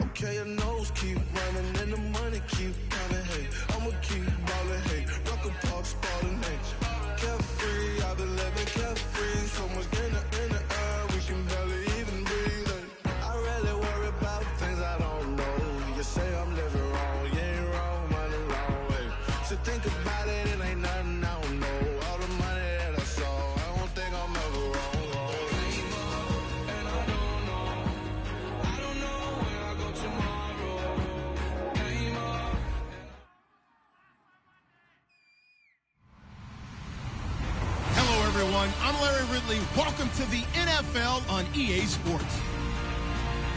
Okay, your nose keep running and the money keep coming. Hey, I'ma keep ballin'. Hey, rock a park, spallin'. Hey, carefree, I've been living carefree. So much in the air, we can barely even breathe. Hey, I rarely worry about things I don't know. You say I'm living wrong, you ain't wrong, money long way. So think about it, it ain't nothing I don't know. All the money that I saw, I don't think I'm ever wrong. I'm Larry Ridley. Welcome to the NFL on EA Sports.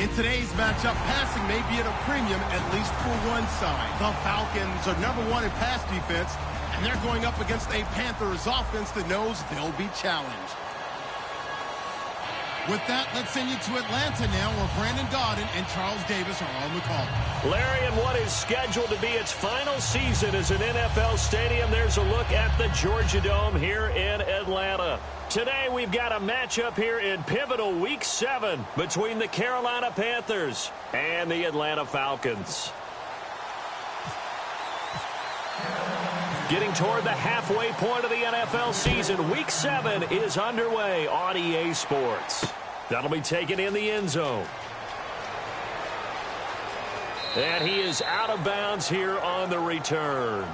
In today's matchup, passing may be at a premium, at least for one side. The Falcons are #1 in pass defense, and they're going up against a Panthers offense that knows they'll be challenged. With that, let's send you to Atlanta now, where Brandon Gaudin and Charles Davis are on the call. Larry, in what is scheduled to be its final season as an NFL stadium, there's a look at the Georgia Dome here in Atlanta. Today, we've got a matchup here in pivotal Week 7 between the Carolina Panthers and the Atlanta Falcons. Getting toward the halfway point of the NFL season, Week 7 is underway on EA Sports. That'll be taken in the end zone. And he is out of bounds here on the return.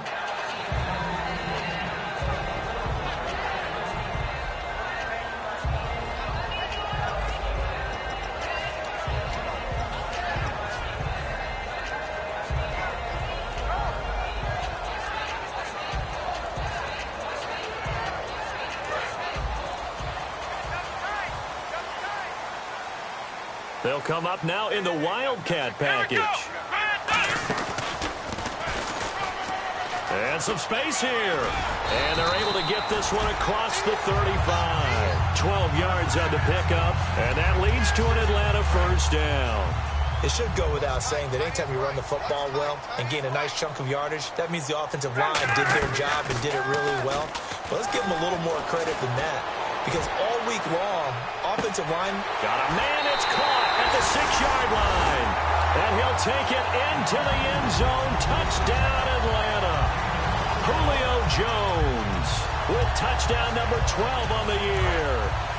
They'll come up now in the Wildcat package. And some space here. And they're able to get this one across the 35. 12 yards on the pickup. And that leads to an Atlanta first down. It should go without saying that anytime you run the football well and gain a nice chunk of yardage, that means the offensive line did their job and did it really well. But let's give them a little more credit than that. Because all week long, offensive line... Got a man, it's caught at the 6-yard line. And he'll take it into the end zone. Touchdown, Atlanta. Julio Jones with touchdown number 12 on the year.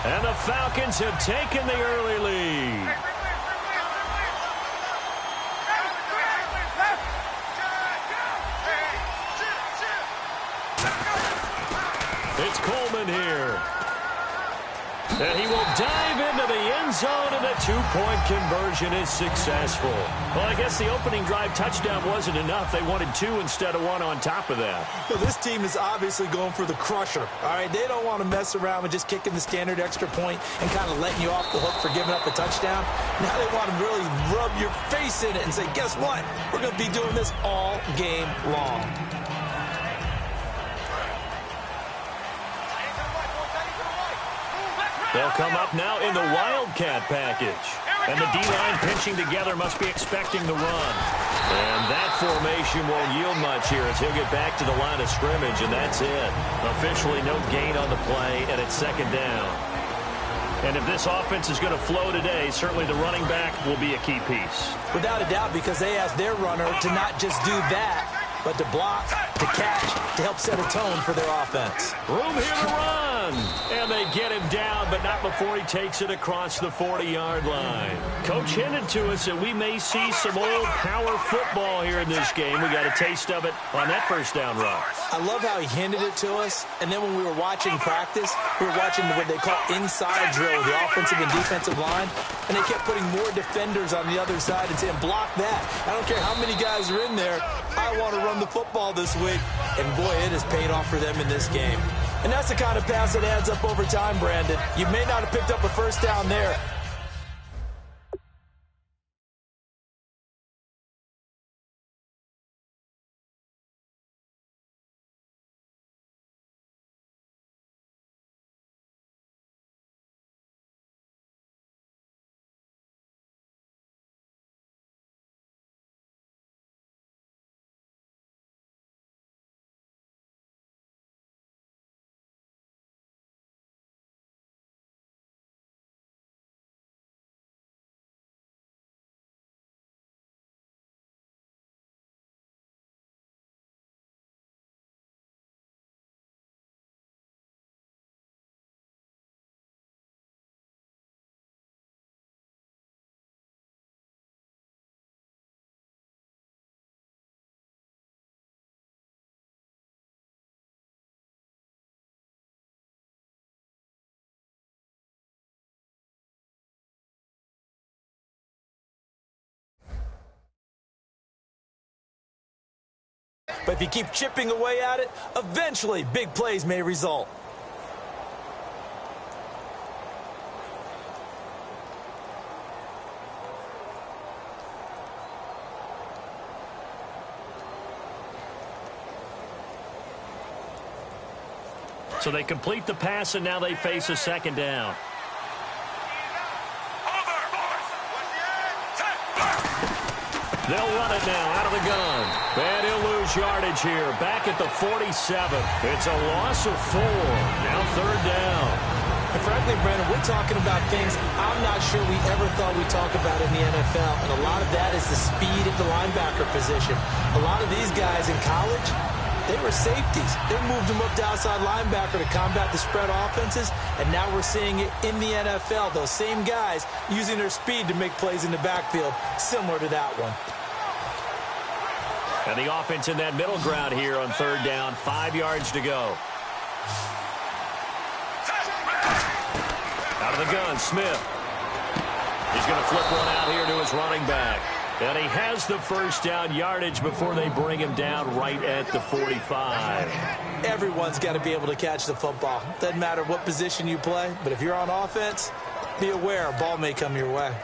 And the Falcons have taken the early lead. It's Coleman here. And he will dive into the end zone, and a two-point conversion is successful. Well, I guess the opening drive touchdown wasn't enough. They wanted two instead of one on top of that. Well, this team is obviously going for the crusher. All right, they don't want to mess around with just kicking the standard extra point and kind of letting you off the hook for giving up a touchdown. Now they want to really rub your face in it and say, guess what? We're going to be doing this all game long. They'll come up now in the Wildcat package. And the D-line pinching together must be expecting the run. And that formation won't yield much here as he'll get back to the line of scrimmage, and that's it. Officially no gain on the play, and it's second down. And if this offense is going to flow today, certainly the running back will be a key piece. Without a doubt, because they asked their runner to not just do that, but to block, to catch, to help set a tone for their offense. Room here to run. And they get him down, but not before he takes it across the 40-yard line. Coach hinted to us that we may see some old power football here in this game. We got a taste of it on that first down run. I love how he hinted it to us, and then when we were watching practice, we were watching what they call inside drill, the offensive and defensive line, and they kept putting more defenders on the other side and saying, block that. I don't care how many guys are in there. I want to run the football this week. And, boy, it has paid off for them in this game. And that's the kind of pass that adds up over time, Brandon. You may not have picked up a first down there. But if you keep chipping away at it, eventually big plays may result. So they complete the pass, and now they face a second down. They'll run it now out of the gun. And he'll lose yardage here. Back at the 47. It's a loss of 4. Now third down. And frankly, Brandon, we're talking about things I'm not sure we ever thought we'd talk about in the NFL. And a lot of that is the speed at the linebacker position. A lot of these guys in college, they were safeties. They moved them up to outside linebacker to combat the spread offenses. And now we're seeing it in the NFL. Those same guys using their speed to make plays in the backfield, similar to that one. And the offense in that middle ground here on third down. 5 yards to go. Out of the gun, Smith. He's going to flip one out here to his running back. And he has the first down yardage before they bring him down right at the 45. Everyone's got to be able to catch the football. Doesn't matter what position you play, but if you're on offense, be aware a ball may come your way.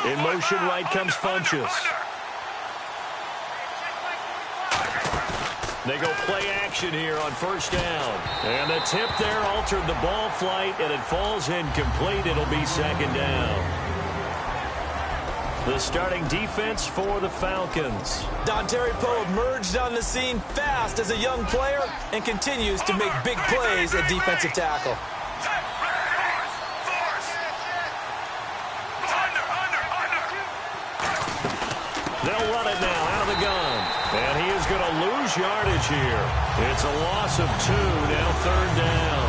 In motion right comes Funchess. They go play action here on first down. And the tip there altered the ball flight, and it falls incomplete. It'll be second down. The starting defense for the Falcons. Dontari Poe emerged on the scene fast as a young player and continues to make big plays at defensive tackle. They'll run it now out of the gun. And he is going to lose yardage here. It's a loss of 2, now third down.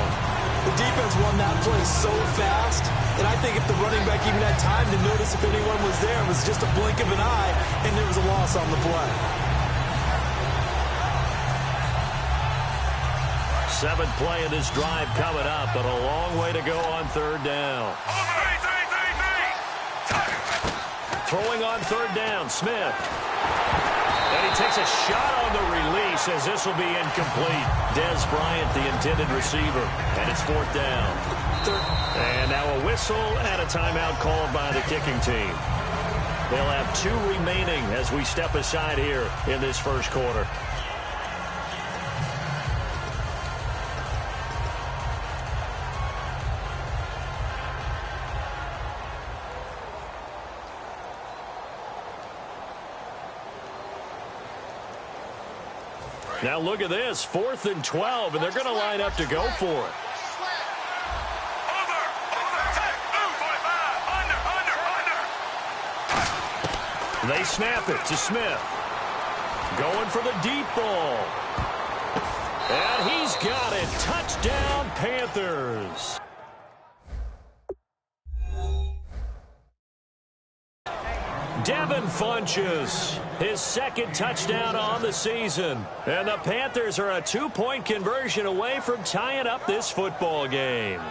The defense won that play so fast, and I think if the running back even had time to notice if anyone was there, it was just a blink of an eye, and there was a loss on the play. Seventh play of this drive coming up, but a long way to go on third down. Throwing on third down, Smith. And he takes a shot on the release as this will be incomplete. Dez Bryant, the intended receiver, and it's fourth down. And now a whistle and a timeout called by the kicking team. They'll have 2 remaining as we step aside here in this first quarter. Now look at this, 4th and 12, and they're going to line up to go for it. They snap it to Smith. Going for the deep ball. And he's got it. Touchdown, Panthers. Devin Funchess, his second touchdown on the season. And the Panthers are a 2-point conversion away from tying up this football game.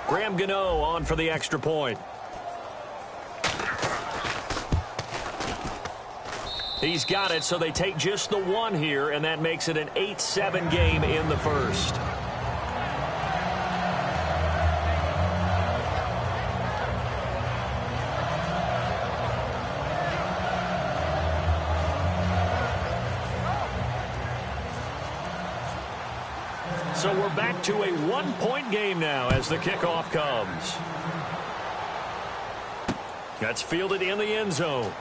Graham Gano on for the extra point. He's got it, so they take just the 1 here, and that makes it an 8-7 game in the first. So we're back to a 1-point game now as the kickoff comes. That's fielded in the end zone.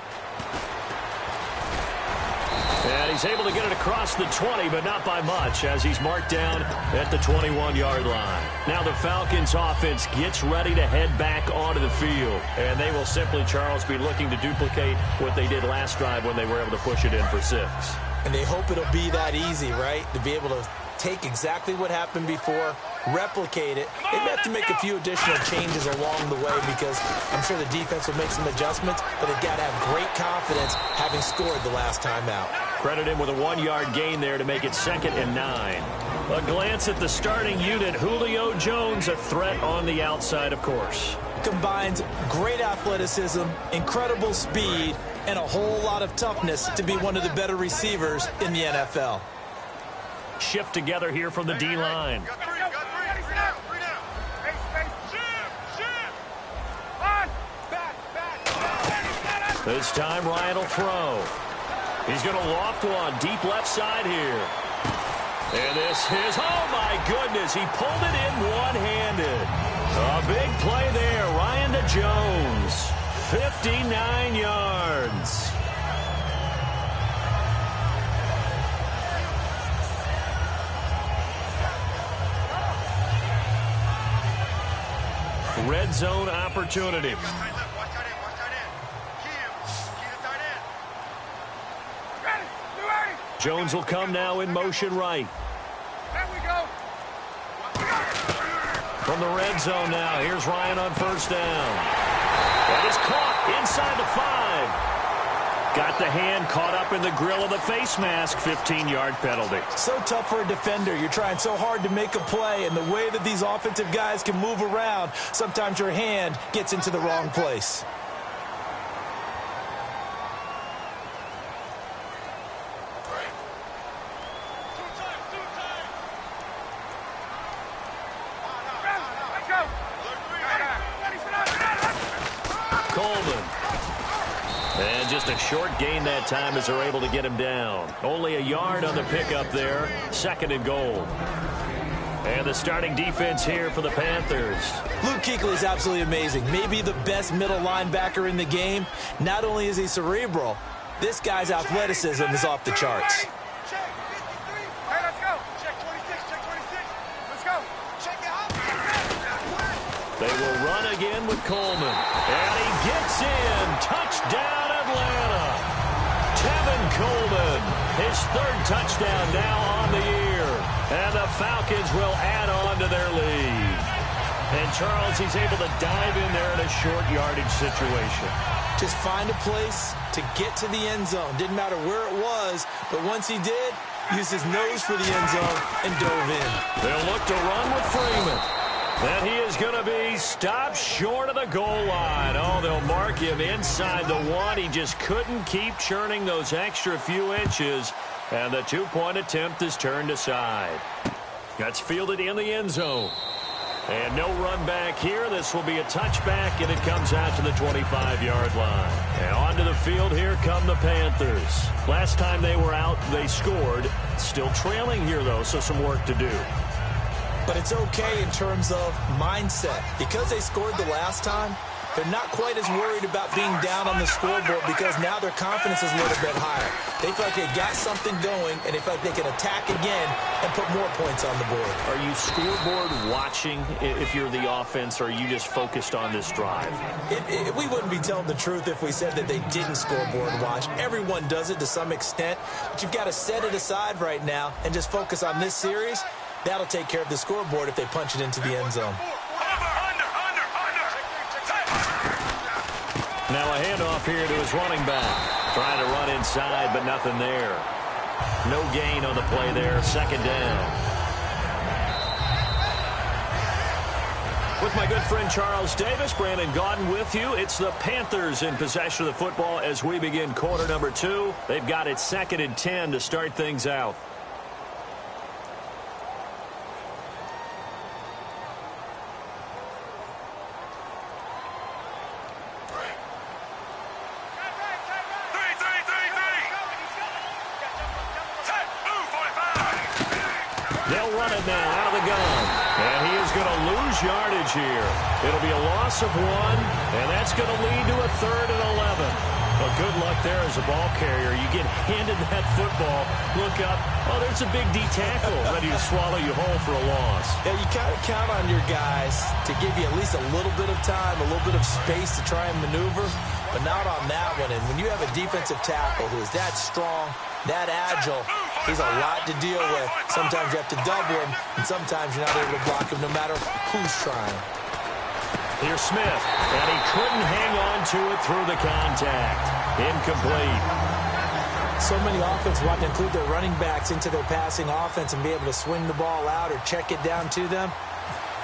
And he's able to get it across the 20, but not by much, as he's marked down at the 21-yard line. Now the Falcons offense gets ready to head back onto the field. And they will simply, Charles, be looking to duplicate what they did last drive when they were able to push it in for 6. And they hope it'll be that easy, right? To be able to take exactly what happened before, replicate it. They may have to make a few additional changes along the way because I'm sure the defense will make some adjustments, but they've got to have great confidence having scored the last time out. Credit him with a 1-yard gain there to make it 2nd and 9. A glance at the starting unit. Julio Jones, a threat on the outside, of course. Combines great athleticism, incredible speed, and a whole lot of toughness to be one of the better receivers in the NFL. Shift together here from the D-line. This time Ryan will throw. He's going to loft one deep left side here. And this is, oh my goodness, he pulled it in one-handed. A big play there, Ryan to Jones. 59 yards. Red zone opportunity. Jones will come now in motion right. From the red zone now, here's Ryan on first down. That is caught inside the 5. Got the hand caught up in the grill of the face mask. 15-yard penalty. So tough for a defender. You're trying so hard to make a play, and the way that these offensive guys can move around, sometimes your hand gets into the wrong place. A short gain that time as they're able to get him down. Only a yard on the pickup there. 2nd and goal. And the starting defense here for the Panthers. Luke Kuechly is absolutely amazing. Maybe the best middle linebacker in the game. Not only is he cerebral, this guy's athleticism is off the charts. They will run again with Coleman. And he gets in. Touchdown, Atlanta. Tevin Coleman, his third touchdown now on the year. And the Falcons will add on to their lead. And Charles, he's able to dive in there in a short yardage situation. Just find a place to get to the end zone. Didn't matter where it was, but once he did, used his nose for the end zone and dove in. They'll look to run with Freeman. And he is going to be stopped short of the goal line. Oh, they'll mark him inside the one. He just couldn't keep churning those extra few inches. And the two-point attempt is turned aside. That's fielded in the end zone. And no run back here. This will be a touchback, and it comes out to the 25-yard line. And onto the field, here come the Panthers. Last time they were out, they scored. Still trailing here, though, so some work to do. But it's okay in terms of mindset. Because they scored the last time, they're not quite as worried about being down on the scoreboard because now their confidence is a little bit higher. They feel like they've got something going, and they feel like they can attack again and put more points on the board. Are you scoreboard watching if you're the offense, or are you just focused on this drive? We wouldn't be telling the truth if we said that they didn't scoreboard watch. Everyone does it to some extent, but you've got to set it aside right now and just focus on this series. That'll take care of the scoreboard if they punch it into the end zone. Now a handoff here to his running back. Trying to run inside, but nothing there. No gain on the play there. Second down. With my good friend Charles Davis, Brandon Gaudin with you. It's the Panthers in possession of the football as we begin quarter number 2. They've got it 2nd and 10 to start things out. They'll run it now out of the gun. And he is going to lose yardage here. It'll be a loss of 1, and that's going to lead to a 3rd and 11. Well, good luck there as a ball carrier. You get handed that football, look up, oh, there's a big D tackle ready to swallow you whole for a loss. Yeah, you kind of count on your guys to give you at least a little bit of time, a little bit of space to try and maneuver, but not on that one. And when you have a defensive tackle who is that strong, that agile, he's a lot to deal with. Sometimes you have to double him, and sometimes you're not able to block him no matter who's trying. Here's Smith, and he couldn't hang on to it through the contact. Incomplete. So many offenses want to include their running backs into their passing offense and be able to swing the ball out or check it down to them.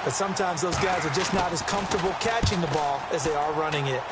But sometimes those guys are just not as comfortable catching the ball as they are running it.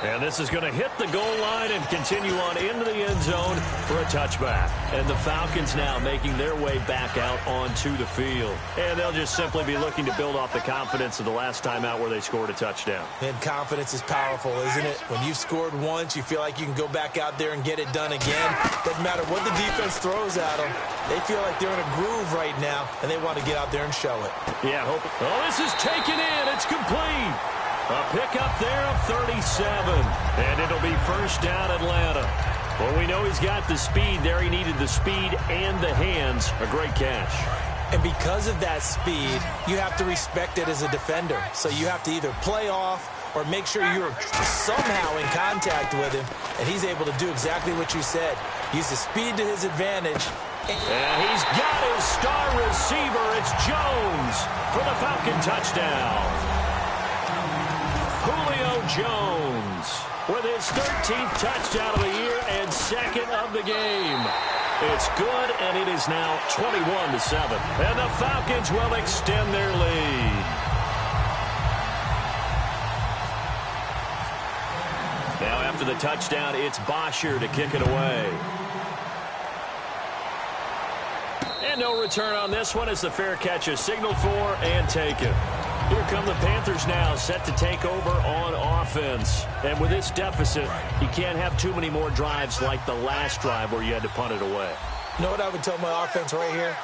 And this is going to hit the goal line and continue on into the end zone for a touchback. And the Falcons now making their way back out onto the field. And they'll just simply be looking to build off the confidence of the last time out where they scored a touchdown. And confidence is powerful, isn't it? When you've scored once, you feel like you can go back out there and get it done again. Doesn't matter what the defense throws at them. They feel like they're in a groove right now, and they want to get out there and show it. Yeah, hope. Oh, this is taken in. It's complete. A pickup there of 37, and it'll be first down Atlanta. Well, we know he's got the speed there. He needed the speed and the hands. A great catch. And because of that speed, you have to respect it as a defender. So you have to either play off or make sure you're somehow in contact with him, and he's able to do exactly what you said. Use the speed to his advantage. And he's got his star receiver. It's Jones for the Falcon touchdown. Julio Jones with his 13th touchdown of the year and 2nd of the game. It's good, and it is now 21-7. And the Falcons will extend their lead. Now after the touchdown, it's Bosher to kick it away. And no return on this one as the fair catch is signaled for and taken. Here come the Panthers now, set to take over on offense. And with this deficit, you can't have too many more drives like the last drive where you had to punt it away. You know what I would tell my offense right here?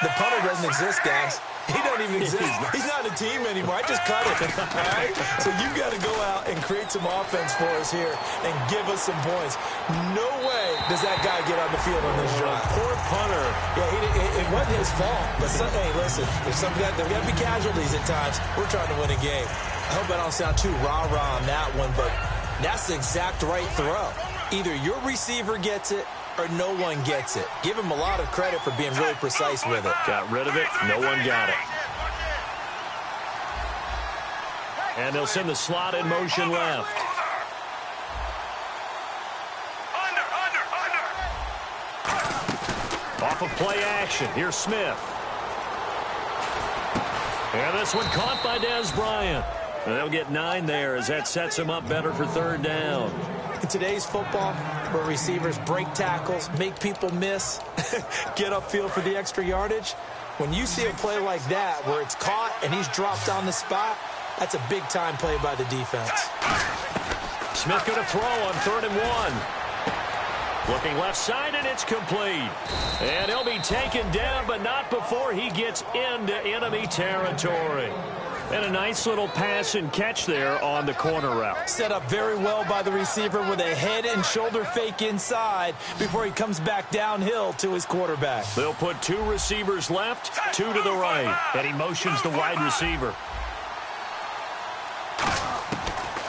The punter doesn't exist, guys. He doesn't even exist. He's not a team anymore. I just cut it. All right? So you've got to go out and create some offense for us here and give us some points. No way does that guy get on the field on this drive. Poor punter. Yeah, it wasn't his fault. But hey, listen, there's got to be casualties at times. We're trying to win a game. I hope I don't sound too rah-rah on that one, but That's the exact right throw. Either your receiver gets it or no one gets it. Give him a lot of credit for being really precise with it. Got rid of it. No one got it. And they'll send the slot in motion left. Off of play action. Here's Smith. And this one caught by Dez Bryant. And they'll get 9 there as that sets him up better for third down. In today's football, where receivers break tackles, make people miss, get upfield for the extra yardage, when you see a play like that where it's caught and he's dropped on the spot, that's a big-time play by the defense. Smith going to throw on 3rd and 1. Looking left side, and it's complete. And he'll be taken down, but not before he gets into enemy territory. And a nice little pass and catch there on the corner route. Set up very well by the receiver with a head and shoulder fake inside before he comes back downhill to his quarterback. They'll put 2 receivers left, 2 to the right. And he motions the wide receiver.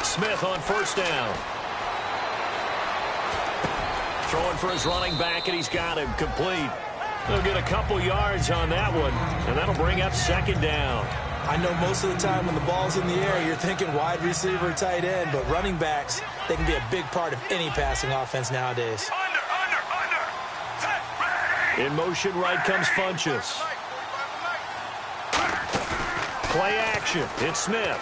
Smith on 1st down. Throwing for his running back, and he's got him complete. They'll get a couple yards on that one, and that'll bring up 2nd down. I know most of the time when the ball's in the air, you're thinking wide receiver, tight end, but running backs, they can be a big part of any passing offense nowadays. In motion right comes Funchess. Play action. It's Smith.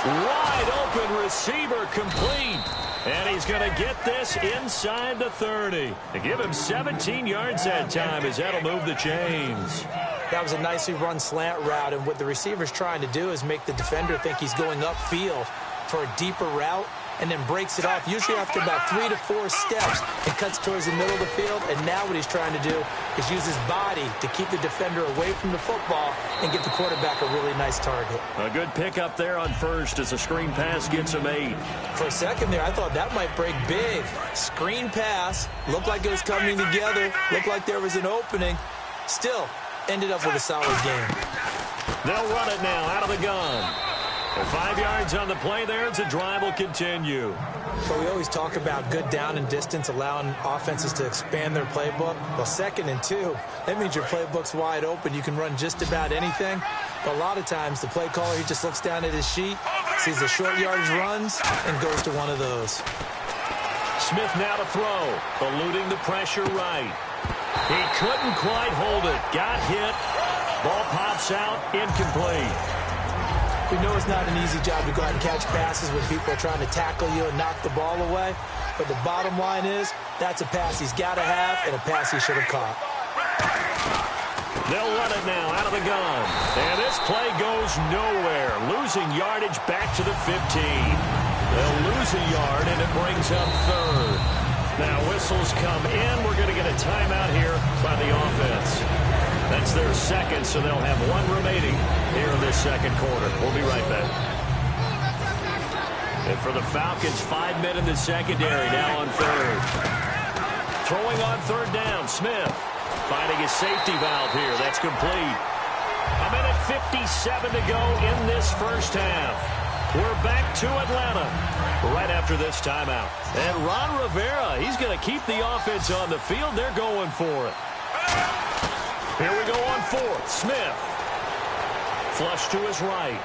Wide open receiver complete. And he's going to get this inside the 30. To give him 17 yards that time as that'll move the chains. That was a nicely run slant route, and what the receiver's trying to do is make the defender think he's going upfield for a deeper route and then breaks it off, usually after about 3 to 4 steps, and cuts towards the middle of the field. And now what he's trying to do is use his body to keep the defender away from the football and give the quarterback a really nice target. A good pickup there on 1st as the screen pass gets him 8. For a second there, I thought that might break big. Screen pass, looked like it was coming together, looked like there was an opening. Still, ended up with a solid game. They'll run it now out of the gun. Well, 5 yards on the play there as the drive will continue. But we always talk about good down and distance, allowing offenses to expand their playbook. Well, 2nd and 2, that means your playbook's wide open. You can run just about anything. But a lot of times, the play caller, he just looks down at his sheet, sees the short yardage runs, and goes to one of those. Smith now to throw, eluding the pressure right. He couldn't quite hold it. Got hit. Ball pops out, incomplete. We know it's not an easy job to go out and catch passes when people are trying to tackle you and knock the ball away. But the bottom line is, that's a pass he's got to have and a pass he should have caught. They'll run it now out of the gun. And this play goes nowhere. Losing yardage back to the 15. They'll lose a yard, and it brings up 3rd. Now whistles come in. We're going to get a timeout here by the offense. That's their 2nd, so they'll have 1 remaining here in this 2nd quarter. We'll be right back. And for the Falcons, 5 men in the secondary now on 3rd. Throwing on 3rd down, Smith finding his safety valve here. That's complete. 1:57 to go in this 1st half. We're back to Atlanta right after this timeout. And Ron Rivera, he's going to keep the offense on the field. They're going for it. Here we go on 4th. Smith. Flush to his right.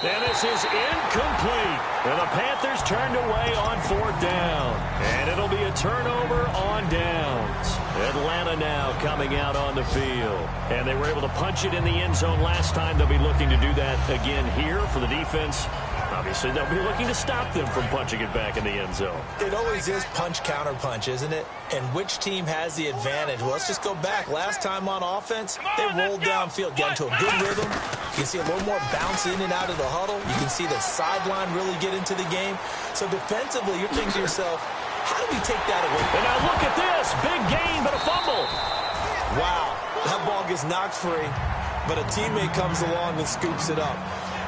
And this is incomplete. And the Panthers turned away on 4th down. And it'll be a turnover on downs. Atlanta now coming out on the field. And they were able to punch it in the end zone last time. They'll be looking to do that again here for the defense. Obviously, they'll be looking to stop them from punching it back in the end zone. It always is punch-counter-punch, isn't it? And which team has the advantage? Well, let's just go back. Last time on offense, they rolled downfield, got into a good rhythm. You can see a little more bounce in and out of the huddle. You can see the sideline really get into the game. So defensively, you're thinking to yourself, how do we take that away? And now look at this. Big gain, but a fumble. Wow. That ball gets knocked free, but a teammate comes along and scoops it up.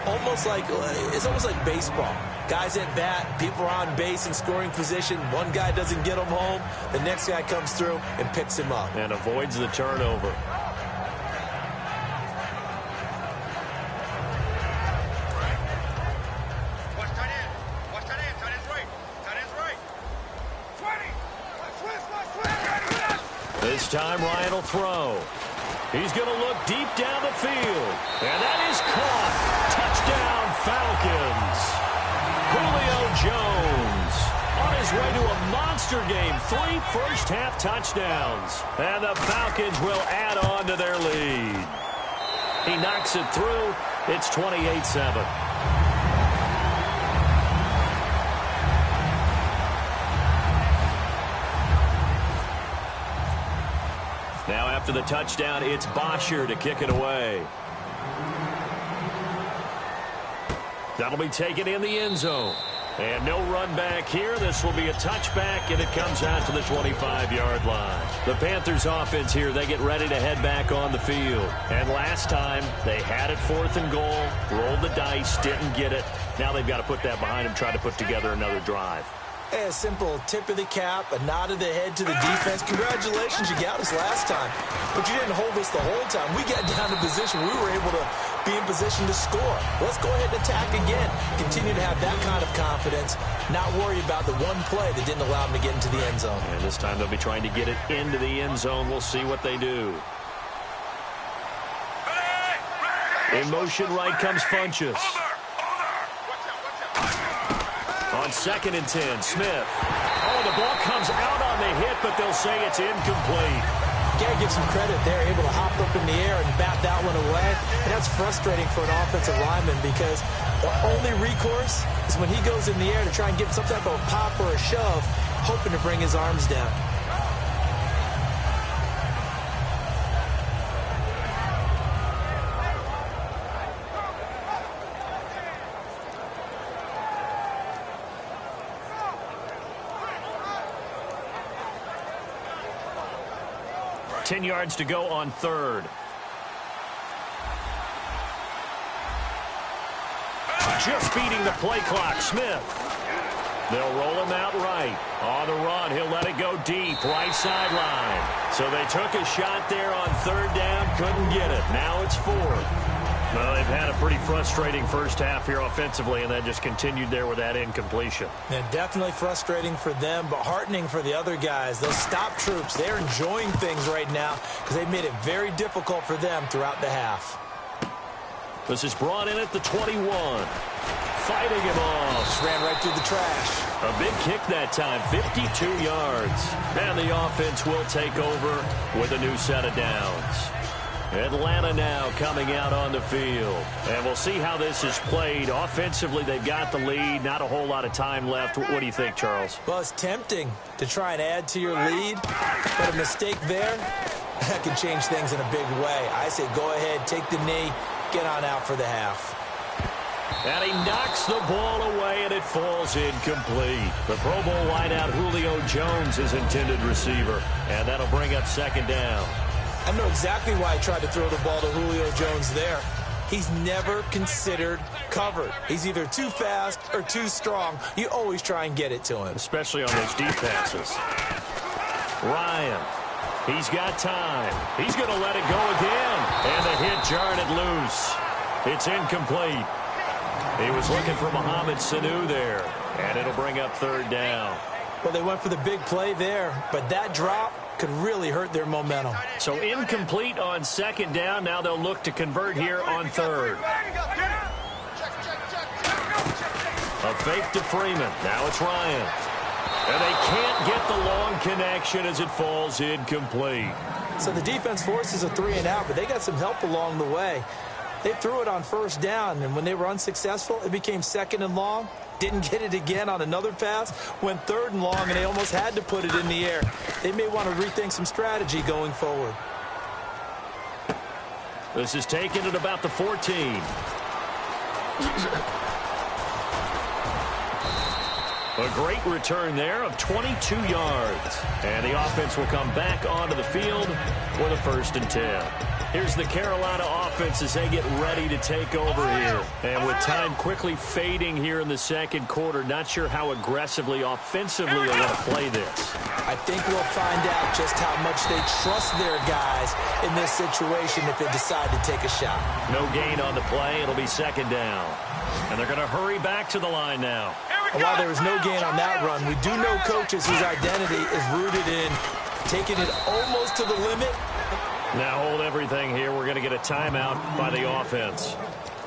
It's almost like baseball. Guys at bat, people are on base in scoring position. One guy doesn't get him home. The next guy comes through and picks him up. And avoids the turnover. This time Ryan will throw. He's going to look deep down the field. And that is caught. Touchdown, Falcons. Julio Jones on his way to a monster game. 3 first-half touchdowns. And the Falcons will add on to their lead. He knocks it through. It's 28-7. Now after the touchdown, it's Bosher to kick it away. That'll be taken in the end zone. And no run back here. This will be a touchback, and it comes out to the 25-yard line. The Panthers offense here, they get ready to head back on the field. And last time, they had it 4th and goal, rolled the dice, didn't get it. Now they've got to put that behind them, try to put together another drive. A simple tip of the cap, a nod of the head to the defense. Congratulations, you got us last time. But you didn't hold us the whole time. We got down to position. We were able to be in position to score. Let's go ahead and attack again. Continue to have that kind of confidence. Not worry about the one play that didn't allow them to get into the end zone. And this time they'll be trying to get it into the end zone. We'll see what they do. In motion right comes Funchess. On 2nd and 10, Smith. Oh, the ball comes out on the hit, but they'll say it's incomplete. You got to give some credit. They're able to hop up in the air and bat that one away. And that's frustrating for an offensive lineman because the only recourse is when he goes in the air to try and get some type of a pop or a shove, hoping to bring his arms down. Ten yards to go on 3rd. Just beating the play clock, Smith. They'll roll him out right. On the run, he'll let it go deep, right sideline. So they took a shot there on 3rd down, couldn't get it. Now it's 4th. Well, they've had a pretty frustrating first half here offensively, and that just continued there with that incompletion. Yeah, definitely frustrating for them, but heartening for the other guys. Those stop troops, they're enjoying things right now because they've made it very difficult for them throughout the half. This is brought in at the 21. Fighting him off. Just ran right through the trash. A big kick that time, 52 yards. And the offense will take over with a new set of downs. Atlanta now coming out on the field. And we'll see how this is played. Offensively, they've got the lead. Not a whole lot of time left. What do you think, Charles? Well, it's tempting to try and add to your lead. But a mistake there, that can change things in a big way. I say go ahead, take the knee, get on out for the half. And he knocks the ball away, and it falls incomplete. The Pro Bowl wideout Julio Jones is intended receiver. And that'll bring up 2nd down. I know exactly why I tried to throw the ball to Julio Jones there. He's never considered covered. He's either too fast or too strong. You always try and get it to him. Especially on those deep passes. Ryan, he's got time. He's going to let it go again. And the hit jarred it loose. It's incomplete. He was looking for Mohamed Sanu there. And it'll bring up 3rd down. Well, they went for the big play there, but that drop could really hurt their momentum. So incomplete on 2nd down. Now they'll look to convert here on 3rd. A fake to Freeman. Now it's Ryan. And they can't get the long connection as it falls incomplete. So the defense forces a 3-and-out, but they got some help along the way. They threw it on 1st down, and when they were unsuccessful, it became 2nd and long. Didn't get it again on another pass. Went 3rd and long, and they almost had to put it in the air. They may want to rethink some strategy going forward. This is taken at about the 14. A great return there of 22 yards. And the offense will come back onto the field with a 1st and 10. Here's the Carolina offense as they get ready to take over here. And with time quickly fading here in the 2nd quarter, not sure how aggressively, offensively they want to play this. I think we'll find out just how much they trust their guys in this situation if they decide to take a shot. No gain on the play. It'll be 2nd down. And they're going to hurry back to the line now. And while there was no gain on that run, we do know coaches whose identity is rooted in taking it almost to the limit. Now hold everything here. We're going to get a timeout by the offense.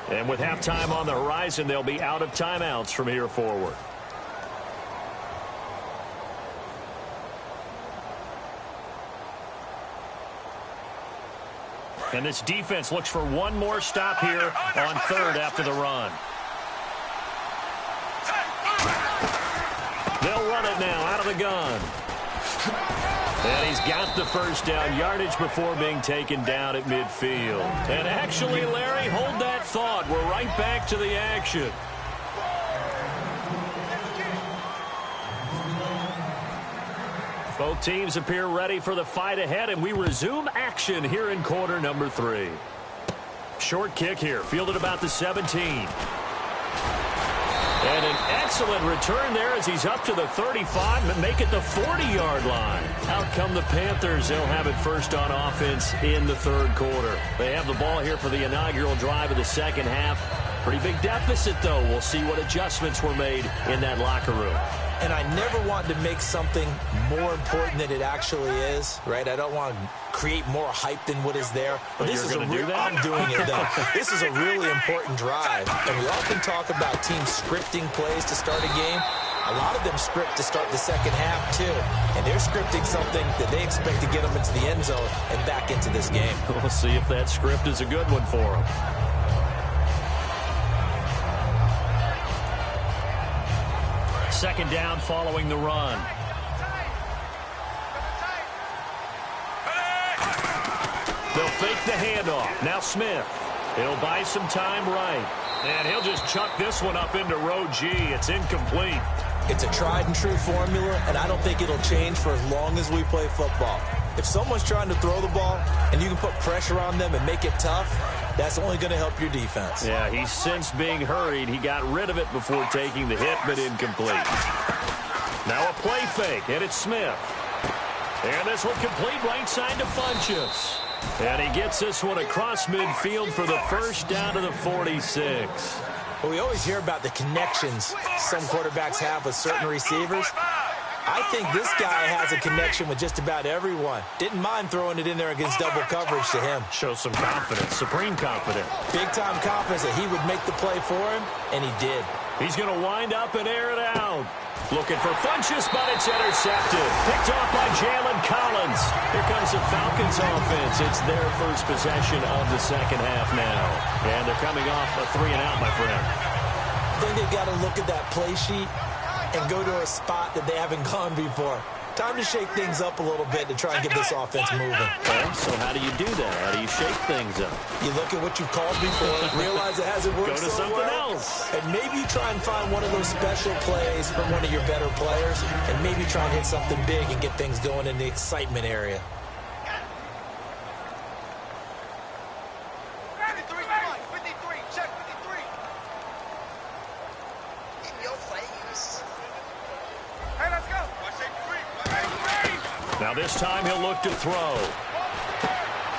And with halftime on the horizon, they'll be out of timeouts from here forward. And this defense looks for one more stop here on third after the run. They'll run it now out of the gun. And he's got the first down, yardage before being taken down at midfield. And actually, Larry, hold that thought. We're right back to the action. Both teams appear ready for the fight ahead, and we resume action here in quarter number 3. Short kick here, fielded about the 17. And an excellent return there as he's up to the 35, but make it the 40-yard line. Out come the Panthers. They'll have it first on offense in the third quarter. They have the ball here for the inaugural drive of the second half. Pretty big deficit, though. We'll see what adjustments were made in that locker room. And I never want to make something more important than it actually is, right? I don't want to create more hype than what is there. But this is I'm doing it, though. This is a really important drive. And we often talk about teams scripting plays to start a game. A lot of them script to start the second half, too. And they're scripting something that they expect to get them into the end zone and back into this game. We'll see if that script is a good one for them. Second down following the run. They'll fake the handoff. Now Smith. He'll buy some time right. And he'll just chuck this one up into row G. It's incomplete. It's a tried-and-true formula, and I don't think it'll change for as long as we play football. If someone's trying to throw the ball and you can put pressure on them and make it tough, that's only going to help your defense. Yeah, he's since being hurried. He got rid of it before taking the hit, but incomplete. Now a play fake, and it's Smith. And this one complete right side to Funchess. And he gets this one across midfield for the first down to the 46. Well, we always hear about the connections some quarterbacks have with certain receivers. I think this guy has a connection with just about everyone. Didn't mind throwing it in there against double coverage to him. Shows some confidence, supreme confidence. Big-time confidence that he would make the play for him, and he did. He's going to wind up and air it out. Looking for Funchess, but it's intercepted. Picked off by Jalen Collins. Here comes the Falcons offense. It's their first possession of the second half now. And they're coming off a 3-and-out, my friend. I think they've got to look at that play sheet and go to a spot that they haven't gone before. Time to shake things up a little bit to try and get this offense moving. Well, so how do you do that? How do you shake things up? You look at what you've called before, realize it hasn't worked so so something well, else. and maybe try and find one of those special plays from one of your better players, and maybe try and hit something big and get things going in the excitement area. Now this time he'll look to throw.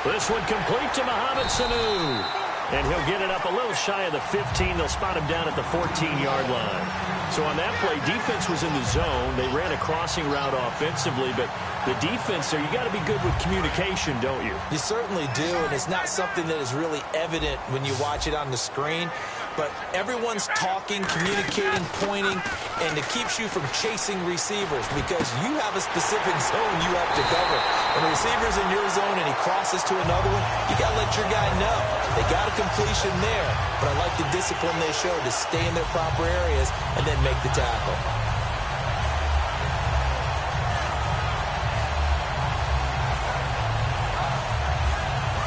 This one complete to Mohamed Sanu. And he'll get it up a little shy of the 15. They'll spot him down at the 14-yard line. So on that play, defense was in the zone. They ran a crossing route offensively, but the defense there, you got to be good with communication, don't you? You certainly do, and it's not something that is really evident when you watch it on the screen. But everyone's talking, communicating, pointing, and it keeps you from chasing receivers because you have a specific zone you have to cover. When the receiver's in your zone and he crosses to another one, you got to let your guy know. They got a completion there, but I like the discipline they showed to stay in their proper areas and then make the tackle.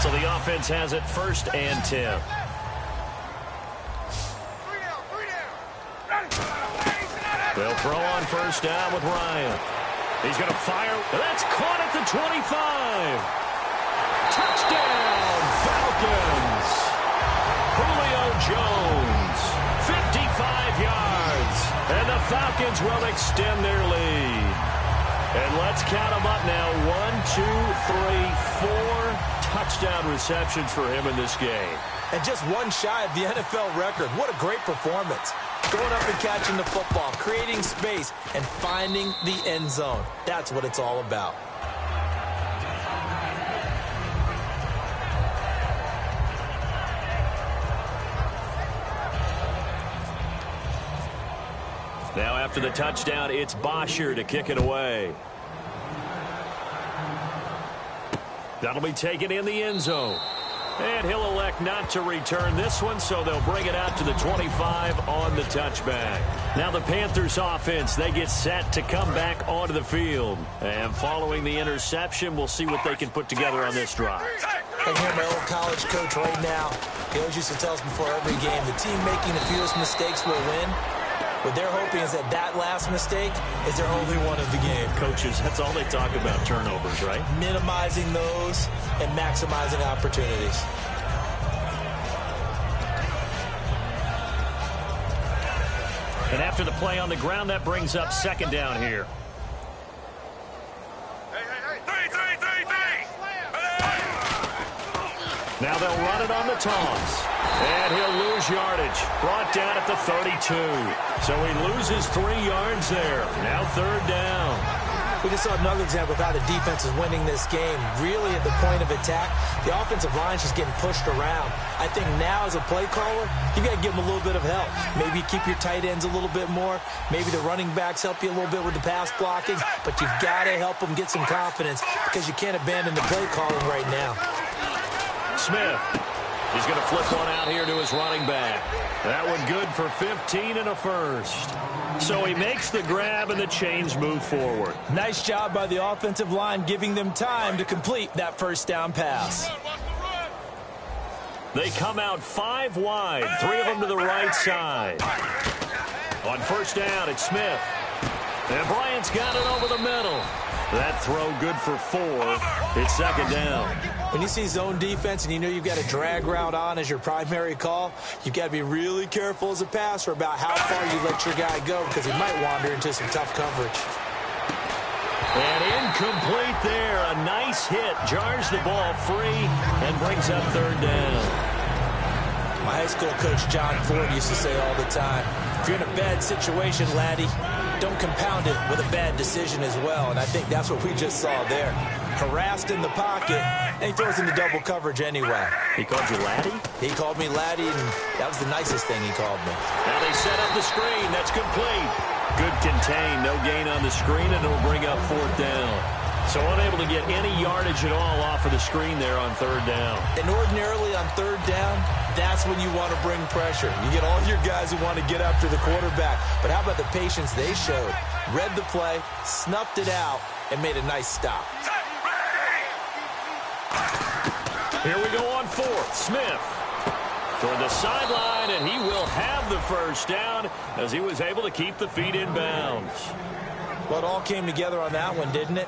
So the offense has it first and 10. They'll throw on first down with Ryan. He's going to fire. That's caught at the 25. Touchdown, Falcons. Julio Jones, 55 yards. And the Falcons will extend their lead. And let's count them up now. 1, 2, 3, 4 touchdown receptions for him in this game. And just one shy of the NFL record. What a great performance. Going up and catching the football, creating space, and finding the end zone. That's what it's all about. Now after the touchdown, it's Bosher to kick it away. That'll be taken in the end zone. And he'll elect not to return this one, so they'll bring it out to the 25 on the touchback. Now the Panthers offense, they get set to come back onto the field. And following the interception, we'll see what they can put together on this drive. I hear my old college coach right now. He always used to tell us before every game, the team making the fewest mistakes will win. What they're hoping is that that last mistake is their only one of the game. Coaches, that's all they talk about, turnovers, right? Minimizing those and maximizing opportunities. And after the play on the ground, that brings up second down here. Now they'll run it on the toss. And he'll lose yardage. Brought down at the 32. So he loses 3 yards there. Now third down. We just saw another example of how the defense is winning this game. Really at the point of attack, the offensive line is just getting pushed around. I think now as a play caller, you got to give them a little bit of help. Maybe keep your tight ends a little bit more. Maybe the running backs help you a little bit with the pass blocking. But you've got to help them get some confidence because you can't abandon the play calling right now. Smith. He's going to flip one out here to his running back. That one good for 15 and a first. So he makes the grab and the chains move forward. Nice job by the offensive line giving them time to complete that first down pass. They come out 5 wide, 3 of them to the right side. On first down, it's Smith. And Bryant's got it over the middle. That throw good for 4. It's second down. When you see zone defense and you know you've got a drag route on as your primary call, you've got to be really careful as a passer about how far you let your guy go because he might wander into some tough coverage. And incomplete there. A nice hit. Jars the ball free and brings up third down. My high school coach, John Ford, used to say all the time, if you're in a bad situation, laddie, don't compound it with a bad decision as well. And I think that's what we just saw there. Harassed in the pocket, and he throws into double coverage anyway. He called you laddie? He called me laddie, and that was the nicest thing he called me. Now they set up the screen. That's complete. Good contain. No gain on the screen, and it'll bring up fourth down. So unable to get any yardage at all off of the screen there on third down. And ordinarily on third down, that's when you want to bring pressure. You get all your guys who want to get after the quarterback. But how about the patience they showed? Read the play, snuffed it out, and made a nice stop. Here we go on fourth. Smith toward the sideline, and he will have the first down as he was able to keep the feet in bounds. Well, it all came together on that one, didn't it?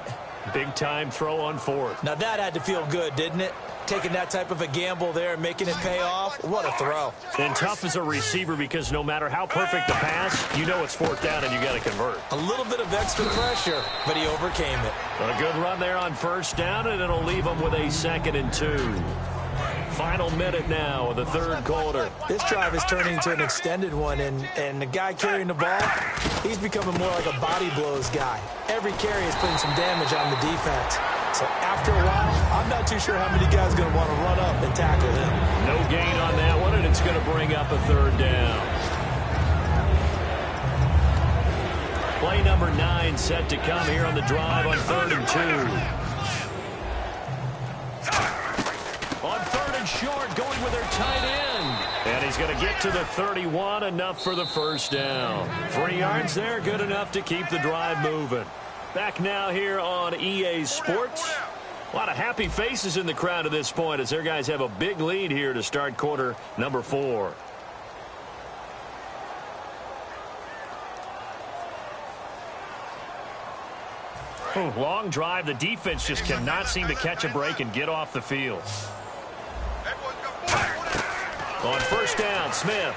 Big-time throw on fourth. Now that had to feel good, didn't it? Taking that type of a gamble there and making it pay off. What a throw. And tough as a receiver because no matter how perfect the pass, you know it's fourth down and you got to convert. A little bit of extra pressure, but he overcame it. A good run there on first down, and it'll leave him with a 2nd and 2. Final minute now of the third quarter. This drive is turning into an extended one, and the guy carrying the ball, he's becoming more like a body blows guy. Every carry is putting some damage on the defense. So after a while, I'm not too sure how many guys are going to want to run up and tackle him. No gain on that one, and it's going to bring up a third down. Play number 9 set to come here on the drive on 3rd and 2. On 3rd and short, going with their tight end. And he's going to get to the 31, enough for the first down. 3 yards there, good enough to keep the drive moving. Back now here on EA Sports. A lot of happy faces in the crowd at this point as their guys have a big lead here to start quarter number 4. Long drive. The defense just cannot seem to catch a break and get off the field. On first down, Smith.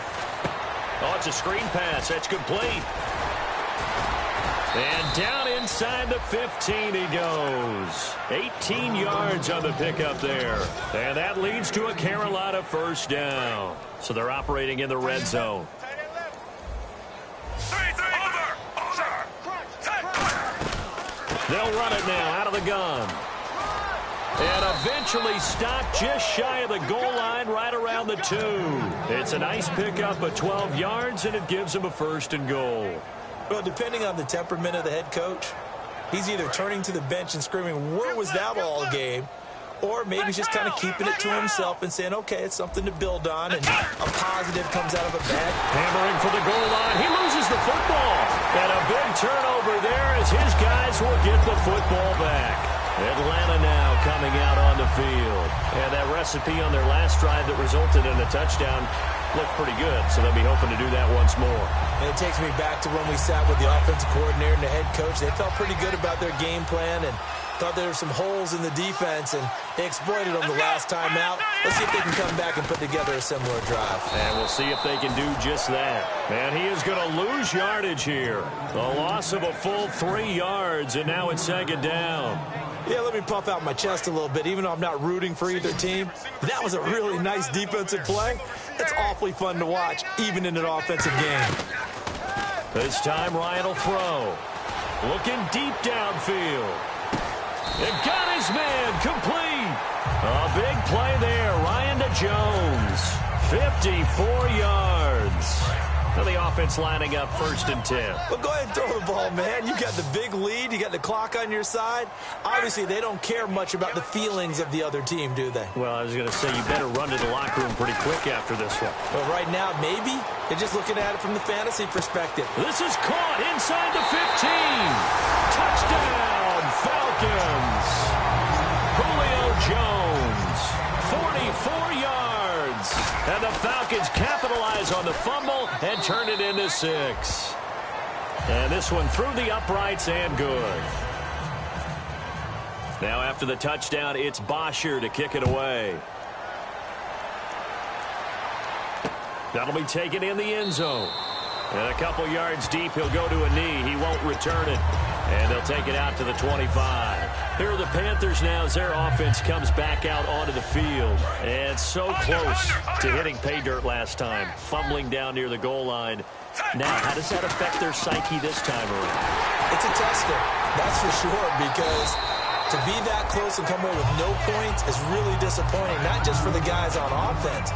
Oh, it's a screen pass. That's complete. And down inside the 15 he goes. 18 yards on the pickup there. And that leads to a Carolina first down. So they're operating in the red zone. They'll run it now out of the gun. And eventually stopped just shy of the goal line right around the 2. It's a nice pickup of 12 yards, and it gives them a 1st and goal. Well, depending on the temperament of the head coach, he's either turning to the bench and screaming, "Where was that all game?" Or maybe he's just kind of keeping it to himself and saying, okay, it's something to build on, and a positive comes out of a bad. Hammering for the goal line. He loses the football. And a big turnover there as his guys will get the football back. Atlanta now coming out on the field. And that recipe on their last drive that resulted in a touchdown looked pretty good, so they'll be hoping to do that once more. And it takes me back to when we sat with the offensive coordinator and the head coach. They felt pretty good about their game plan and thought there were some holes in the defense, and they exploited them the last time out. Let's see if they can come back and put together a similar drive. And we'll see if they can do just that. And he is going to lose yardage here. A loss of a full 3 yards, and now it's second down. Yeah, let me puff out my chest a little bit, even though I'm not rooting for either team. That was a really nice defensive play. It's awfully fun to watch, even in an offensive game. This time, Ryan will throw. Looking deep downfield. And got his man complete. A big play there. Ryan to Jones. 54 yards. Now the offense lining up 1st and 10. Well, go ahead and throw the ball, man. You got the big lead. You got the clock on your side. Obviously, they don't care much about the feelings of the other team, do they? Well, I was going to say, you better run to the locker room pretty quick after this one. But right now, maybe. They're just looking at it from the fantasy perspective. This is caught inside the 15. Touchdown, Falcons. Julio Jones, 44 yards. And the Falcons capitalize on the fumble and turn it into 6. And this one through the uprights and good. Now after the touchdown, it's Bosher to kick it away. That'll be taken in the end zone. And a couple yards deep, he'll go to a knee. He won't return it. And they'll take it out to the 25. Here are the Panthers now as their offense comes back out onto the field. And so close to hitting pay dirt last time, fumbling down near the goal line. Now, how does that affect their psyche this time around? It's a tester, that's for sure, because to be that close and come away with no points is really disappointing, not just for the guys on offense,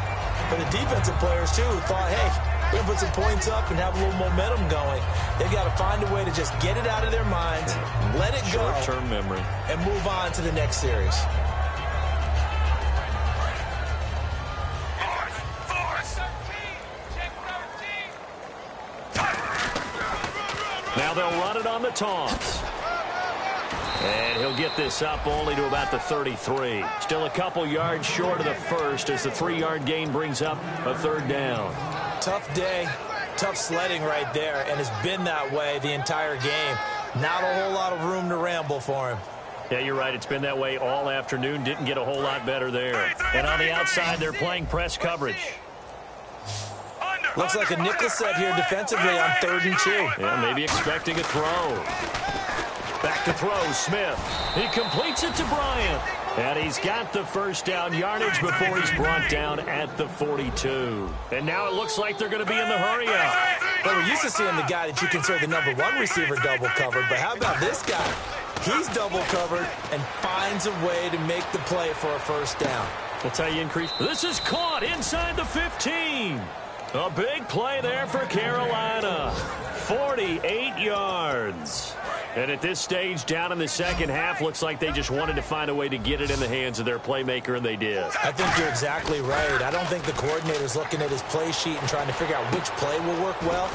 but the defensive players, too, who thought, hey, we're going to put some points up and have a little momentum going. They've got to find a way to just get it out of their minds, let it go, short-term memory, and move on to the next series. Now they'll run it on the taunts. And he'll get this up only to about the 33. Still a couple yards short of the first as the 3-yard gain brings up a 3rd down. Tough day, tough sledding right there, and it's been that way the entire game. Not a whole lot of room to ramble for him. Yeah, you're right. It's been that way all afternoon. Didn't get a whole lot better there. And on the outside, they're playing press coverage. Looks like a nickel set here defensively on 3rd and 2. Yeah, maybe expecting a throw. Back to throw, Smith. He completes it to Bryant. And he's got the 1st down yardage before he's brought down at the 42. And now it looks like they're going to be in the hurry-up. Well, we're used to seeing the guy that you consider the #1 receiver double covered, but how about this guy? He's double covered and finds a way to make the play for a 1st down. That's how you increase. This is caught inside the 15. A big play there for Carolina. 48 yards. And at this stage, down in the second half, looks like they just wanted to find a way to get it in the hands of their playmaker, and they did. I think you're exactly right. I don't think the coordinator's looking at his play sheet and trying to figure out which play will work well.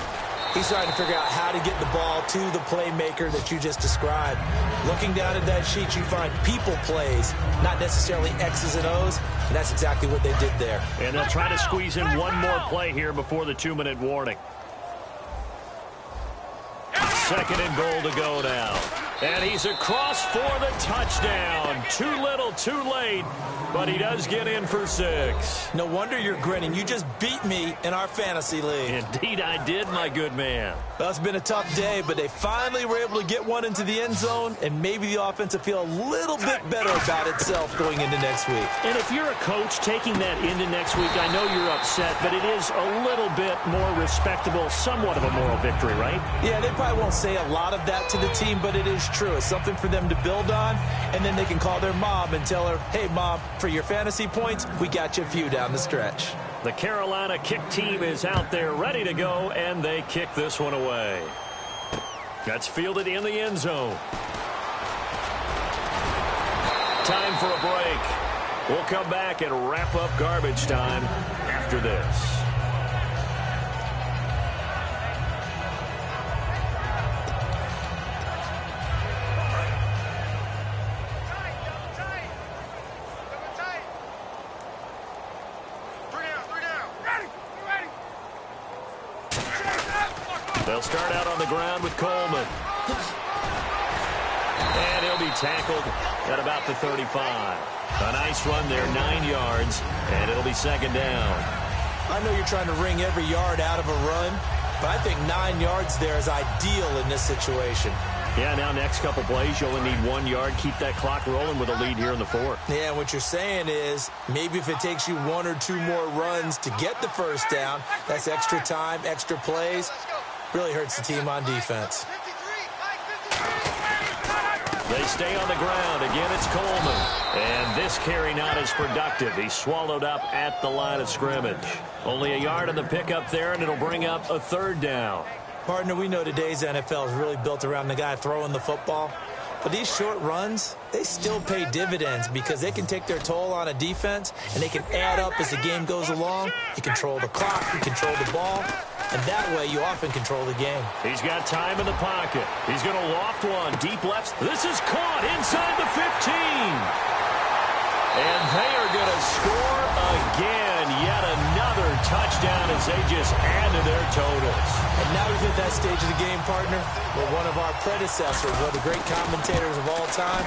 He's trying to figure out how to get the ball to the playmaker that you just described. Looking down at that sheet, you find people plays, not necessarily X's and O's, and that's exactly what they did there. And they'll try to squeeze in one more play here before the 2-minute warning. 2nd and goal to go now. And he's across for the touchdown. Too little, too late, but he does get in for 6. No wonder you're grinning. You just beat me in our fantasy league. Indeed I did, my good man. Well, it's been a tough day, but they finally were able to get one into the end zone, and maybe the offense will feel a little bit better about itself going into next week. And if you're a coach taking that into next week, I know you're upset, but it is a little bit more respectable, somewhat of a moral victory, right? Yeah, they probably won't say a lot of that to the team, but it is true. It's something for them to build on, and then they can call their mom and tell her, hey, Mom, for your fantasy points, we got you a few down the stretch. The Carolina kick team is out there ready to go, and they kick this one away. That's fielded in the end zone. Time for a break. We'll come back and wrap up garbage time after this. They'll start out on the ground with Coleman. And he'll be tackled at about the 35. A nice run there, 9 yards, and it'll be second down. I know you're trying to wring every yard out of a run, but I think 9 yards there is ideal in this situation. Yeah, now next couple plays, you only need 1 yard. Keep that clock rolling with a lead here in the fourth. Yeah, what you're saying is maybe if it takes you 1 or 2 more runs to get the first down, that's extra time, extra plays. Really hurts the team on defense. They stay on the ground. Again, it's Coleman. And this carry not as productive. He's swallowed up at the line of scrimmage. Only a yard on the pickup there, and it'll bring up a third down. Partner, we know today's NFL is really built around the guy throwing the football. But these short runs, they still pay dividends because they can take their toll on a defense, and they can add up as the game goes along. You control the clock, you control the ball, and that way you often control the game. He's got time in the pocket. He's going to loft one, deep left. This is caught inside the 15. And they are going to score again. Yet another touchdown as they just add to their totals. And now we've hit that stage of the game, partner, where one of our predecessors, one of the great commentators of all time,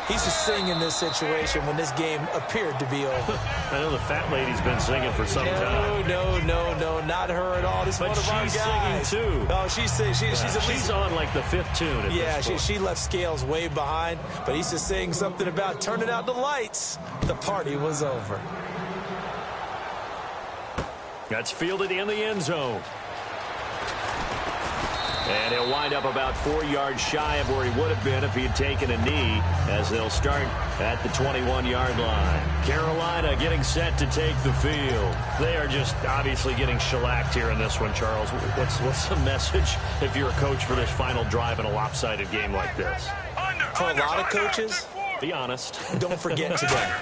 he's just singing in this situation when this game appeared to be over. I know the fat lady's been singing for some time. No, not her at all. This is one of our guys. But she's singing, too. Oh, she's on like the fifth tune. Yeah, she left Scales way behind, but he's just saying something about turning out the lights. The party was over. That's fielded in the end zone. And he'll wind up about 4 yards shy of where he would have been if he had taken a knee, as they'll start at the 21-yard line. Carolina getting set to take the field. They are just obviously getting shellacked here in this one, Charles. What's the message if you're a coach for this final drive in a lopsided game like this? For a lot of coaches, be honest. Don't forget today.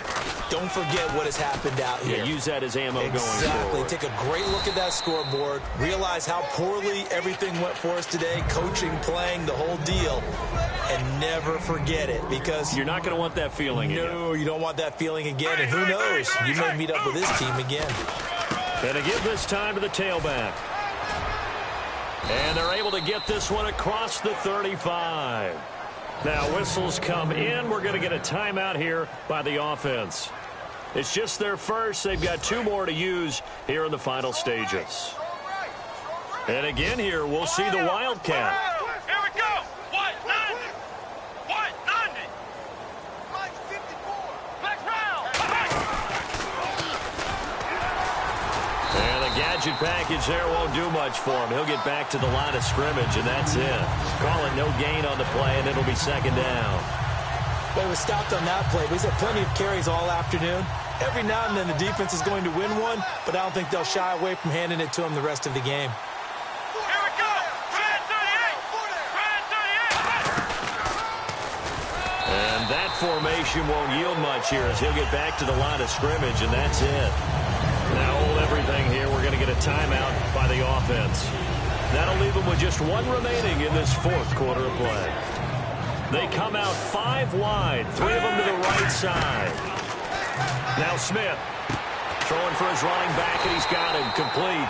Don't forget what has happened out here. Yeah, use that as ammo going forward. Exactly. Take a great look at that scoreboard. Realize how poorly everything went for us today. Coaching, playing, the whole deal. And never forget it, because you're not going to want that feeling again. No, you don't want that feeling again. And who knows? You may meet up with this team again. And to give this time to the tailback. And they're able to get this one across the 35. Now, whistles come in. We're going to get a timeout here by the offense. It's just their first. They've got 2 more to use here in the final stages. And again here, we'll see the Wildcat. Here we go. 190. 190. Mike 54. Next round. And the gadget package there won't do much for him. He'll get back to the line of scrimmage, and that's it. Call it no gain on the play, and it'll be second down. Well, he was stopped on that play, but he's had plenty of carries all afternoon. Every now and then the defense is going to win one, but I don't think they'll shy away from handing it to him the rest of the game. Here we go. Red 38. Red 38. And that formation won't yield much here as he'll get back to the line of scrimmage, and that's it. Now hold everything here. We're going to get a timeout by the offense. That'll leave them with just 1 remaining in this fourth quarter of play. They come out 5 wide, 3 of them to the right side. Now Smith throwing for his running back, and he's got him complete.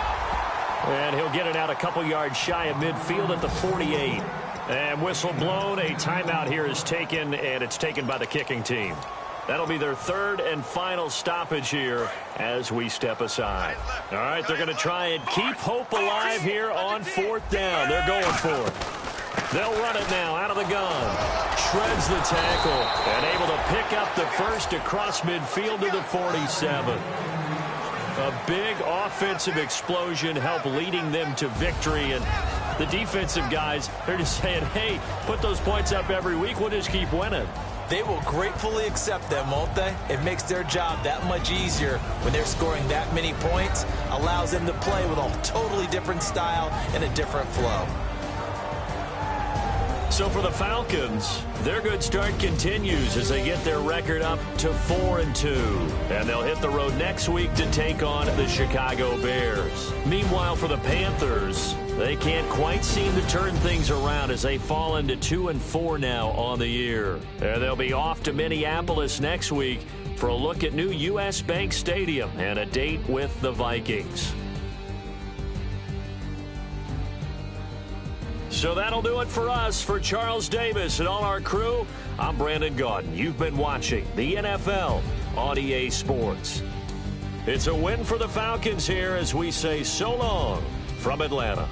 And he'll get it out a couple yards shy of midfield at the 48. And whistle blown. A timeout here is taken, and it's taken by the kicking team. That'll be their 3rd and final stoppage here as we step aside. All right, they're going to try and keep hope alive here on 4th down. They're going for it. They'll run it now out of the gun. Shreds the tackle and able to pick up the first across midfield to the 47. A big offensive explosion helped leading them to victory. And the defensive guys, they're just saying, hey, put those points up every week. We'll just keep winning. They will gratefully accept them, won't they? It makes their job that much easier when they're scoring that many points. Allows them to play with a totally different style and a different flow. So for the Falcons, their good start continues as they get their record up to 4-2. And they'll hit the road next week to take on the Chicago Bears. Meanwhile, for the Panthers, they can't quite seem to turn things around as they fall into 2-4 now on the year. And they'll be off to Minneapolis next week for a look at new U.S. Bank Stadium and a date with the Vikings. So that'll do it for us. For Charles Davis and all our crew, I'm Brandon Gaudin. You've been watching the NFL on EA Sports. It's a win for the Falcons here as we say so long from Atlanta.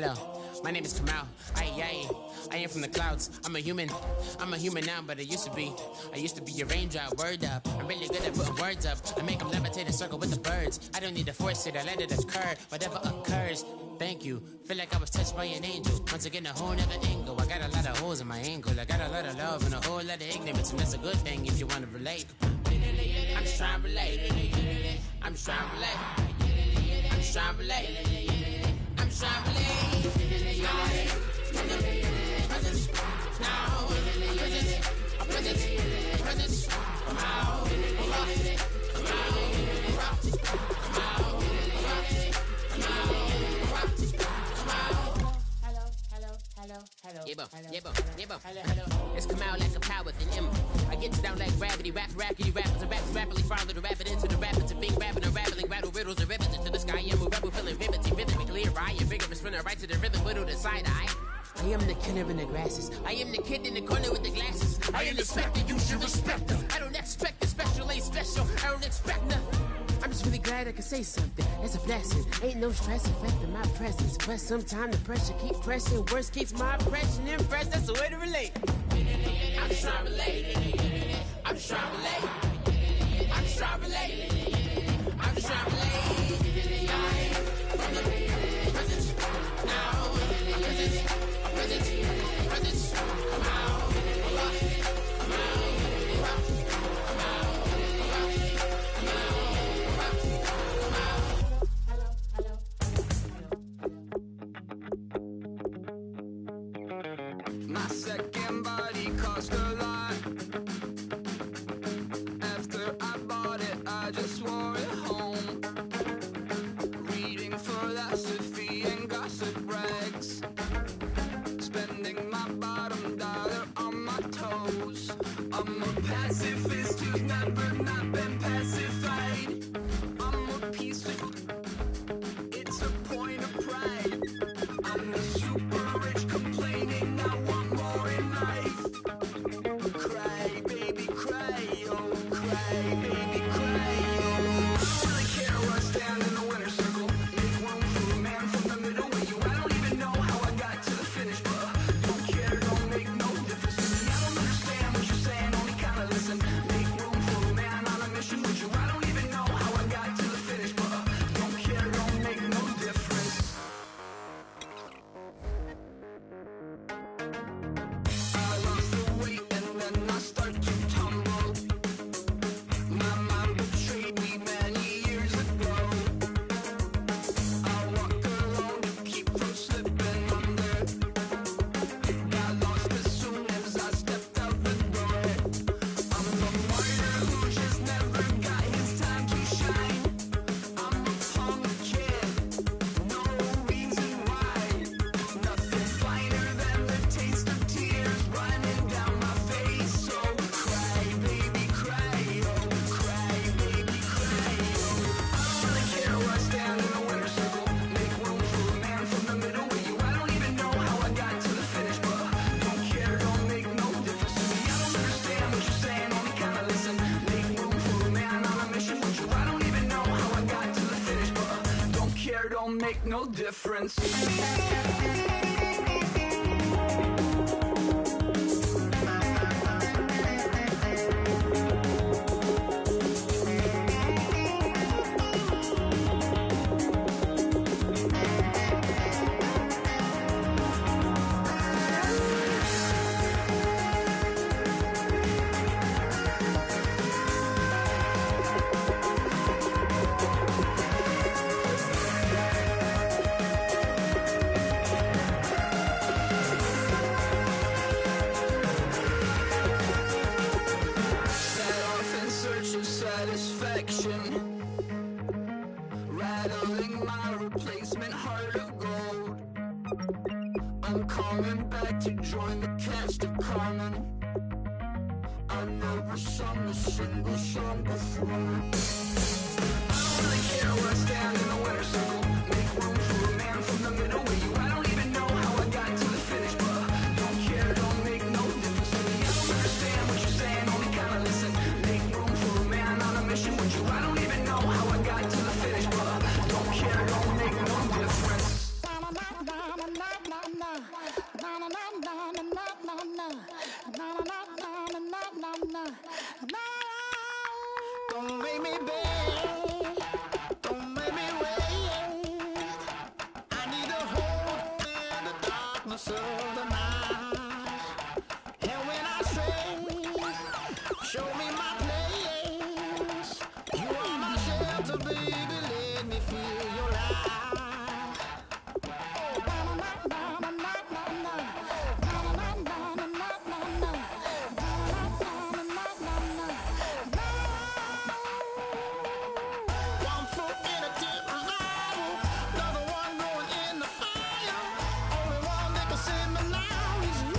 Hello, my name is Kamal. I am from the clouds. I'm a human now, but I used to be a raindrop, word up. I'm really good at putting words up. I make them levitate and circle with the birds. I don't need to force it, I let it occur. Whatever occurs, thank you. Feel like I was touched by an angel. Once again, a whole nother angle. I got a lot of holes in my ankle. I got a lot of love and a whole lot of ignorance, and that's a good thing if you want to relate. I'm just trying to relate. I'm just trying to relate. I'm just trying to relate. I'm just trying to relate. Presence, now, presence, come out, come out. Hello. It's come out like a power with an M. I get down like gravity, rackety rappers, and rappers rapidly follow the rapid into the rapids, and being rapping and rattling, rattle riddles and rivets into the sky. I'm a rebel, feeling riveting, rhythmically right, and vigorous, spinner right to the rhythm, widow to side eye. I am the killer in the grasses. I am the kid in the corner with the glasses. I am the specter, you should respect them. I don't expect the special, ain't special. I don't expect nothing. I'm just really glad I can say something. It's a blessing. Ain't no stress affecting my presence. But sometimes the pressure keeps pressing. Worst keeps my impression impressed. That's the way to relate. I'm just trying to relate. I'm just trying to relate. I'm just trying to relate. I'm just trying to relate. From the presence now. Presence. Come out. My second body cost a lot. After I bought it, I just wore it home. Reading philosophy and gossip rags. Spending my bottom dollar on my toes. I'm a pacifist who's never not been pacified. I'm a piece of... It's a point of pride. I'm the super rich complaining I want more in life. Cry, baby, cry, oh, cry, baby, cry, oh. I don't really care where I stand in the winner's circle. Make room for a man from the middle with you. I don't even know how I got to the finish, but don't care, don't make no difference to me. I don't understand what you're saying, only kinda listen. Make room for a man on a mission with you. I don't even know how I got to the finish, but don't care, don't make no difference. I lost the weight and then I start to tumble. My mind betrayed me many years ago. I walk alone to keep from slipping under. Got lost as soon as I stepped out the door. I'm the martyr who just never got his time to shine. I'm a punk kid, no reason why. Nothing finer than the taste of tears running down my face. So cry, baby, cry, oh, cry, baby, cry, oh. I don't really care where I stand in the winner's circle. Make room for a man from the middle with you. I don't even know how I got to the finish, but don't care, don't make no difference to me. I don't understand what you're saying, only kinda listen. Make room for a man on a mission with you. I don't even know how I got to the finish, but don't care, don't make no difference. Set off in search of satisfaction, rattling my replacement heart of gold. I'm coming back to join the cast of Carmen. I never sung a single song before. I don't really care where I stand in the winner's circle. Make room for a man from the middle with you. I don't even know how I got to the finish, but don't care, don't make no difference to me. I don't understand what you're saying, only kinda listen. Make room for a man on a mission with you. I don't even know how I got to the finish, but don't care, don't make no difference. Show me my place. You are my shelter, baby. Let me feel your light. One foot in a deep revival, another one going in the fire. Only one that can save me now is you.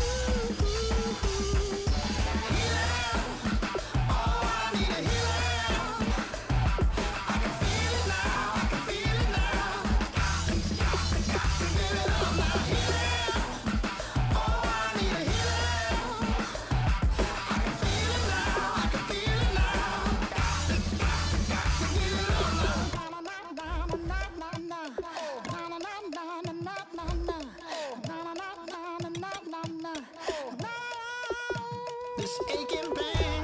This aching pain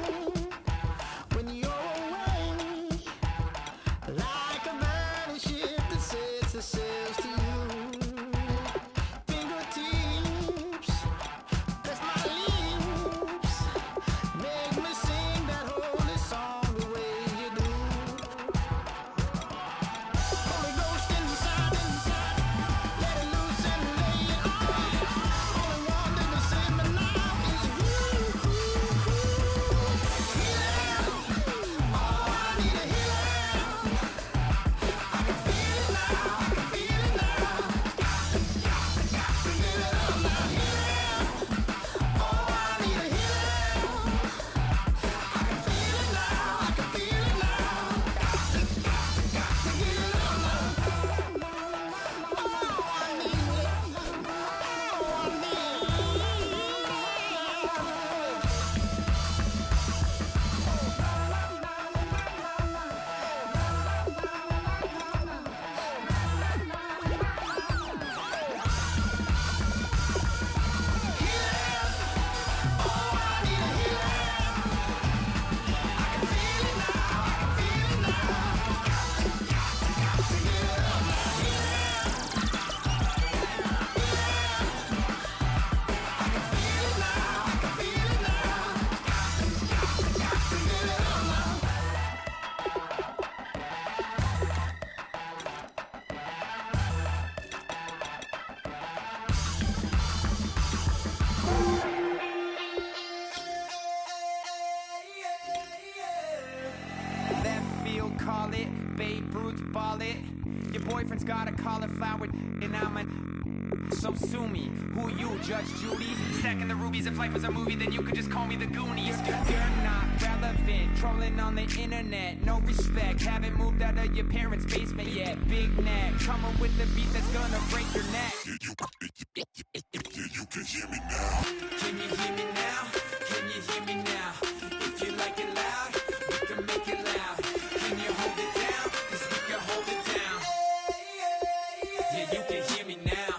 when you're away, like a burning ship that sets the sails to you. Fingertips, press my lips, make me sing that holy song the way you do. Holy Ghost inside, let it loose and lay it on. Only one that can save me now is you. Left field, call it. Babe Ruth, ball it. Your boyfriend's got a cauliflower, and I'm a. So sue me. Who you, Judge Judy? Stacking the rubies. If life was a movie, then you could just call me the Goonies. You're not relevant. Trolling on the internet. No respect. Haven't moved out of your parents' basement yet. Big neck. Coming with the beat that's gonna break your neck. You can hear me now. Can you hear me now? Can you hear me now? If you like it loud, we can make it loud. Can you hold it down? 'Cause we can hold it down. Yeah, you can hear me now.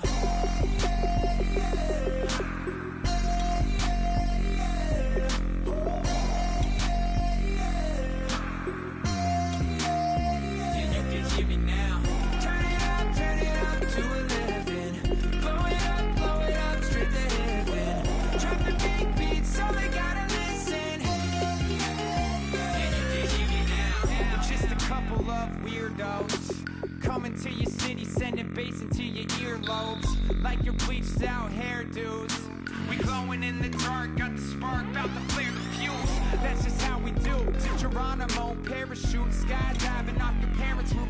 Yeah, you can hear me now. Turn it up to 11. Blow it up straight to heaven. Drop the big beats, so they gotta listen. Yeah, you can hear me now. We're just a couple of weirdos coming to your city, sending bass into your earlobes like your bleached out hairdos. We glowing in the dark, got the spark, bout to flare the fuse. That's just how we do. To Geronimo, parachute, skydiving off your parents' roof.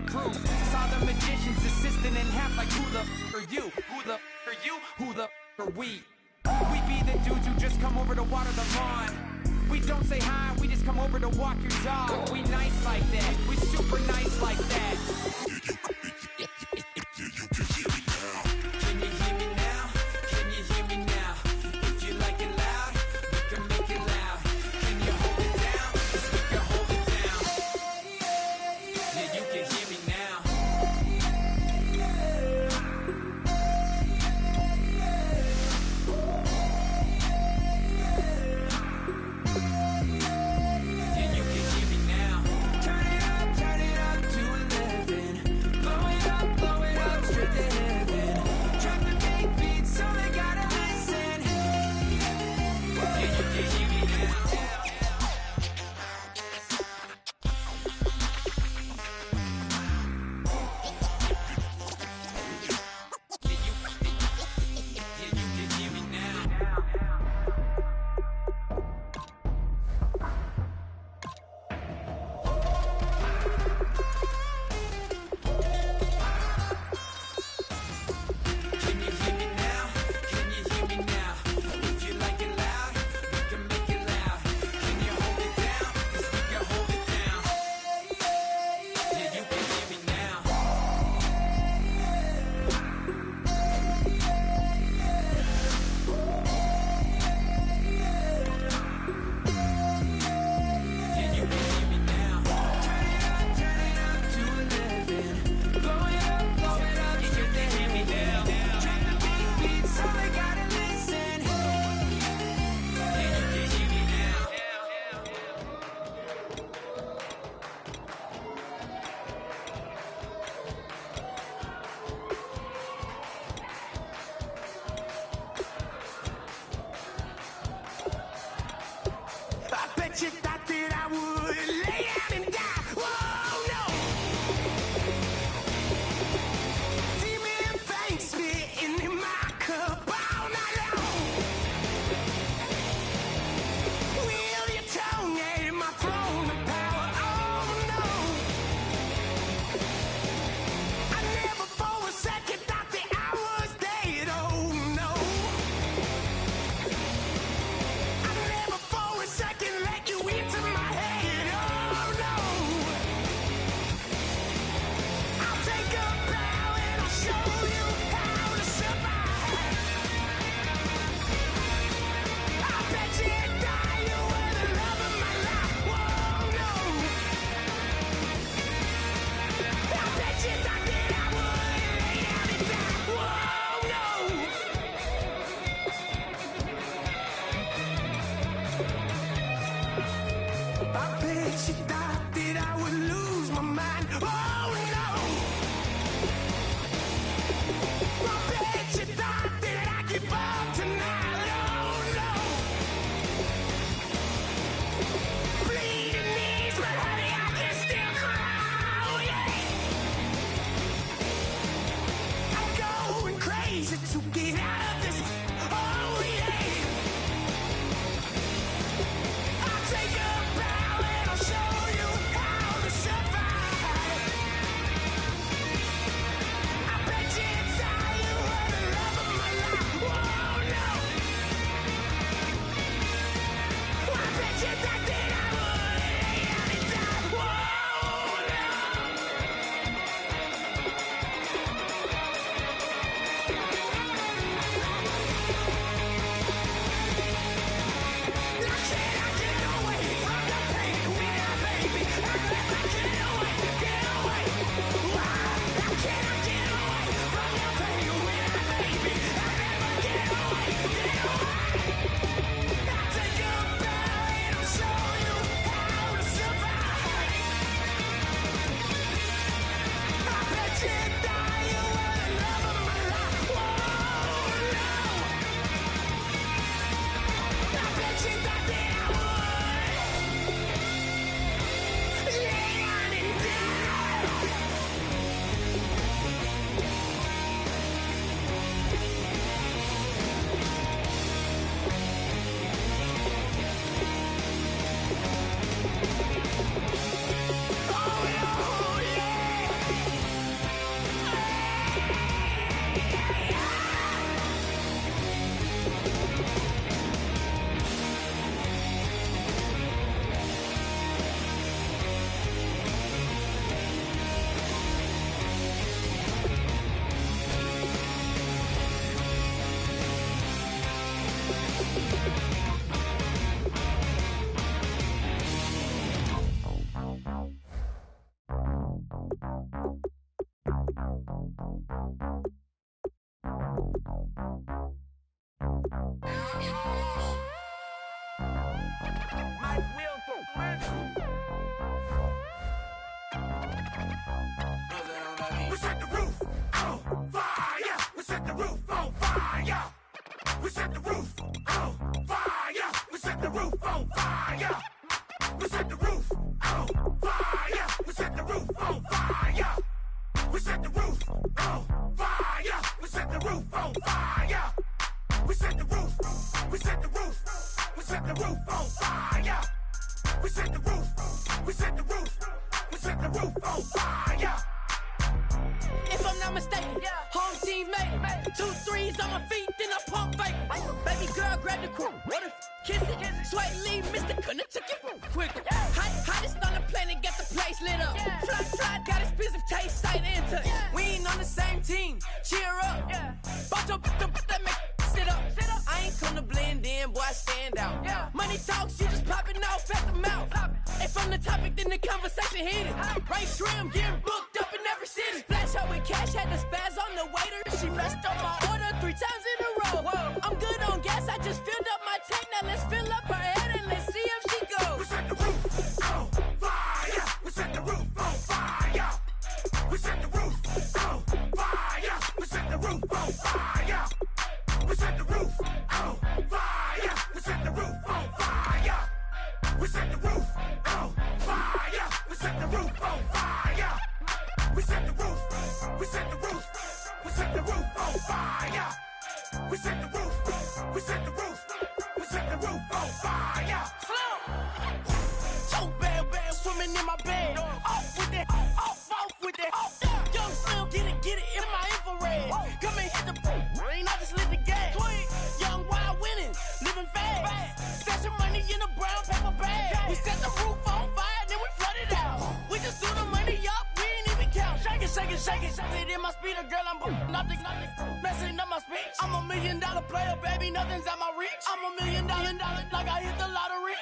Crew saw the magician's assistant in half like who the are you? Who the are you? Who the are we? We be the dudes who just come over to water the lawn. We don't say hi, we just come over to walk your dog. We nice like that, we super nice like that. Can you hear me now? Can you hear me now? If you like it loud, we can make it loud. Can you hold it down? 'Cause we can hold it down. Yeah, you can hear me now. Yeah, you can hear me now. Turn it up to 11. Blow I bet she thought that I would lose my mind. Oh no! I bet she thought that I'd give up tonight. Oh no! Bleeding knees, but honey, I can still cry. Oh yeah! I'm going crazy to get out of this. Oh yeah! I'll take a bow and I'll show you how to survive. I bet you inside you were the love of my life. Whoa, no. I bet you thought that I would lay down and die. Whoa, no. Now can I get away from the pain when I, baby? I get away, get away. Why? How can I get away from the pain when I, baby? I never get away, get away. I'll take a bow and I'll show you how to survive. I bet you thought you were the love of my life. Whoa, no. I bet you thought that I would lay down and die. Oh yeah. We set the roof on fire. We set the roof on fire. We set the roof on fire. We set the roof on fire. We set the roof on fire. We set the roof on fire. We set the roof on fire. We set the roof on fire. We set the roof. We set the roof. We set the roof on fire. We set the roof. We set the roof. We set the roof on fire. If I'm not mistaken, home team made it. 2 threes on my feet, then I pump fake. Baby girl, grab the crew. What if kiss it? Sweat leave, Mr. Couldn't took it quick. Hottest on the planet, got the place lit up. Fly, fly, got expensive taste, sight and touch. We ain't on the same team. Cheer up. But that make sit up. I ain't come to blend in, boy, I stand out. Money talks, you just popping off at the mouth. If I'm the topic, then the conversation heated. Race trim, getting booked up in every city. Splash out with cash, had the spaz on the waiter. She messed up my order 3 times in a row. I'm good on gas, I just filled up my tank. Now let's fill up her head and let's see if she goes. We set the roof on fire. We set the roof on fire. We set the roof on fire. We set the roof on fire. We set the roof on fire. We set the roof on fire. We set the roof on fire. We set the roof on fire. We set the roof. We set the roof. We set the roof on fire. We set the roof. We set the roof. We set the roof on fire. So bad, swimming in my bed. Off with that, off with that. Young Slim, get it in my infrared. Come and hit the rain, I just lit the gas. Young wild winning, living fast. Stashing money in a brown paper bag. We set the roof on fire, then we flood it out. We just threw the money up, we ain't even count. Shake it, shake it, shake it. It in my speeder, girl, I'm nothing, messing up my speech. I'm $1 million player, baby, nothing's at my reach. I'm $1 million, like I hit the lottery.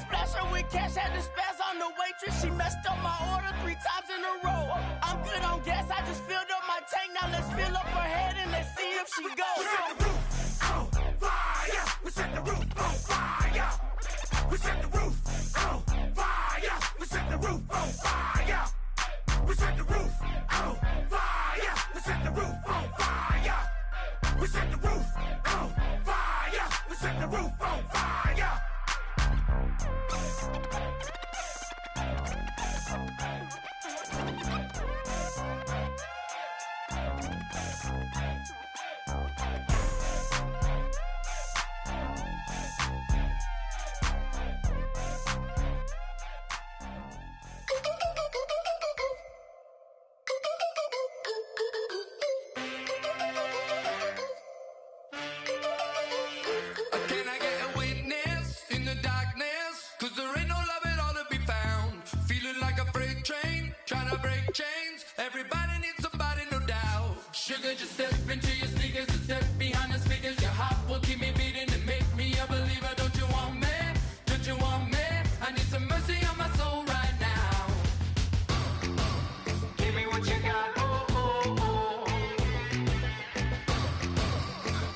Splash her with cash, had the spaz on the waitress. She messed up my order 3 times in a row. I'm good on gas, I just filled up my tank. Now let's fill up her head and let's see if she goes. We set the roof on fire. We set the roof on fire. We set the roof on freight train, trying to break chains. Everybody needs somebody, no doubt. Sugar, just step into your sneakers and step behind the speakers. Your heart will keep me beating and make me a believer. Don't you want me? Don't you want me? I need some mercy on my soul right now. Give me what you got. Oh, oh, oh.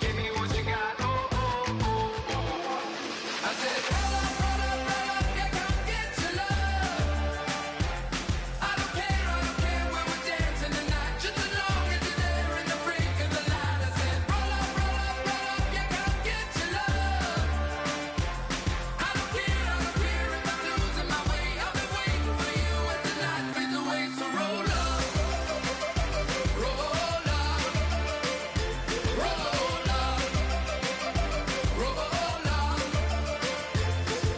Give me what you got. Oh, oh, oh, oh. I said, roll up, yeah, come get your love. I don't care when we're dancing tonight. Just as long as you're there in the brink of the light. I said, roll up, yeah, come get your love. I don't care if I'm losing my way. I've been waiting for you as the night fades away. So roll up, roll up, roll up, roll up.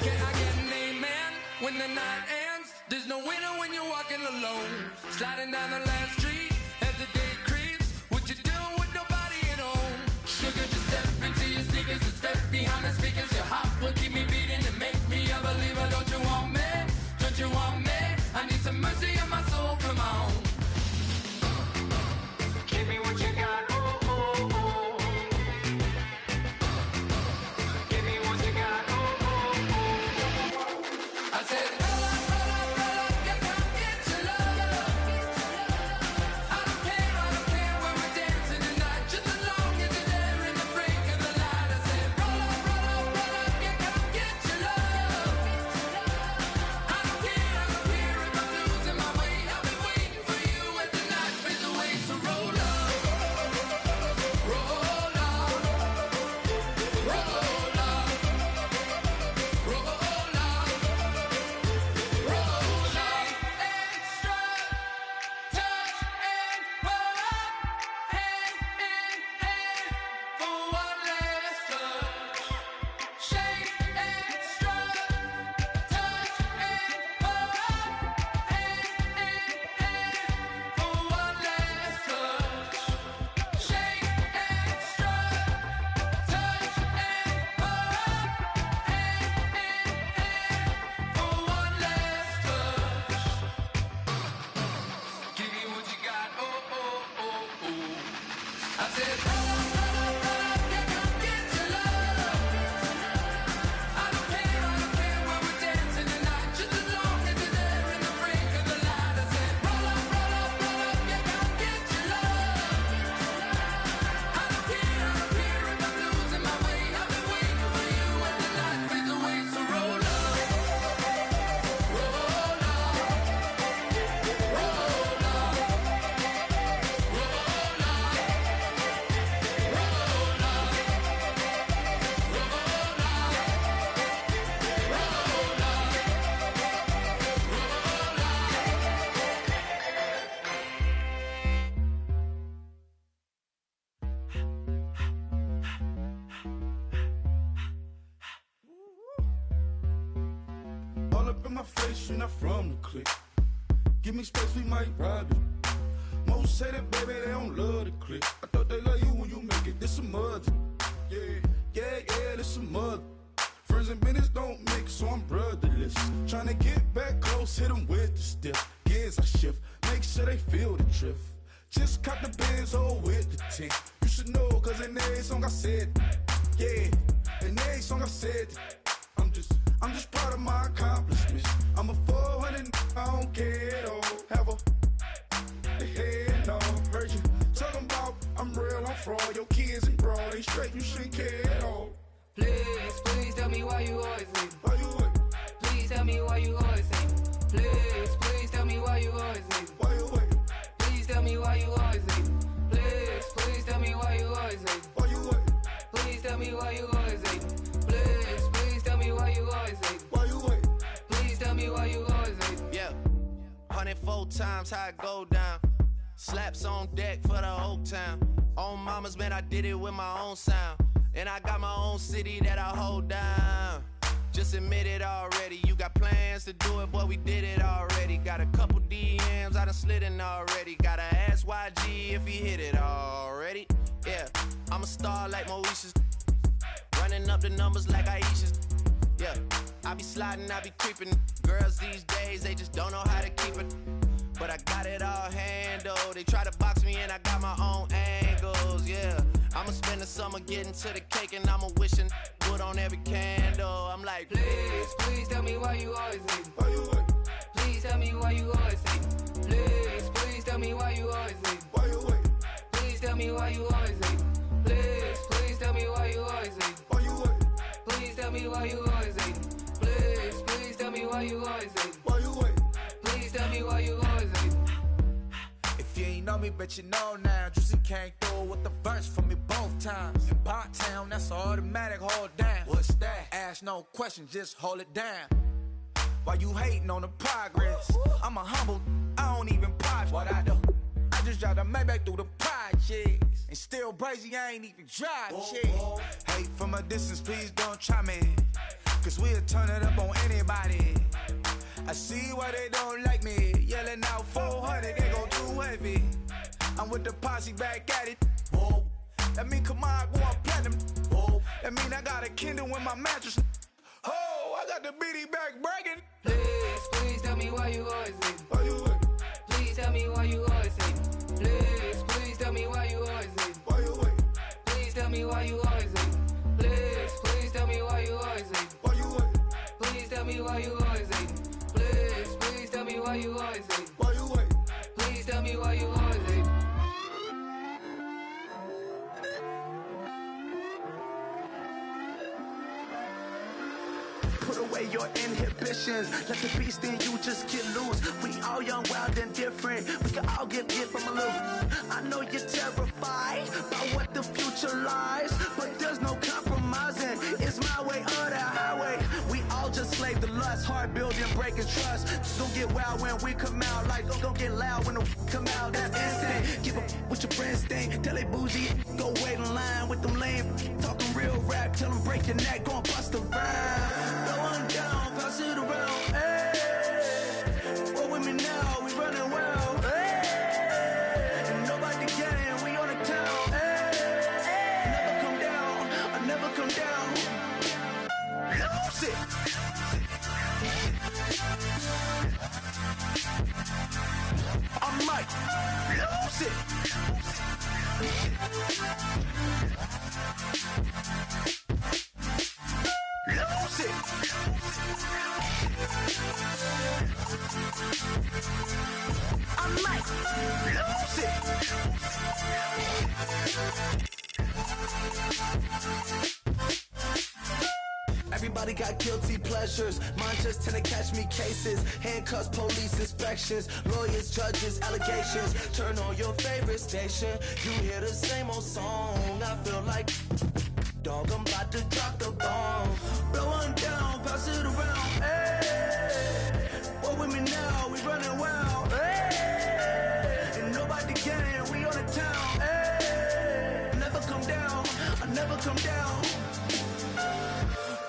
Can I get an amen when the night ends? There's no winner when you're walking alone. Sliding down the last street as the day creeps. What you doing with nobody at home? Sugar, just step into your sneakers and step behind the speakers. Your heart will keep me beating and make me a believer. Don't you want me? Don't you want me? I need some mercy on my soul. Come on. Give me what you got. Oh, oh, oh. Give me what you got. Oh, oh, oh. I said, roll up, yeah, come get your love. I don't care when we're dancing tonight. Just as long as you're there in the break of the light. I said, roll up, yeah, come get your love. I don't care if I'm losing my way. I've been waiting for you as the night fades away. So roll up, roll up, roll up, roll up, roll up. Extra, touch and pull up, hand in hand for one last touch. Shake extra, touch and pull up, hand in hand for one last touch. Shake extra, touch and pull up, hand in hand for one last touch. Give me what you got. Oh, oh, oh, oh. I said, roll up, yeah, come get your love. I don't care when we're dancing tonight. Just as long as you're there in the brink of the light. I said, roll up, yeah, come get your love. I don't care if I'm losing my way. I've been waiting for you as the night fades away. So roll up, roll up, roll up, roll All up in my face, you're not from the clique. Give me space, we might ride it. Most say that, baby, they don't love the clique. I thought they love you when you make it. This some mother. Yeah, this some mother. Friends and business don't mix, so I'm brotherless. Trying to get back close, hit them with the stiff. Gears I shift, make sure they feel the drift. Just cop the Benz, hold with the tint. You should know, cause in every song I said, yeah, in every song I said, I'm just proud of my accomplishments. I'm a 400, I don't care at all. Have a head on. Heard you talking about I'm real, I'm fraud. Your kids and broad ain't straight, you shouldn't care at all. Please tell me why you always leave. Why you what? Please tell me why you always leave. Please tell me why you always leave. Why you what? Please tell me why you always leave. Please tell me why you always leave. Why you what? Please tell me why you always leave. Please tell me why you always leave. Why you what? Please tell me why you always leave. Yeah, 104 times how it go down. Slaps on deck for the whole town. On mamas, man, I did it with my own sound. And I got my own city that I hold down. Just admit it already. You got plans to do it, boy, we did it already. Got a couple DMs, I done slid in already. Gotta ask YG if he hit it already. Yeah, I'm a star like Moesha's. Running up the numbers like Aisha's. Yeah. Yeah, I be sliding, I be creeping. Girls these days, they just don't know how to keep it. But I got it all handled. They try to box me in, I got my own angles, yeah. I'ma spend the summer getting to the cake and I'ma wishing wood on every candle. I'm like, please, please tell me why you always hating. Why you hating? Please tell me why you always hating. Please, please tell me why you always hating. Why you hating? Please tell me why you always hating. Please, please tell me why you always hating. Why you hating? Please tell me why you always hating. Please, please tell me why you always hating. Why you hating? Please tell me why you always hating. If you ain't know me, bet you know now. Juicy came through with the verse for me both times. In Bot Town, that's automatic, hold down. What's that? Ask no question, just hold it down. Why you hating on the progress? I'm a humble, I don't even pause what I do. I just drive the Maybach through the projects. And still brazy, I ain't even drive shit. Hate from a distance, please don't try me. Cause we'll turn it up on anybody. I see why they don't like me. Yelling out 400, they gon' too heavy. I'm with the posse back at it. Whoa. That mean come on, go on platinum. Whoa. That mean I got a Kindle in my mattress. Oh, I got the BD back bragging. Please, please tell me why you always hating. Why you hating? Please tell me why you always hating. Please, please tell me why you always hating. Why you hating? Please tell me why you always hating. Please, please tell me why you always hating. Why you hating? Please tell me why you always hating. Please, please tell me why you always hating. Why you hating? Please tell me why you always hating. Put away your inhibitions. Let the beast in you just get loose. We all young, wild, and different. We can all get lit from a little. I know you're terrified by what the future lies, but there's no compromising. It's my way or the highway. We all just slave the lust. Hard building, breaking trust. Don't get wild when we come out. Like, don't get loud when the come out. That's instant. Give up with your friends thing. Tell they bougie. Go wait in line with them lame. Talking real rap. Tell them break your neck. Go and bust the rhyme. Going down, pass it around. Hey, roll with me now. We running wild. Hey, and nobody getting. We on the town. Hey, never come down. I never come down. Lose it. I might lose it. Lose it. I might lose it. Everybody got guilty pleasures. Mine just tend to catch me cases. Handcuffs, police inspections, lawyers, judges, allegations. Turn on your favorite station. You hear the same old song. I feel like, dog, I'm about to drop the bomb. Blowing down, pass it around. Hey, roll with me now, we running wild. Hey, and nobody getting, we on the town. Hey, never come down, I never come down.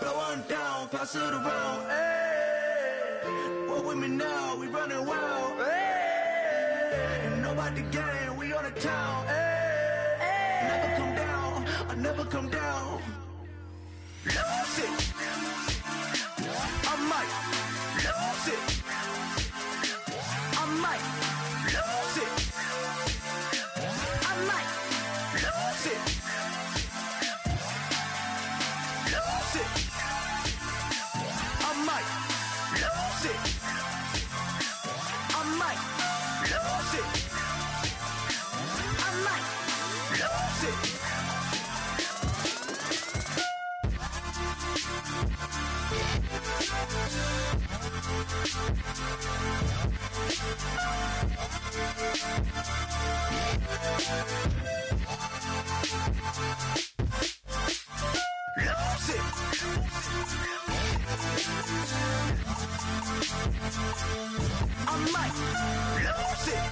Blowing down, pass it around. Hey, roll with me now, we running wild. Hey, and nobody getting, we on the town. Hey, never come down, I never come down. Lose it. I might lose it. I might lose it. I might lose it. Lose it. I might lose it. I might lose it. I might lose it. Lose it. I might lose it.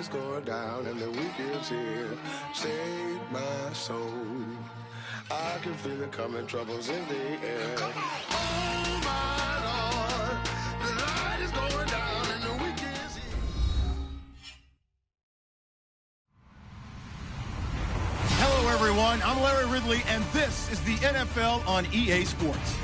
is going down and the week is here. Save my soul. I can feel it coming, troubles in the air. Oh my Lord, the light is going down and the week is here. Hello, everyone. I'm Larry Ridley, and this is the NFL on EA Sports.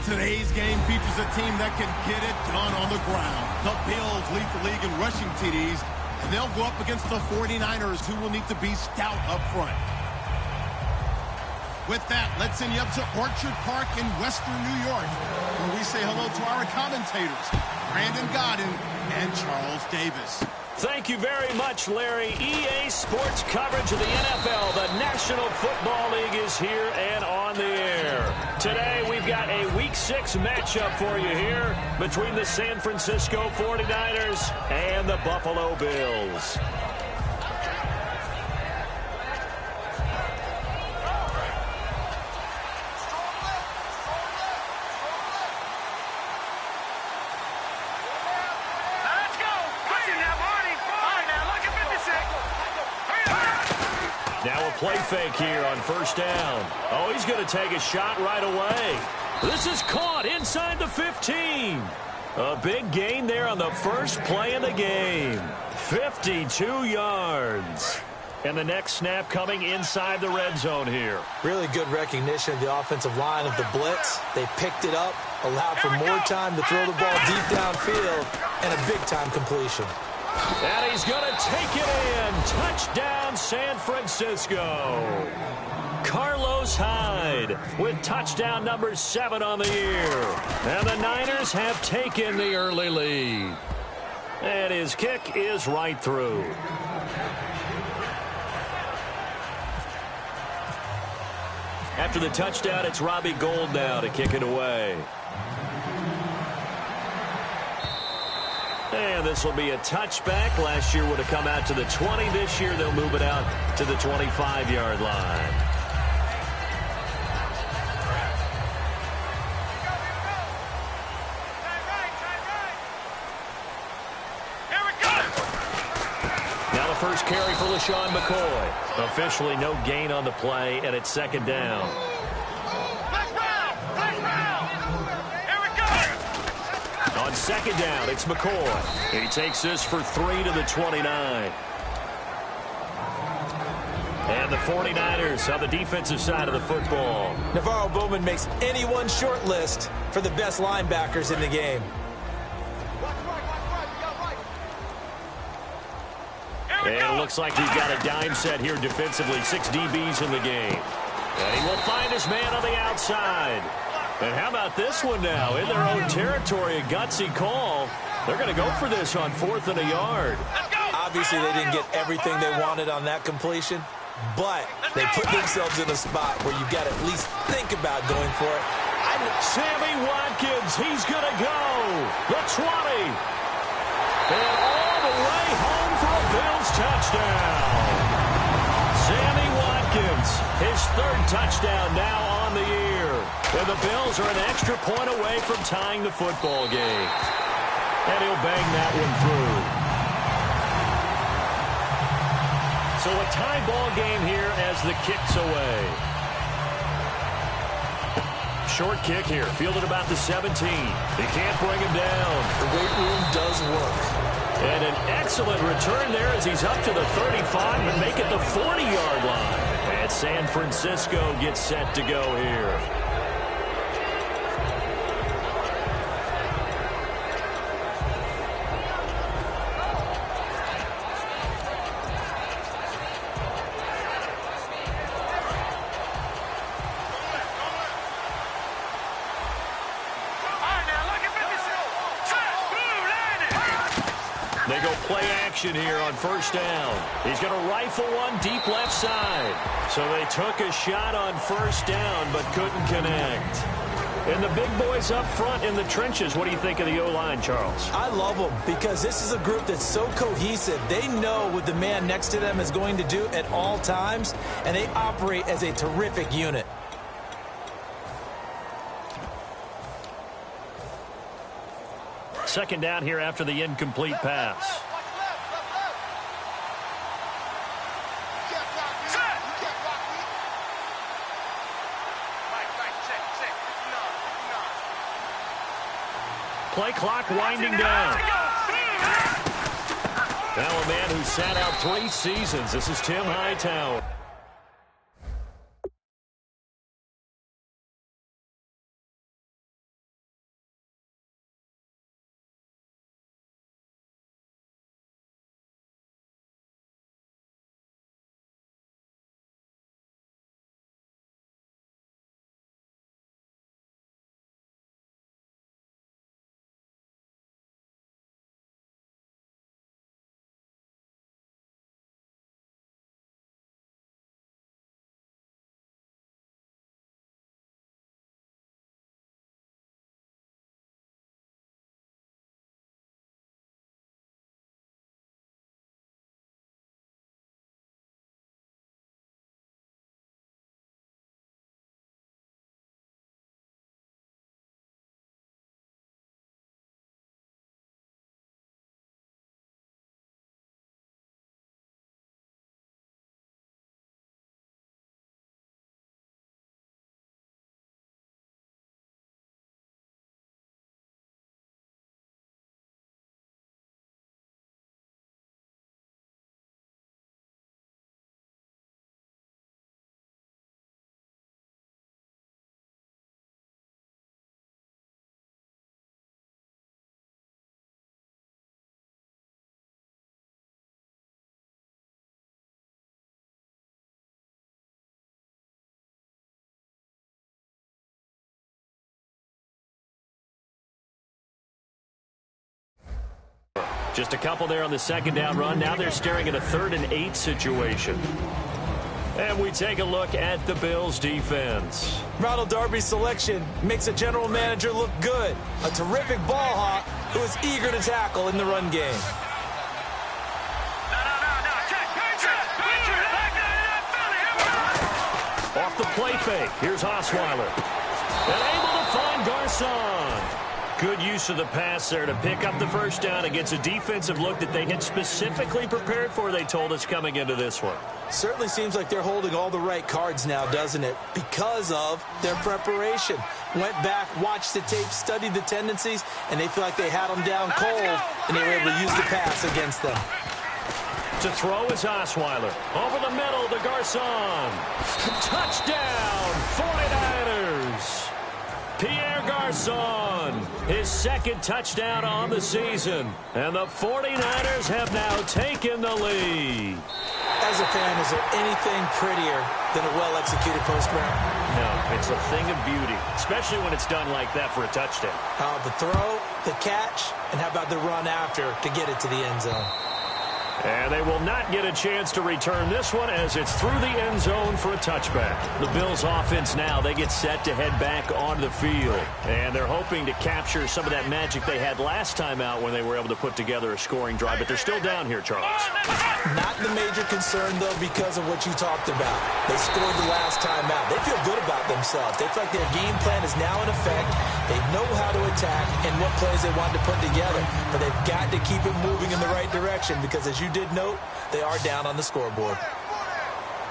Today's game features a team that can get it done on the ground. The Bills lead the league in rushing TDs, and they'll go up against the 49ers, who will need to be stout up front. With that, let's send you up to Orchard Park in Western New York, where we say hello to our commentators, Brandon Godden and Charles Davis. Thank you very much, Larry. EA Sports coverage of the NFL. The National Football League is here and on the air. Today, we've got a Week 6 matchup for you here between the San Francisco 49ers and the Buffalo Bills. Now a play fake here on first down. Oh, he's going to take a shot right away. This is caught inside the 15. A big gain there on the first play of the game. 52 yards. And the next snap coming inside the red zone here. Really good recognition of the offensive line of the blitz. They picked it up, allowed for more time to throw the ball deep downfield, and a big-time completion. And he's going to take it in. Touchdown, San Francisco. Carlos Hyde with touchdown number 7 on the year. And the Niners have taken the early lead. And his kick is right through. After the touchdown, it's Robbie Gould now to kick it away. And this will be a touchback. Last year would have come out to the 20. This year they'll move it out to the 25-yard line. Now the first carry for LaShawn McCoy. Officially no gain on the play, and it's second down. On second down, it's McCoy. He takes this for 3 to the 29. And the 49ers on the defensive side of the football. Navarro Bowman makes anyone short list for the best linebackers in the game. And it looks like we've got a dime set here defensively. 6 DBs in the game. And he will find his man on the outside. And how about this one now? In their own territory, a gutsy call. They're going to go for this on 4th and a yard. Obviously, they didn't get everything they wanted on that completion, but they put themselves in a spot where you've got to at least think about going for it. Sammy Watkins, he's going to go. The 20. And all the way home for a Bills touchdown. Sammy Watkins, his 3rd touchdown now on the year. And the Bills are an extra point away from tying the football game. And he'll bang that one through. So a tie ball game here as the kick's away. Short kick here, fielded about the 17. He can't bring him down. The weight room does work. And an excellent return there as he's up to the 35 and make it the 40-yard line. And San Francisco gets set to go here. They go play action here on first down. He's going to rifle one deep left side. So they took a shot on first down but couldn't connect. And the big boys up front in the trenches, what do you think of the O-line, Charles? I love them because this is a group that's so cohesive. They know what the man next to them is going to do at all times, and they operate as a terrific unit. Second down here after the incomplete pass. play clock winding down. Now a man who sat out 3 seasons. This is Tim Hightower. Just a couple there on the second down run. Now they're staring at a 3rd and 8 situation. And we take a look at the Bills defense. Ronald Darby's selection makes a general manager look good. A terrific ball hawk who is eager to tackle in the run game. Off the play fake. Here's Osweiler. And able to find Garcon. Good use of the pass there to pick up the first down against a defensive look that they had specifically prepared for, they told us, coming into this one. Certainly seems like they're holding all the right cards now, doesn't it? Because of their preparation. Went back, watched the tape, studied the tendencies, and they feel like they had them down cold, and they were able to use the pass against them. To throw is Osweiler. Over the middle to Garcon. Touchdown, 49ers. Pierre Garcon, his 2nd touchdown on the season. And the 49ers have now taken the lead. As a fan, is there anything prettier than a well-executed post route? No, it's a thing of beauty, especially when it's done like that for a touchdown. The throw, the catch, and how about the run after to get it to the end zone? And they will not get a chance to return this one as it's through the end zone for a touchback. The Bills offense now, they get set to head back onto the field. And they're hoping to capture some of that magic they had last time out when they were able to put together a scoring drive. But they're still down here, Charles. Not the major concern, though, because of what you talked about. They scored the last time out. They feel good about themselves. They feel like their game plan is now in effect. They know how to attack and what plays they want to put together. But they've got to keep it moving in the right direction because, as you did note, they are down on the scoreboard.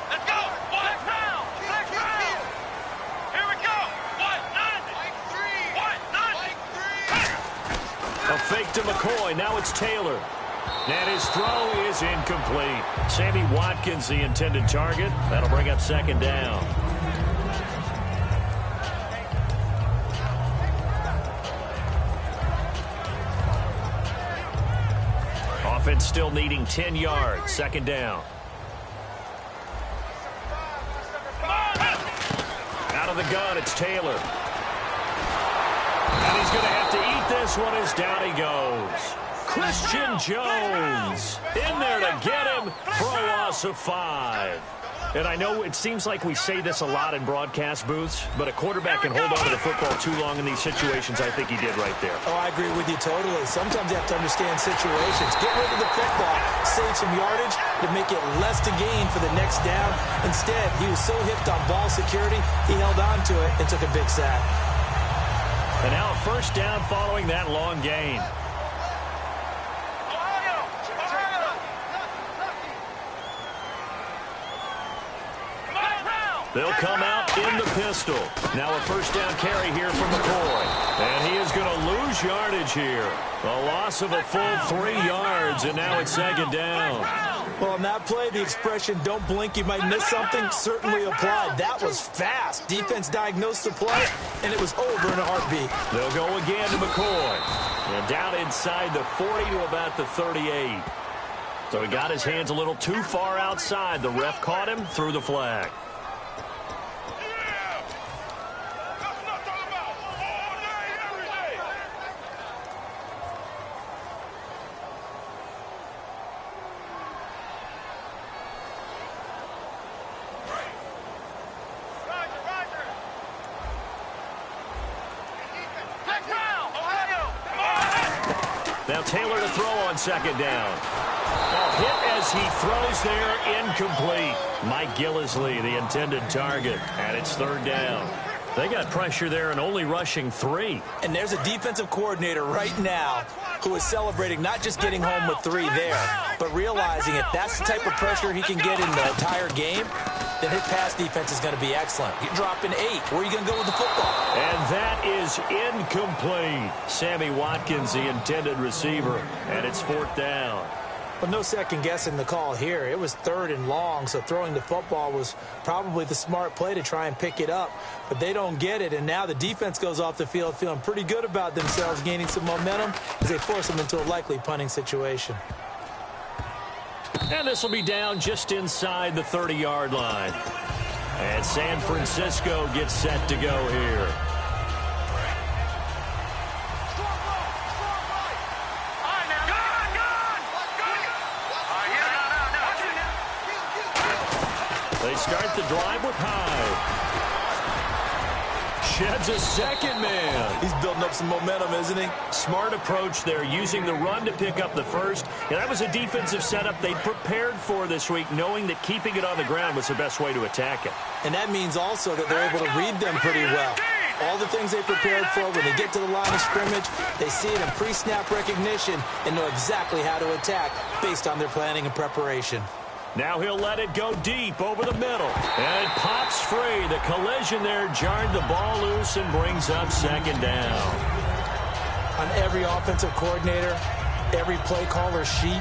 Let's go! Flex round! Flex round! Here we go! What? 9! What? 9! A fake to McCoy. Now it's Taylor. And his throw is incomplete. Sammy Watkins, the intended target. That'll bring up 2nd down. Offense still needing 10 yards. 2nd down. Out of the gun, it's Taylor. And he's going to have to eat this one as down he goes. Christian Jones in there to get him for a loss of 5. And I know it seems like we say this a lot in broadcast booths, but a quarterback can hold on to the football too long in these situations. I think he did right there. Oh, I agree with you totally. Sometimes you have to understand situations. Get rid of the football, save some yardage to make it less to gain for the next down. Instead, he was so hipped on ball security, he held on to it and took a big sack. And now a 1st down following that long gain. They'll come out in the pistol. Now a first down carry here from McCoy. And he is going to lose yardage here. A loss of a full 3 yards, and now it's second down. Well, on that play, the expression, don't blink, you might miss something, certainly applied. That was fast. Defense diagnosed the play, and it was over in a heartbeat. They'll go again to McCoy. And down inside the 40 to about the 38. So he got his hands a little too far outside. The ref caught him, threw the flag. Now Taylor to throw on second down. Hit as he throws there, incomplete. Mike Gillislee, the intended target, and it's third down. They got pressure there and only rushing 3. And there's a defensive coordinator right now who is celebrating not just getting home with 3 there, but realizing if that's the type of pressure he can get in the entire game, then his pass defense is going to be excellent. You're dropping 8. Where are you going to go with the football? And that is incomplete. Sammy Watkins, the intended receiver, and it's fourth down. Well, no second guessing the call here. It was 3rd and long, so throwing the football was probably the smart play to try and pick it up. But they don't get it, and now the defense goes off the field feeling pretty good about themselves, gaining some momentum as they force them into a likely punting situation. And this will be down just inside the 30-yard line. And San Francisco gets set to go here. They start the drive with Hyde. Sheds a second man. He's building up some momentum, isn't he? Smart approach there, using the run to pick up the first. And that was a defensive setup they prepared for this week, knowing that keeping it on the ground was the best way to attack it. And that means also that they're able to read them pretty well. All the things they prepared for, when they get to the line of scrimmage, they see it in pre-snap recognition and know exactly how to attack based on their planning and preparation. Now he'll let it go deep over the middle. And it pops free. The collision there jarred the ball loose and brings up second down. On every offensive coordinator, every play caller sheet,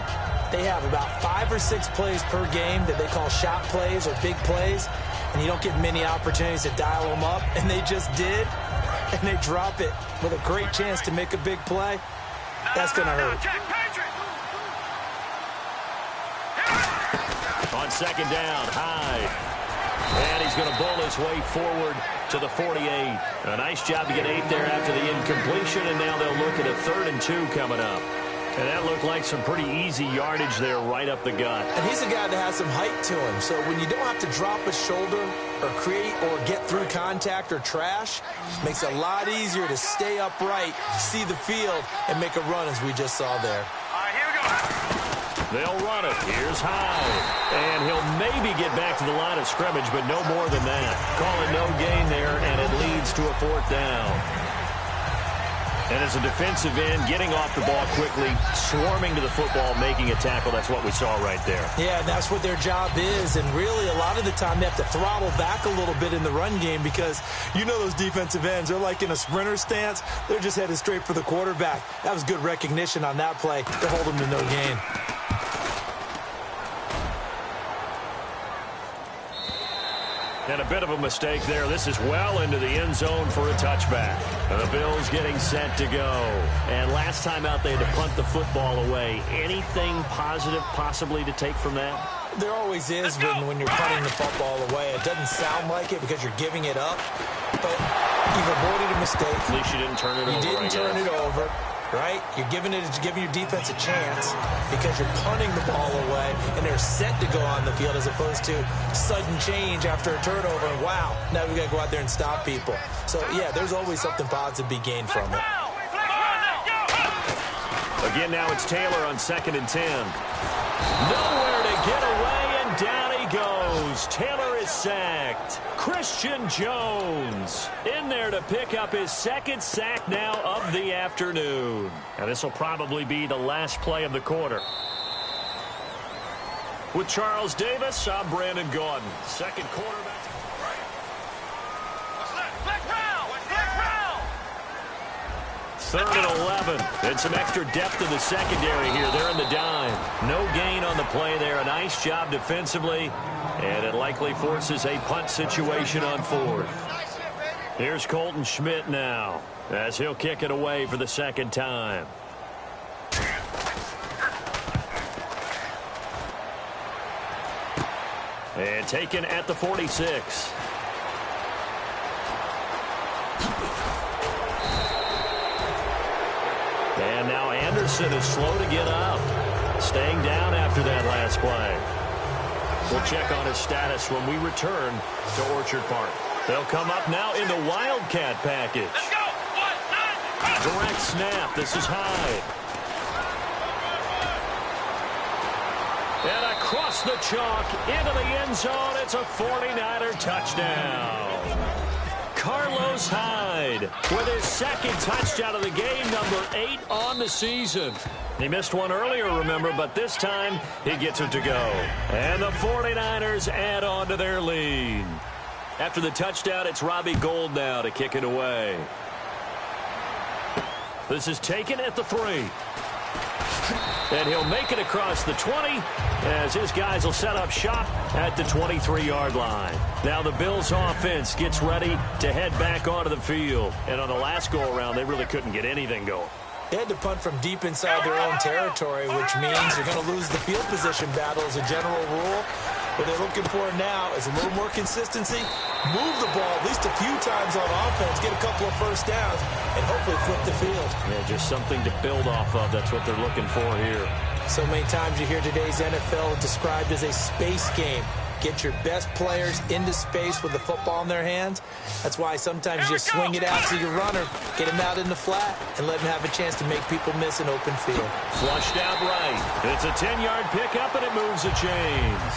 they have about 5 or 6 plays per game that they call shot plays or big plays. And you don't get many opportunities to dial them up. And they just did. And they drop it with a great chance to make a big play. That's going to hurt. On second down, Hyde. And he's going to bowl his way forward to the 48. A nice job to get 8 there after the incompletion, and now they'll look at a 3rd and 2 coming up. And that looked like some pretty easy yardage there right up the gut. And he's a guy that has some height to him, so when you don't have to drop a shoulder or create or get through contact or trash, makes it a lot easier to stay upright, see the field, and make a run as we just saw there. All right, here we go. They'll run it. Here's Hyde. And he'll maybe get back to the line of scrimmage, but no more than that. Call it no gain there, and it leads to a 4th down. And as a defensive end, getting off the ball quickly, swarming to the football, making a tackle, that's what we saw right there. Yeah, that's what their job is. And really, a lot of the time, they have to throttle back a little bit in the run game because you know those defensive ends, they're like in a sprinter stance. They're just headed straight for the quarterback. That was good recognition on that play to hold them to no gain. And a bit of a mistake there. This is well into the end zone for a touchback. And the Bills getting set to go. And last time out, they had to punt the football away. Anything positive possibly to take from that? There always is when you're punting the football away. It doesn't sound like it because you're giving it up. But you've avoided a mistake. At least you didn't turn it over. You didn't turn it over. Right? You're giving your defense a chance because you're punting the ball away and they're set to go on the field as opposed to sudden change after a turnover and wow, now we got to go out there and stop people. So, yeah, there's always something positive to be gained from it. Again, now it's Taylor on 2nd and 10. Nowhere to get away, and down he goes. Taylor is sacked. Christian Jones in there to pick up his 2nd sack now of the afternoon. And this will probably be the last play of the quarter. With Charles Davis, I'm Brandon Gaudin. Second quarterback. 3rd and 11. And some extra depth in the secondary here. They're in the dime. No gain on the play there. A nice job defensively. And it likely forces a punt situation on 4th. Here's Colton Schmidt now, as he'll kick it away for the 2nd time. And taken at the 46. And now Anderson is slow to get up. Staying down after that last play. We'll check on his status when we return to Orchard Park. They'll come up now in the Wildcat package. Direct snap. This is Hyde. And across the chalk into the end zone. It's a 49er touchdown. Carlos Hyde with his 2nd touchdown of the game, number 8 on the season. He missed one earlier, remember, but this time he gets it to go. And the 49ers add on to their lead. After the touchdown, it's Robbie Gould now to kick it away. This is taken at the 3. And he'll make it across the 20 as his guys will set up shop at the 23-yard line. Now the Bills offense gets ready to head back onto the field. And on the last go-around, they really couldn't get anything going. They had to punt from deep inside their own territory, which means you're going to lose the field position battle as a general rule. What they're looking for now is a little more consistency, move the ball at least a few times on offense, get a couple of first downs, and hopefully flip the field. Yeah, just something to build off of. That's what they're looking for here. So many times you hear today's NFL described as a space game. Get your best players into space with the football in their hands. That's why sometimes you swing it out to your runner, get him out in the flat, and let him have a chance to make people miss an open field. Flushed out right. It's a 10-yard pickup, and it moves the chains.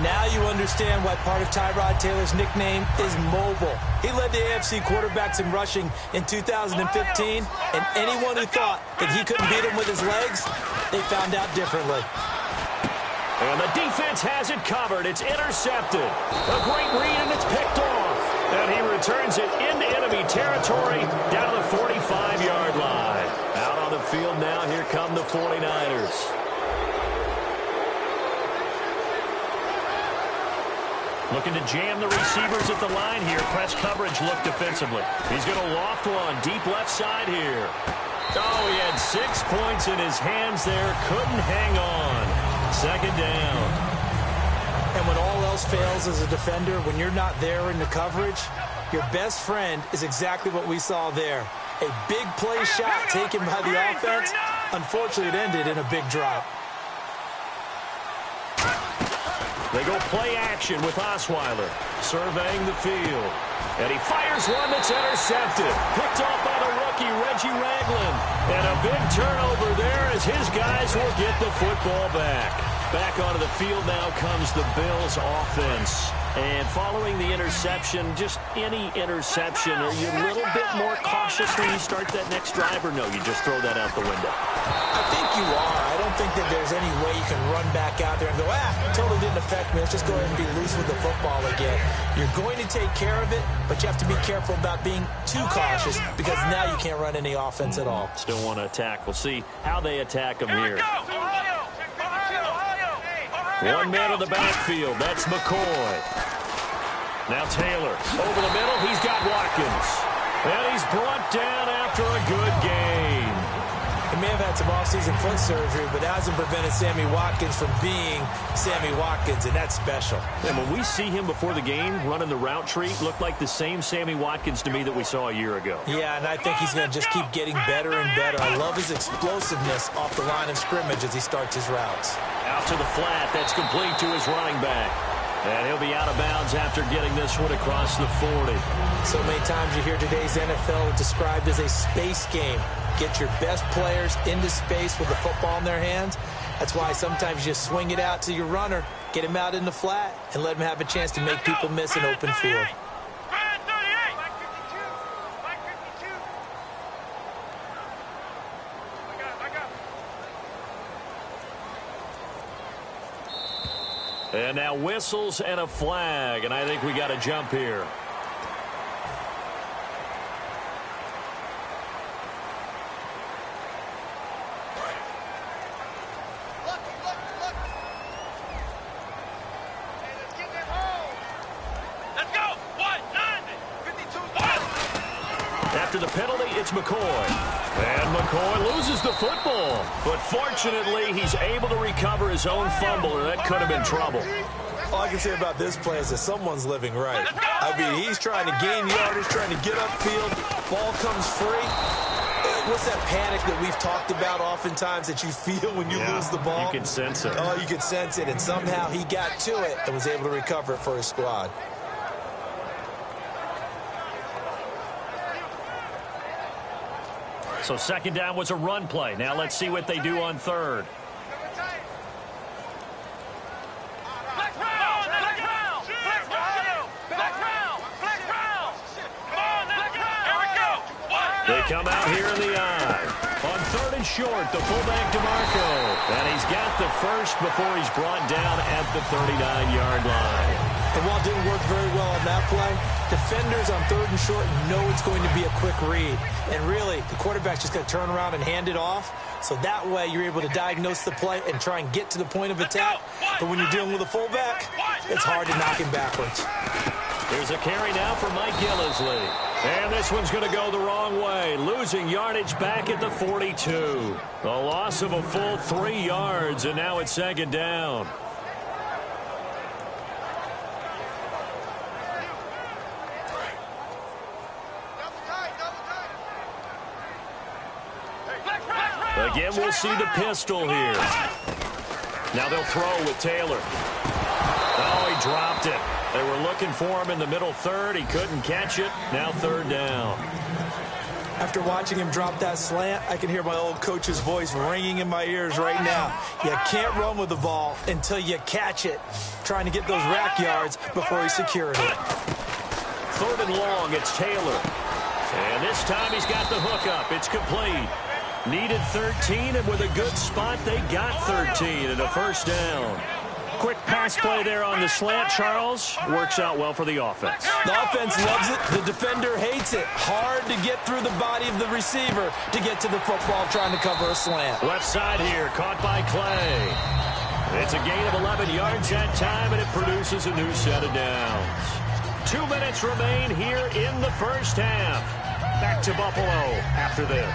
Now you understand why part of Tyrod Taylor's nickname is mobile. He led the AFC quarterbacks in rushing in 2015, and anyone who thought that he couldn't beat him with his legs, they found out differently. And the defense has it covered. It's intercepted. A great read, and it's picked off. And he returns it into enemy territory down to the 45-yard line. Out on the field now, here come the 49ers. Looking to jam the receivers at the line here. Press coverage look defensively. He's going to loft one deep left side here. Oh, he had 6 points in his hands there. Couldn't hang on. 2nd down. And when all else fails as a defender, when you're not there in the coverage, your best friend is exactly what we saw there. A big play shot taken by the offense. Unfortunately, it ended in a big drop. They go play action with Osweiler, surveying the field. And he fires one that's intercepted. Picked off by the rookie, Reggie Ragland. And a big turnover there as his guys will get the football back. Back onto the field now comes the Bills offense. And following the interception, just any interception, are you a little bit more cautious when you start that next drive, or no, you just throw that out the window? I think you are. I don't think that there's any way you can run back out there and go, totally didn't affect me. Let's just go ahead and be loose with the football again. You're going to take care of it, but you have to be careful about being too cautious because now you can't run any offense at all. Still want to attack. We'll see how they attack them here. 1 man in the backfield. That's McCoy. Now Taylor over the middle. He's got Watkins. And he's brought down after a good game. He may have had some offseason foot surgery, but that hasn't prevented Sammy Watkins from being Sammy Watkins, and that's special. And when we see him before the game running the route tree, looked like the same Sammy Watkins to me that we saw a year ago. Yeah, and I think he's going to just keep getting better and better. I love his explosiveness off the line of scrimmage as he starts his routes. Out to the flat. That's complete to his running back. And he'll be out of bounds after getting this one across the 40. So many times you hear today's NFL described as a space game. Get your best players into space with the football in their hands. That's why sometimes you swing it out to your runner, get him out in the flat, and let him have a chance to make people miss an open field. And now whistles and a flag, and I think we got a jump here. after the penalty, it's McCoy. And McCoy loses the football. But fortunately, he's able to recover his own fumble, or that could have been trouble. All I can say about this play is that someone's living right. I mean, he's trying to gain yardage, trying to get upfield. Ball comes free. What's that panic that we've talked about oftentimes that you feel when you lose the ball? You can sense it. Oh, you can sense it. And somehow he got to it and was able to recover it for his squad. So second down was a run play. Now let's see what they do on third. They come out here in the eye. On third and short, the fullback DeMarco. And he's got the first before he's brought down at the 39-yard line. And while it didn't work very well on that play, defenders on third and short know it's going to be a quick read. And really, the quarterback's just going to turn around and hand it off. So that way, you're able to diagnose the play and try and get to the point of attack. But when you're dealing with a fullback, it's hard to knock him backwards. Here's a carry now for Mike Gillislee. And this one's going to go the wrong way, losing yardage back at the 42. A loss of a full 3 yards, and now it's second down. Again, we'll see the pistol here. Now they'll throw with Taylor. Oh, he dropped it. They were looking for him in the middle third. He couldn't catch it. Now third down. After watching him drop that slant, I can hear my old coach's voice ringing in my ears right now. You can't run with the ball until you catch it. Trying to get those rack yards before he secured it. Third and long, it's Taylor. And this time he's got the hook up. It's complete. Needed 13, and with a good spot, they got 13 and a first down. Quick pass play there on the slant, Charles. Works out well for the offense. The offense loves it. The defender hates it. Hard to get through the body of the receiver to get to the football trying to cover a slant. Left side here, caught by Clay. It's a gain of 11 yards that time, and it produces a new set of downs. 2 minutes remain here in the first half. Back to Buffalo after this.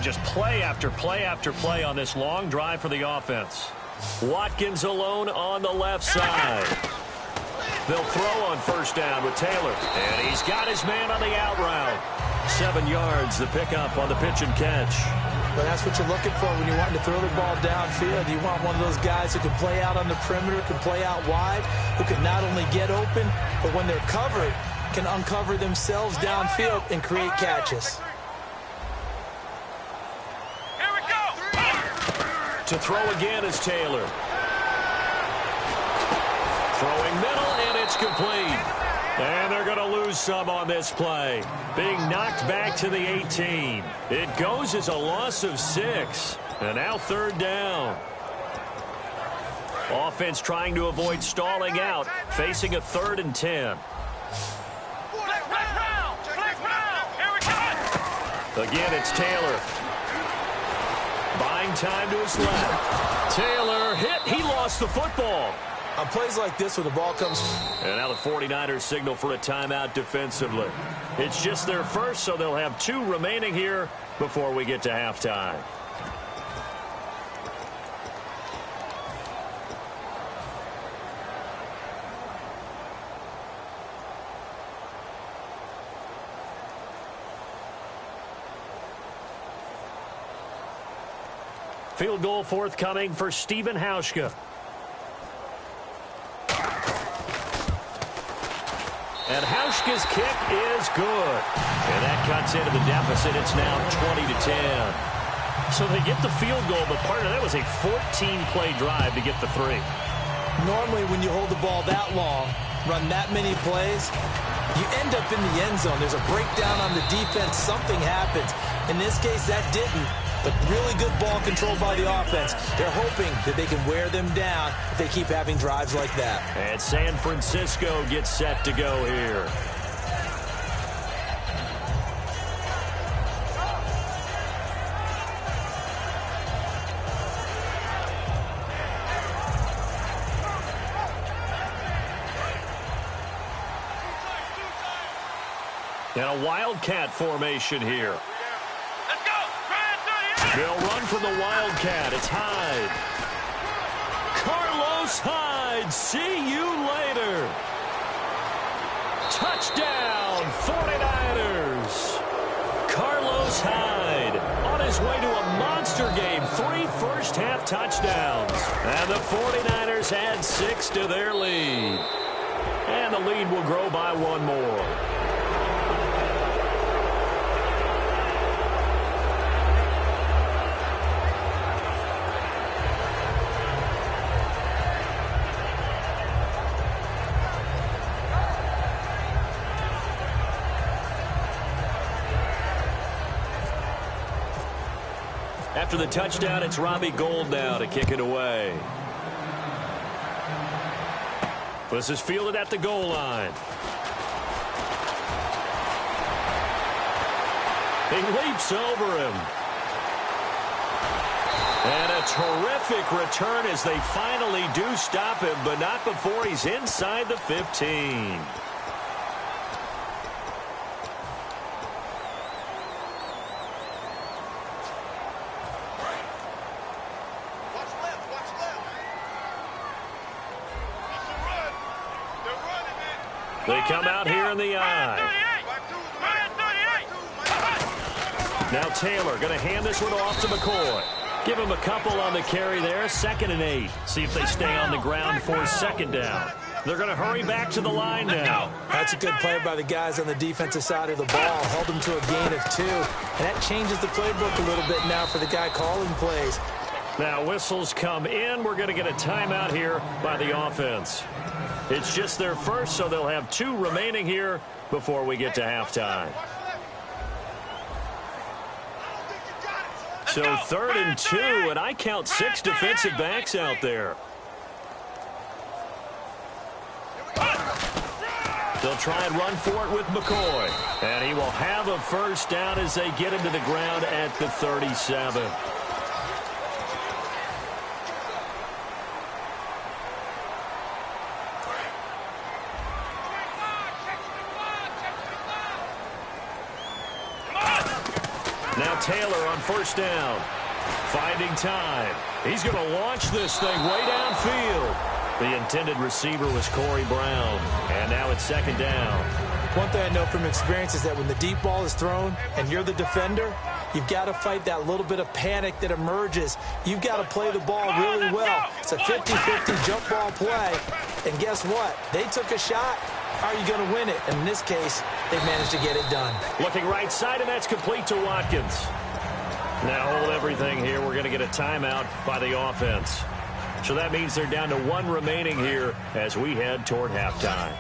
Just play after play after play on this long drive for the offense. Watkins alone on the left side. They'll throw on first down with Taylor. And he's got his man on the out route. 7 yards, the pickup on the pitch and catch. But that's what you're looking for when you're wanting to throw the ball downfield. You want one of those guys who can play out on the perimeter, can play out wide, who can not only get open, but when they're covered, can uncover themselves downfield and create catches. To throw again is Taylor. Throwing middle, and it's complete. And they're going to lose some on this play. Being knocked back to the 18. It goes as a loss of 6. And now third down. Offense trying to avoid stalling out, facing a 3rd and 10. Again, it's Taylor. Buying time to his left. Taylor hit. He lost the football. On plays like this where the ball comes. And now the 49ers signal for a timeout defensively. It's just their first, so they'll have 2 remaining here before we get to halftime. Field goal forthcoming for Stephen Hauschka. And Hauschka's kick is good. And that cuts into the deficit. It's now 20-10. So they get the field goal, but part of that was a 14-play drive to get the 3. Normally when you hold the ball that long, run that many plays, you end up in the end zone. There's a breakdown on the defense. Something happens. In this case, that didn't. But really good ball control by the offense. They're hoping that they can wear them down if they keep having drives like that. And San Francisco gets set to go here. And a Wildcat formation here. Let's go. They'll run from the Wildcat. It's Hyde. Carlos Hyde. See you later. Touchdown, 49ers. Carlos Hyde on his way to a monster game. 3 first-half touchdowns. And the 49ers add 6 to their lead. And the lead will grow by 1 more. After the touchdown, it's Robbie Gould now to kick it away. This is fielded at the goal line. He leaps over him. And a terrific return as they finally do stop him, but not before he's inside the 15. They come out here in the eye. Now Taylor going to hand this one off to McCoy. Give him a couple on the carry there. 2nd and 8. See if they stay on the ground for 2nd down. They're going to hurry back to the line now. That's a good play by the guys on the defensive side of the ball. Held them to a gain of 2. And that changes the playbook a little bit now for the guy calling plays. Now whistles come in. We're going to get a timeout here by the offense. It's just their first, so they'll have 2 remaining here before we get to halftime. So 3rd and 2, and I count 6 defensive backs out there. They'll try and run for it with McCoy. And he will have a first down as they get him to the ground at the 37. Now Taylor on 1st down. Finding time. He's going to launch this thing way downfield. The intended receiver was Corey Brown. And now it's 2nd down. One thing I know from experience is that when the deep ball is thrown and you're the defender, you've got to fight that little bit of panic that emerges. You've got to play the ball really well. It's a 50-50 jump ball play. And guess what? They took a shot. How are you going to win it? And in this case, they've managed to get it done. Looking right side, and that's complete to Watkins. Now hold everything here. We're going to get a timeout by the offense. So that means they're down to 1 remaining here as we head toward halftime.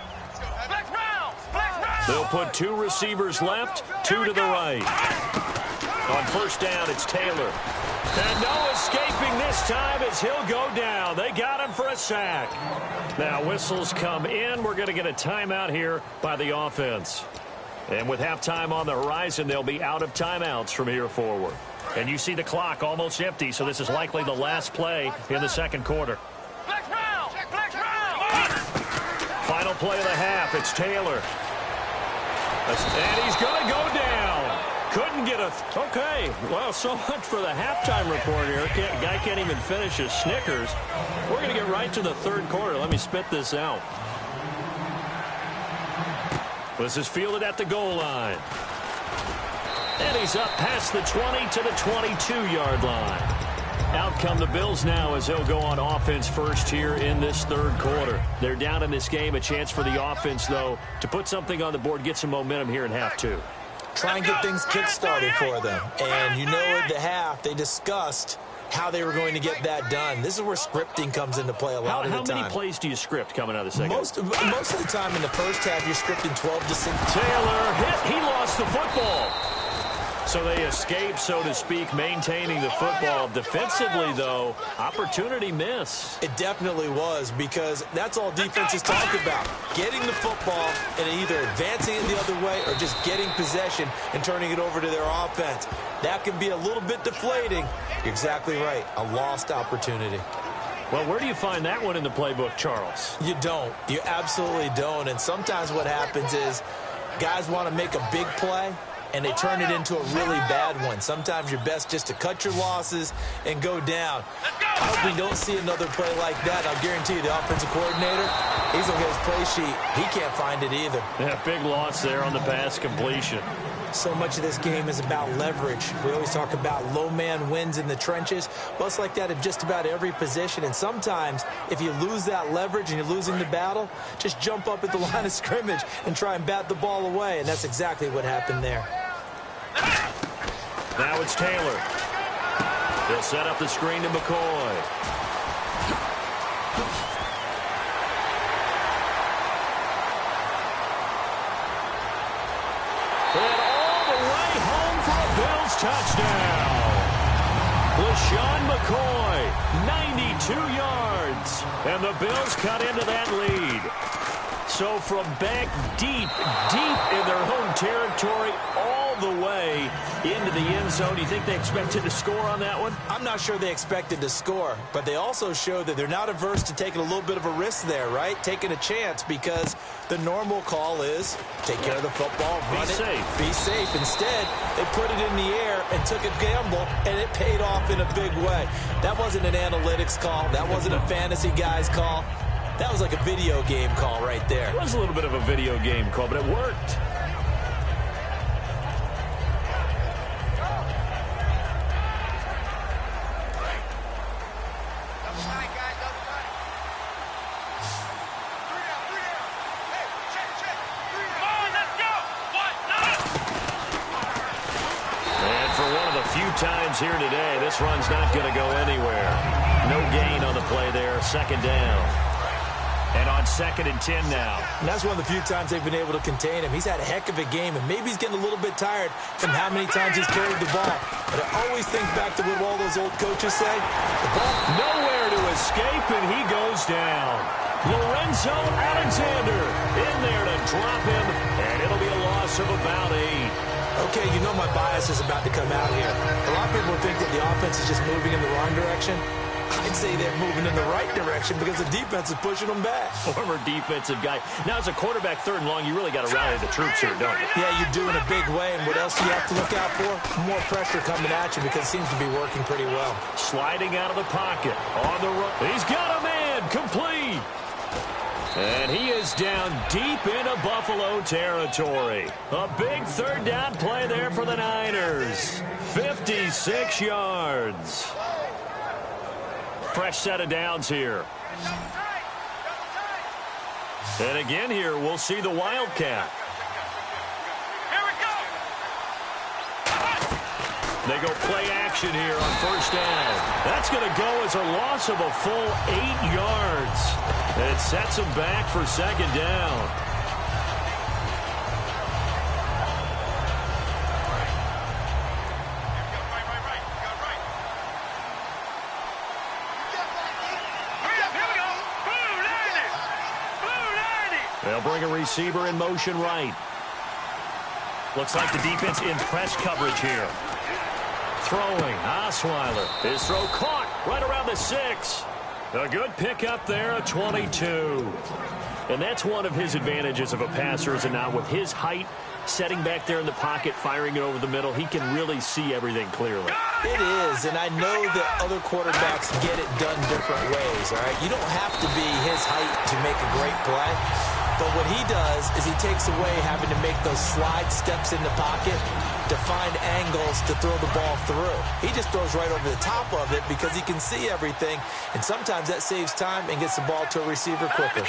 They'll put 2 receivers left, 2 to the right. On 1st down, it's Taylor. And no escaping this time as he'll go down. They got him for a sack. Now whistles come in. We're going to get a timeout here by the offense. And with halftime on the horizon, they'll be out of timeouts from here forward. And you see the clock almost empty, so this is likely the last play in the 2nd quarter. Final play of the half. It's Taylor. And he's going to go down. Couldn't get a... Okay, well, so much for the halftime report here. Guy can't even finish his Snickers. We're going to get right to the 3rd quarter. Let me spit this out. This is fielded at the goal line. And he's up past the 20 to the 22-yard line. Out come the Bills now as they'll go on offense first here in this 3rd quarter. They're down in this game. A chance for the offense, though, to put something on the board, get some momentum here in half 2. Try and get things kick-started for them. And you know at the half, they discussed how they were going to get that done. This is where scripting comes into play a lot of the time. How many plays do you script coming out of the 2nd? Most of the time in the first half, you're scripting 12 to 16. Taylor hit. He lost the football. So they escape, so to speak, maintaining the football. Defensively, though, opportunity miss. It definitely was, because that's all defenses talk about. Getting the football and either advancing it the other way or just getting possession and turning it over to their offense. That can be a little bit deflating. You're exactly right. A lost opportunity. Well, where do you find that one in the playbook, Charles? You don't. You absolutely don't. And sometimes what happens is Guys want to make a big play, and they turn it into a really bad one. Sometimes you're best just to cut your losses and go down. I hope we don't see another play like that. I'll guarantee you the offensive coordinator, he's looking at his play sheet. He can't find it either. Yeah, big loss there on the pass completion. So much of this game is about leverage. We always talk about low man wins in the trenches. Well, it's like that in just about every position. And sometimes, if you lose that leverage and you're losing the battle, just jump up at the line of scrimmage and try and bat the ball away. And that's exactly what happened there. Now it's Taylor. He'll set up the screen to McCoy. And all the way home for a Bills touchdown. LaShawn McCoy, 92 yards. And the Bills cut into that lead. So from back deep in their home territory, all the way into the end zone. Do you think they expected to score on that one? I'm not sure they expected to score, but they also showed that they're not averse to taking a little bit of a risk there, right? Taking a chance, because the normal call is take care of the football, run it, be safe. Instead, they put it in the air and took a gamble, and it paid off in a big way. That wasn't an analytics call. That wasn't a fantasy guy's call. That was like a video game call right there. It was a little bit of a video game call, but it worked. And for one of the few times here today, this run's not going to go anywhere. No gain on the play there. Second down. And on 2nd and 10 now. And that's one of the few times they've been able to contain him. He's had a heck of a game, and maybe he's getting a little bit tired from how many times he's carried the ball. But I always think back to what all those old coaches say. The ball nowhere to escape, and he goes down. Lorenzo Alexander in there to drop him, and it'll be a loss of about 8. Okay, you know my bias is about to come out here. A lot of people think that the offense is just moving in the wrong direction. I'd say they're moving in the right direction because the defense is pushing them back. Former defensive guy. Now, as a quarterback, 3rd and long, you really got to rally the troops here, don't you? Yeah, you do in a big way. And what else do you have to look out for? More pressure coming at you because it seems to be working pretty well. Sliding out of the pocket. On the run. He's got a man. Complete. And he is down deep into Buffalo territory. A big 3rd down play there for the Niners. 56 yards. Fresh set of downs here. And again here, we'll see the Wildcat. Here we go. They go play action here on 1st down. That's going to go as a loss of a full 8 yards. And it sets them back for 2nd down. They'll bring a receiver in motion right. Looks like the defense in press coverage here. Throwing, Osweiler. His throw caught right around the 6. A good pickup there, a 22. And that's one of his advantages of a passer, is now with his height, setting back there in the pocket, firing it over the middle, he can really see everything clearly. It is, and I know that other quarterbacks get it done different ways, all right? You don't have to be his height to make a great play. But what he does is he takes away having to make those slide steps in the pocket to find angles to throw the ball through. He just throws right over the top of it because he can see everything, and sometimes that saves time and gets the ball to a receiver quicker.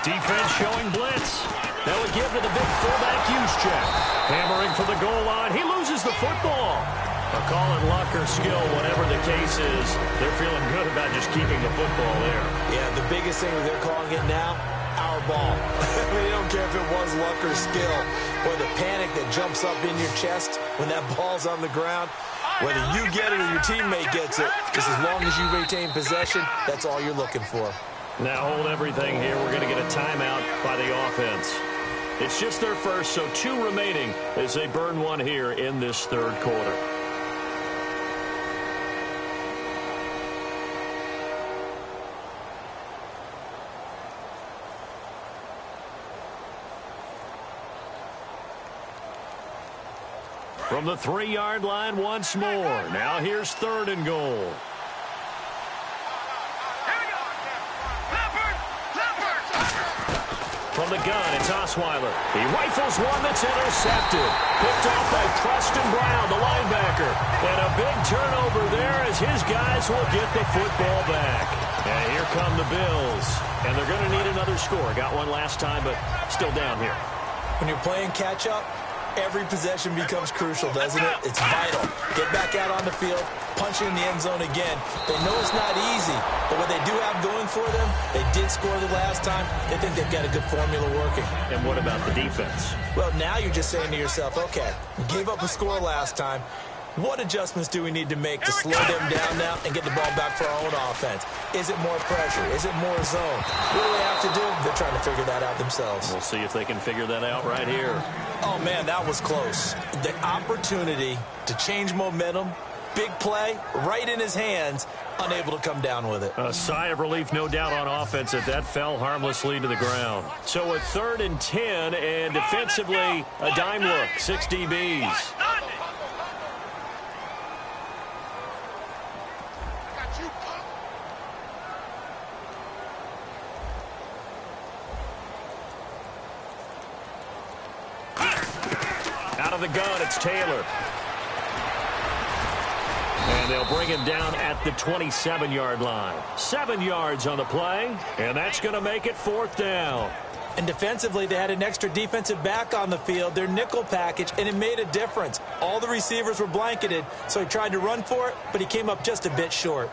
Defense showing blitz. That would give to the big fullback Juszczyk. Hammering for the goal line. He loses the football. A call in luck or skill, whatever the case is, they're feeling good about just keeping the football there. Yeah, the biggest thing that they're calling it now, our ball. They don't care if it was luck or skill, or the panic that jumps up in your chest when that ball's on the ground. Whether you get it or your teammate gets it, just as long as you retain possession, that's all you're looking for. Now hold everything here. We're going to get a timeout by the offense. It's just their first, so 2 remaining as they burn one here in this 3rd quarter. From the 3-yard line once more. Now here's 3rd and goal. From the gun, it's Osweiler. He rifles one that's intercepted. Picked off by Preston Brown, the linebacker. And a big turnover there as his guys will get the football back. And here come the Bills. And they're going to need another score. Got one last time, but still down here. When you're playing catch-up, every possession becomes crucial, doesn't it? It's vital. Get back out on the field, punch it in the end zone again. They know it's not easy, but what they do have going for them, they did score the last time. They think they've got a good formula working. And what about the defense? Well, now you're just saying to yourself, okay, we gave up a score last time. What adjustments do we need to make to slow them down now and get the ball back for our own offense? Is it more pressure? Is it more zone? What do they have to do? They're trying to figure that out themselves. We'll see if they can figure that out right here. Oh, man, that was close. The opportunity to change momentum, big play, right in his hands, unable to come down with it. A sigh of relief, no doubt, on offense that fell harmlessly to the ground. So a 3rd and 10, and defensively, a dime look, 6 DBs. Out of the gun, it's Taylor. And they'll bring him down at the 27-yard line. 7 yards on the play, and that's going to make it 4th down. And defensively, they had an extra defensive back on the field, their nickel package, and it made a difference. All the receivers were blanketed, so he tried to run for it, but he came up just a bit short.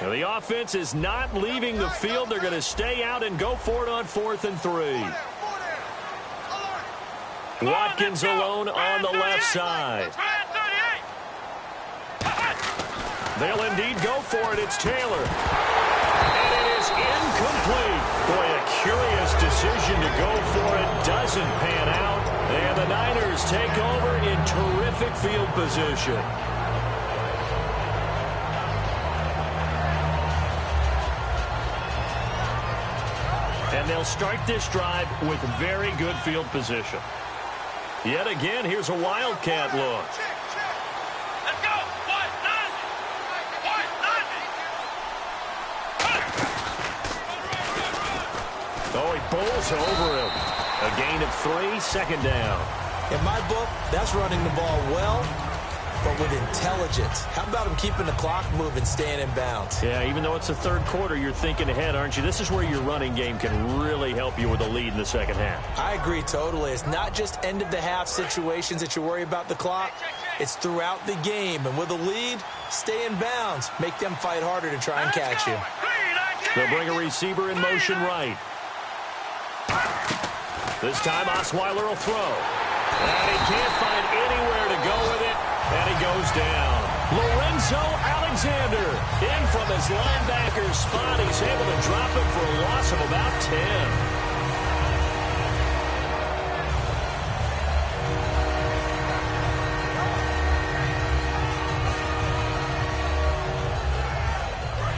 Now the offense is not leaving the field. They're going to stay out and go for it on 4th and 3. Watkins alone on the left side. They'll indeed go for it. It's Taylor. And it is incomplete. Boy, a curious decision to go for it. Doesn't pan out. And the Niners take over in terrific field position. And they'll start this drive with very good field position. Yet again, here's a Wildcat look. Let's go. Oh, he bowls over him. A gain of 3, 2nd down. In my book, that's running the ball well, but with intelligence. How about him keeping the clock moving, staying in bounds? Yeah, even though it's the 3rd quarter, you're thinking ahead, aren't you? This is where your running game can really help you with a lead in the 2nd half. I agree totally. It's not just end-of-the-half situations that you worry about the clock. It's throughout the game. And with a lead, stay in bounds. Make them fight harder to try and catch you. They'll bring a receiver in motion right. This time, Osweiler will throw. And he can't find anywhere to go with it. And he goes down. Lorenzo Alexander in from his linebacker spot. He's able to drop him for a loss of about 10.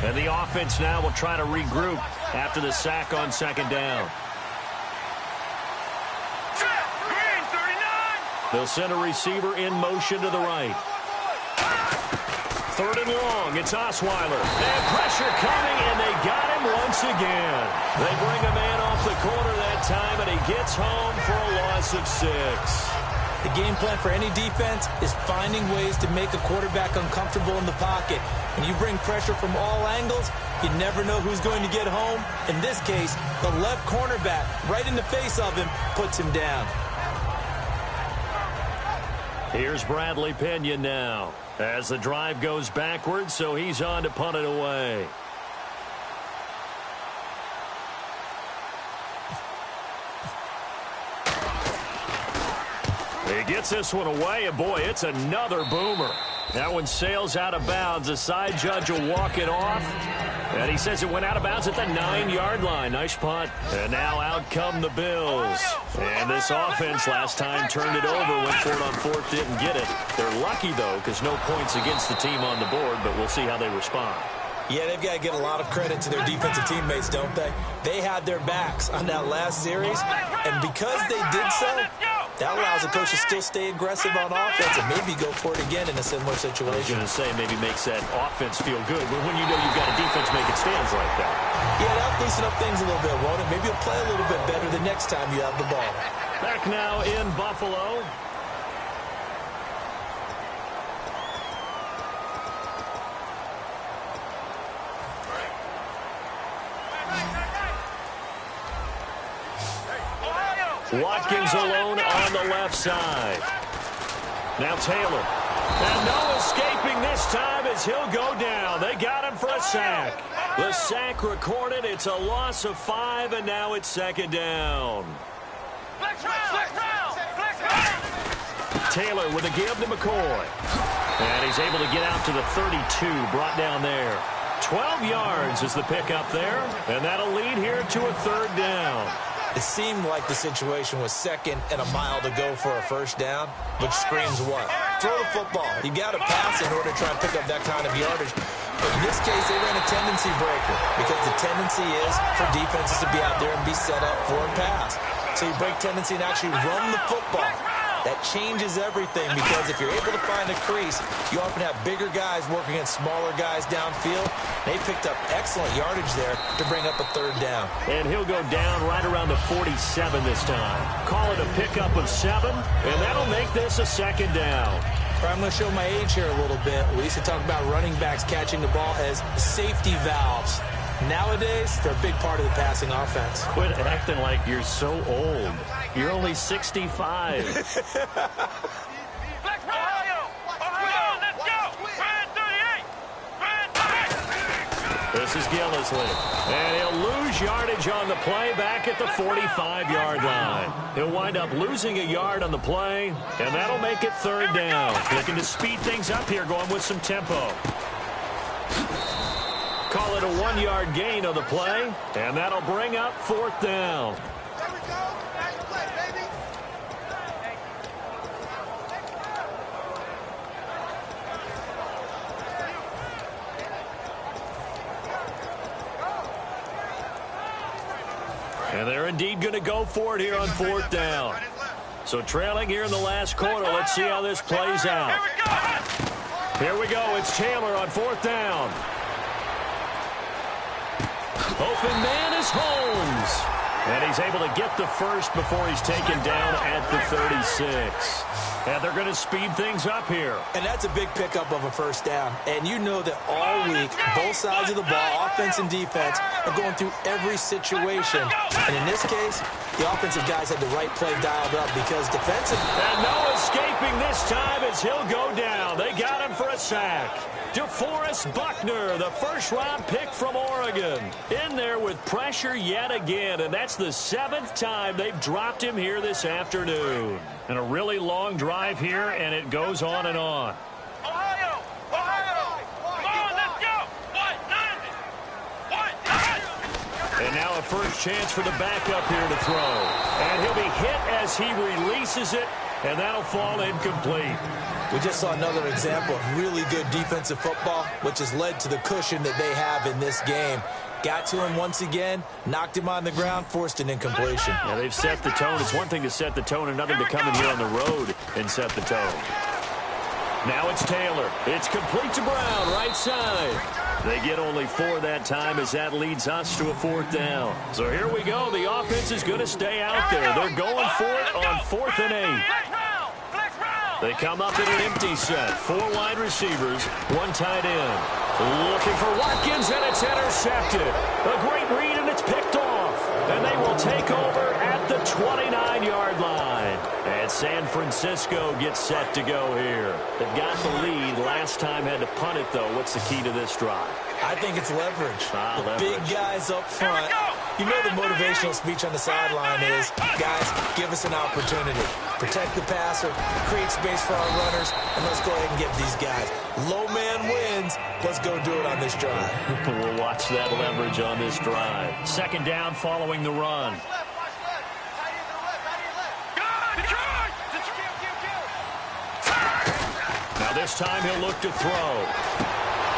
And the offense now will try to regroup after the sack on 2nd down. They'll send a receiver in motion to the right. 3rd and long. It's Osweiler. And pressure coming, and they got him once again. They bring a man off the corner that time, and he gets home for a loss of 6. The game plan for any defense is finding ways to make a quarterback uncomfortable in the pocket. When you bring pressure from all angles, you never know who's going to get home. In this case, the left cornerback, right in the face of him, puts him down. Here's Bradley Pinion now as the drive goes backwards, so he's on to punt it away. He gets this one away, and boy, it's another boomer. That one sails out of bounds. The side judge will walk it off. And he says it went out of bounds at the 9-yard line. Nice punt. And now out come the Bills. And this offense last time turned it over, went for it on fourth, didn't get it. They're lucky, though, because no points against the team on the board, but we'll see how they respond. Yeah, they've got to get a lot of credit to their defensive teammates, don't they? They had their backs on that last series, and because they did so, that allows the coach to still stay aggressive on offense and maybe go for it again in a similar situation. I was going to say maybe makes that offense feel good, but when you know you've got a defense making stands like that. Yeah, that'll loosen up things a little bit, won't it? Maybe you'll play a little bit better the next time you have the ball. Back now in Buffalo. Watkins alone on the left side. Now Taylor. And no escaping this time as he'll go down. They got him for a sack. The sack recorded. It's a loss of 5, and now it's second down. Taylor with a give to McCoy. And he's able to get out to the 32, brought down there. 12 yards is the pickup there, and that'll lead here to a third down. It seemed like the situation was second and a mile to go for a first down, which screams what? Throw the football. You got to pass in order to try and pick up that kind of yardage. But in this case, they ran a tendency breaker because the tendency is for defenses to be out there and be set up for a pass. So you break tendency and actually run the football. That changes everything because if you're able to find a crease, you often have bigger guys working against smaller guys downfield. They picked up excellent yardage there to bring up a third down. And he'll go down right around the 47 this time. Call it a pickup of 7, and that'll make this a second down. I'm going to show my age here a little bit. We used to talk about running backs catching the ball as safety valves. Nowadays, they're a big part of the passing offense. Quit acting like you're so old. You're only 65. This is Gillislee. And he'll lose yardage on the play back at the 45-yard line. He'll wind up losing a yard on the play, and that'll make it third down. Looking to speed things up here, going with some tempo. Call it a 1-yard gain on the play, and that'll bring up fourth down. And they're indeed going to go for it here on fourth down. So trailing here in the last quarter. Let's see how this plays out. Here we go. It's Taylor on fourth down. Open man is Holmes. And he's able to get the first before he's taken down at the 36. And they're going to speed things up here. And that's a big pickup of a first down. And you know that all week, both sides of the ball, offense and defense, are going through every situation. And in this case, the offensive guys had the right play dialed up because defensive... And no escaping this time as he'll go down. They got him for a sack. DeForest Buckner, the first-round pick from Oregon, in there with pressure yet again, and that's the 7th time they've dropped him here this afternoon. And a really long drive here, and it goes on and on. Ohio! Ohio! Come on, let's go! 190! And now a first chance for the backup here to throw. And he'll be hit as he releases it, and that'll fall incomplete. We just saw another example of really good defensive football, which has led to the cushion that they have in this game. Got to him once again, knocked him on the ground, forced an incompletion. Yeah, they've set the tone. It's one thing to set the tone, another to come in here on the road and set the tone. Now it's Taylor. It's complete to Brown, right side. They get only 4 that time as that leads us to a fourth down. So here we go. The offense is going to stay out there. They're going for it on 4th and 8. They come up in an empty set. 4 wide receivers, 1 tight end. Looking for Watkins, and it's intercepted. A great read, and it's picked off. And they will take over at the 29-yard line. And San Francisco gets set to go here. They've got the lead. Last time had to punt it, though. What's the key to this drive? I think it's leverage. Leverage. Big guys up front. You know the motivational speech on the sideline is, guys, give us an opportunity. Protect the passer, create space for our runners, and let's go ahead and get these guys. Low man wins. Let's go do it on this drive. We'll watch that leverage on this drive. 2nd down following the run. Now this time he'll look to throw.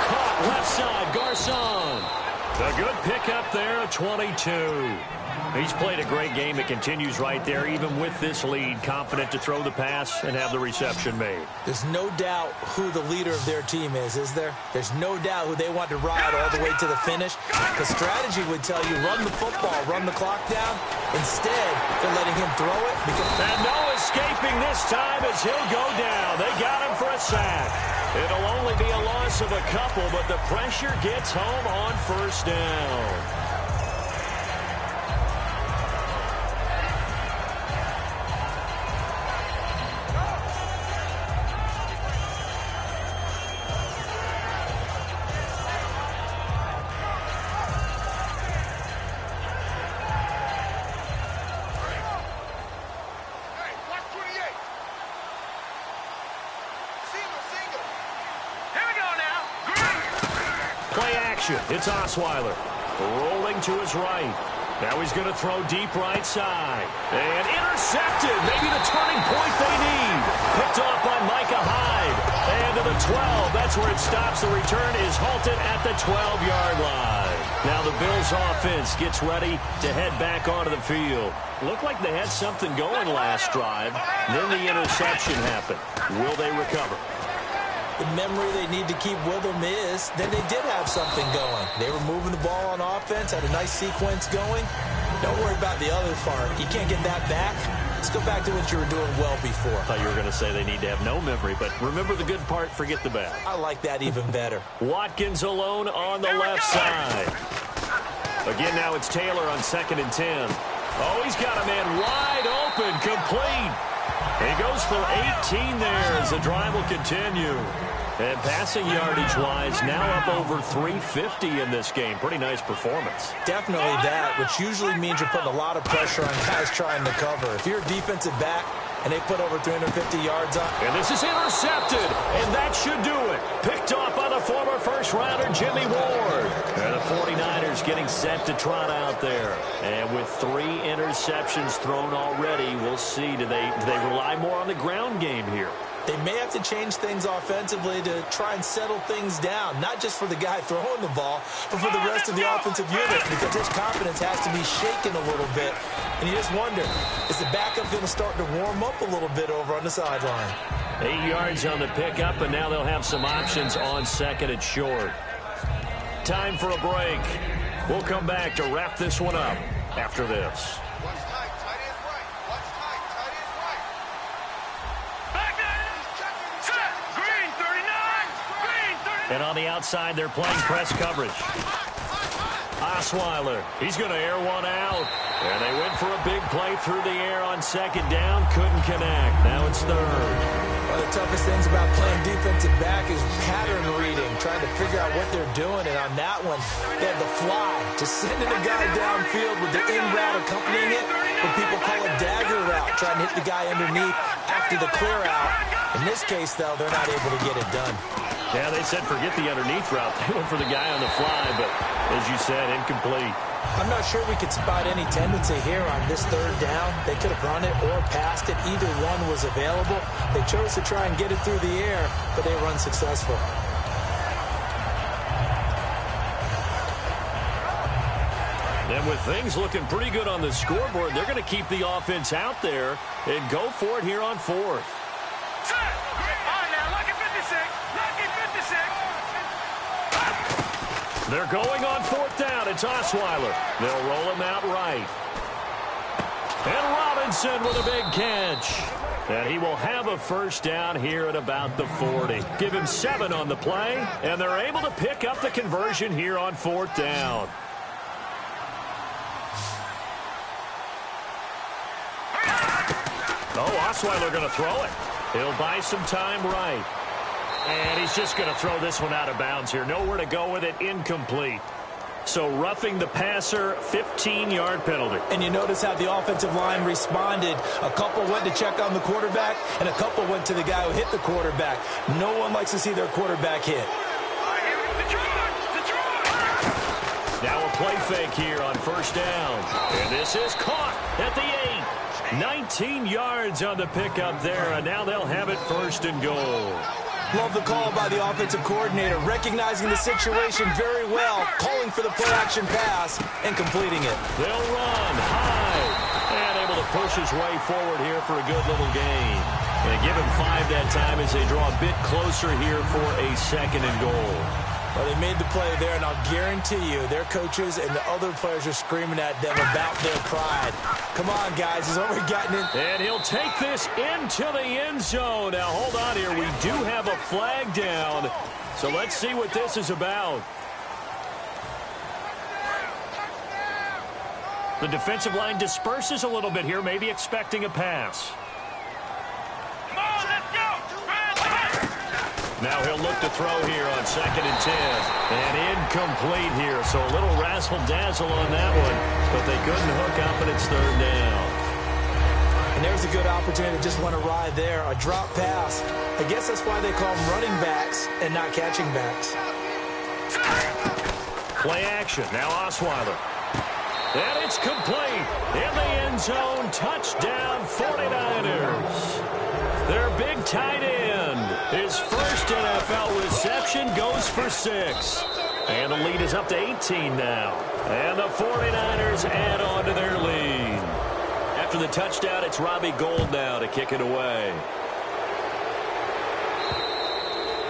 Caught left side, Garcon. A good pickup there at 22. He's played a great game. It continues right there, even with this lead. Confident to throw the pass and have the reception made. There's no doubt who the leader of their team is there? There's no doubt who they want to ride all the way to the finish. The strategy would tell you, run the football, run the clock down. Instead, they're letting him throw it. And no escaping this time as he'll go down. They got him for a sack. It'll only be a loss of a couple, but the pressure gets home on 1st down. It's Osweiler rolling to his right. Now he's going to throw deep right side. And intercepted. Maybe the turning point they need. Picked off by Micah Hyde. And to the 12. That's where it stops. The return is halted at the 12-yard line. Now the Bills offense gets ready to head back onto the field. Looked like they had something going last drive. Then the interception happened. Will they recover? The memory they need to keep with them is then they did have something going. They were moving the ball on offense, had a nice sequence going. Don't worry about the other part. You can't get that back. Let's go back to what you were doing well before. I thought you were going to say they need to have no memory, but remember the good part, forget the bad. I like that even better. Watkins alone on the left side. Again, now it's Taylor on 2nd and 10. Oh, he's got a man wide open, complete. He goes for 18 there as the drive will continue. And passing yardage-wise, now up over 350 in this game. Pretty nice performance. Definitely that, which usually means you're putting a lot of pressure on guys trying to cover. If you're a defensive back and they put over 350 yards on. And this is intercepted, and that should do it. Picked off by the former first-rounder, Jimmy Ward. And the 49ers getting set to trot out there. And with 3 interceptions thrown already, we'll see. Do they rely more on the ground game here? They may have to change things offensively to try and settle things down, not just for the guy throwing the ball, but for the rest of the offensive unit, because his confidence has to be shaken a little bit. And you just wonder, is the backup going to start to warm up a little bit over on the sideline? 8 yards on the pickup, and now they'll have some options on 2nd and short. Time for a break. We'll come back to wrap this one up after this. And on the outside, they're playing press coverage. Osweiler, he's going to air one out. And they went for a big play through the air on 2nd down. Couldn't connect. Now it's 3rd. One of the toughest things about playing defensive back is pattern reading, trying to figure out what they're doing. And on that one, they had the fly, just sending a guy downfield with the in route accompanying it. What people call a dagger route, trying to hit the guy underneath after the clear out. In this case, though, they're not able to get it done. Yeah, they said forget the underneath route. They went for the guy on the fly, but as you said, incomplete. I'm not sure we could spot any tendency here on this 3rd down. They could have run it or passed it. Either one was available. They chose to try and get it through the air, but they were unsuccessful. And with things looking pretty good on the scoreboard, they're going to keep the offense out there and go for it here on 4th. They're going on 4th down. It's Osweiler. They'll roll him out right. And Robinson with a big catch. And he will have a first down here at about the 40. Give him 7 on the play, and they're able to pick up the conversion here on 4th down. Oh, Osweiler going to throw it. He'll buy some time right. And he's just going to throw this one out of bounds here. Nowhere to go with it. Incomplete. So roughing the passer, 15-yard penalty. And you notice how the offensive line responded. A couple went to check on the quarterback, and a couple went to the guy who hit the quarterback. No one likes to see their quarterback hit. Now a play fake here on 1st down. And this is caught at the 8. 19 yards on the pickup there, and now they'll have it 1st and goal. Love the call by the offensive coordinator, recognizing the situation very well, calling for the play-action pass, and completing it. They'll run high, and able to push his way forward here for a good little gain. And give him 5 that time as they draw a bit closer here for a 2nd and goal. Well, they made the play there, and I'll guarantee you their coaches and the other players are screaming at them about their pride. Come on, guys. He's already gotten in. And he'll take this into the end zone. Now, hold on here. We do have a flag down. So let's see what this is about. The defensive line disperses a little bit here, maybe expecting a pass. Now he'll look to throw here on 2nd and 10. And incomplete here. So a little razzle-dazzle on that one. But they couldn't hook up, and it's 3rd down. And there's a good opportunity to just want to ride there. A drop pass. I guess that's why they call them running backs and not catching backs. Play action. Now Osweiler. And it's complete. In the end zone. Touchdown 49ers. Their big tight end. His first NFL reception goes for 6. And the lead is up to 18 now. And the 49ers add on to their lead. After the touchdown, it's Robbie Gould now to kick it away.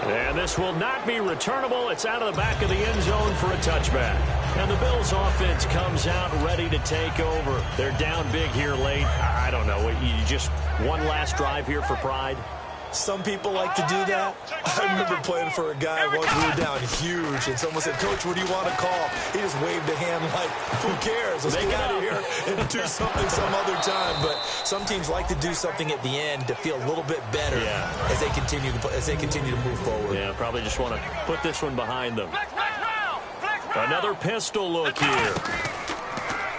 And this will not be returnable. It's out of the back of the end zone for a touchback. And the Bills offense comes out ready to take over. They're down big here late. I don't know. You just one last drive here for pride. Some people like to do that. I remember playing for a guy once we were down huge, and someone said, "Coach, what do you want to call?" He just waved a hand like, "Who cares? Let's get out of here and do something some other time." But some teams like to do something at the end to feel a little bit better as they continue to move forward. Yeah, probably just want to put this one behind them. Another pistol look here.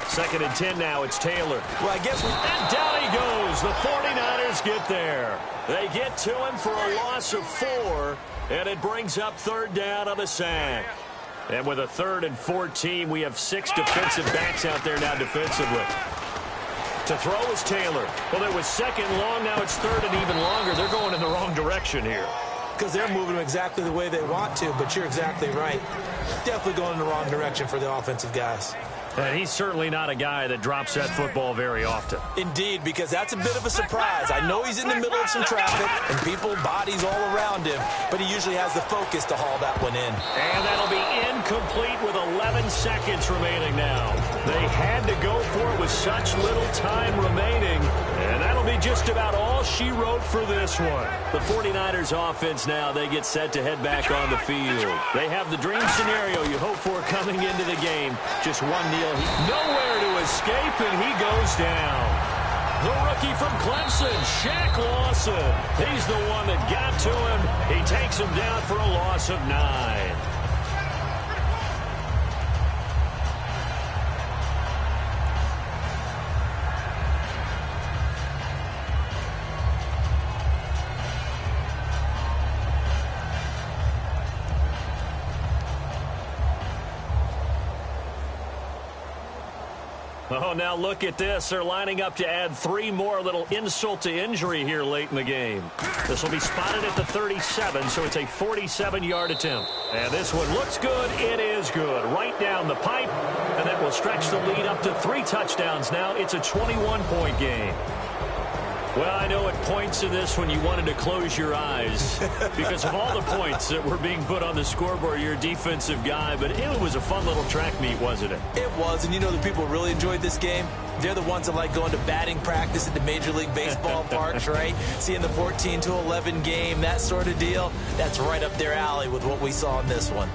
2nd and 10 now. It's Taylor. Well, I guess and down he goes. The 49ers get there. They get to him for a loss of 4, and it brings up 3rd down on the sack. And with a 3rd and 14, we have 6 defensive backs out there now defensively. To throw is Taylor. Well, it was 2nd long. Now it's 3rd and even longer. They're going in the wrong direction here. Because they're moving them exactly the way they want to, but you're exactly right. Definitely going in the wrong direction for the offensive guys. And he's certainly not a guy that drops that football very often. Indeed, because that's a bit of a surprise. I know he's in the middle of some traffic and people, bodies all around him, but he usually has the focus to haul that one in. And that'll be incomplete with 11 seconds remaining now. They had to go for it with such little time remaining, and that'll be just about all she wrote for this one. The 49ers offense now, they get set to head back on the field. They have the dream scenario you hope for coming into the game. Just one deal. Nowhere to escape, and he goes down. The rookie from Clemson, Shaq Lawson. He's the one that got to him. He takes him down for a loss of 9. Oh, now look at this. They're lining up to add 3 more, little insult to injury here late in the game. This will be spotted at the 37, so it's a 47-yard attempt. And this one looks good. It is good. Right down the pipe, and that will stretch the lead up to 3 touchdowns now. It's a 21-point game. Well, I know at points in this when you wanted to close your eyes because of all the points that were being put on the scoreboard. You're a defensive guy, but it was a fun little track meet, wasn't it? It was, and you know the people who really enjoyed this game? They're the ones that like going to batting practice at the Major League Baseball parks, right? Seeing the 14-11 game, that sort of deal, that's right up their alley with what we saw in this one.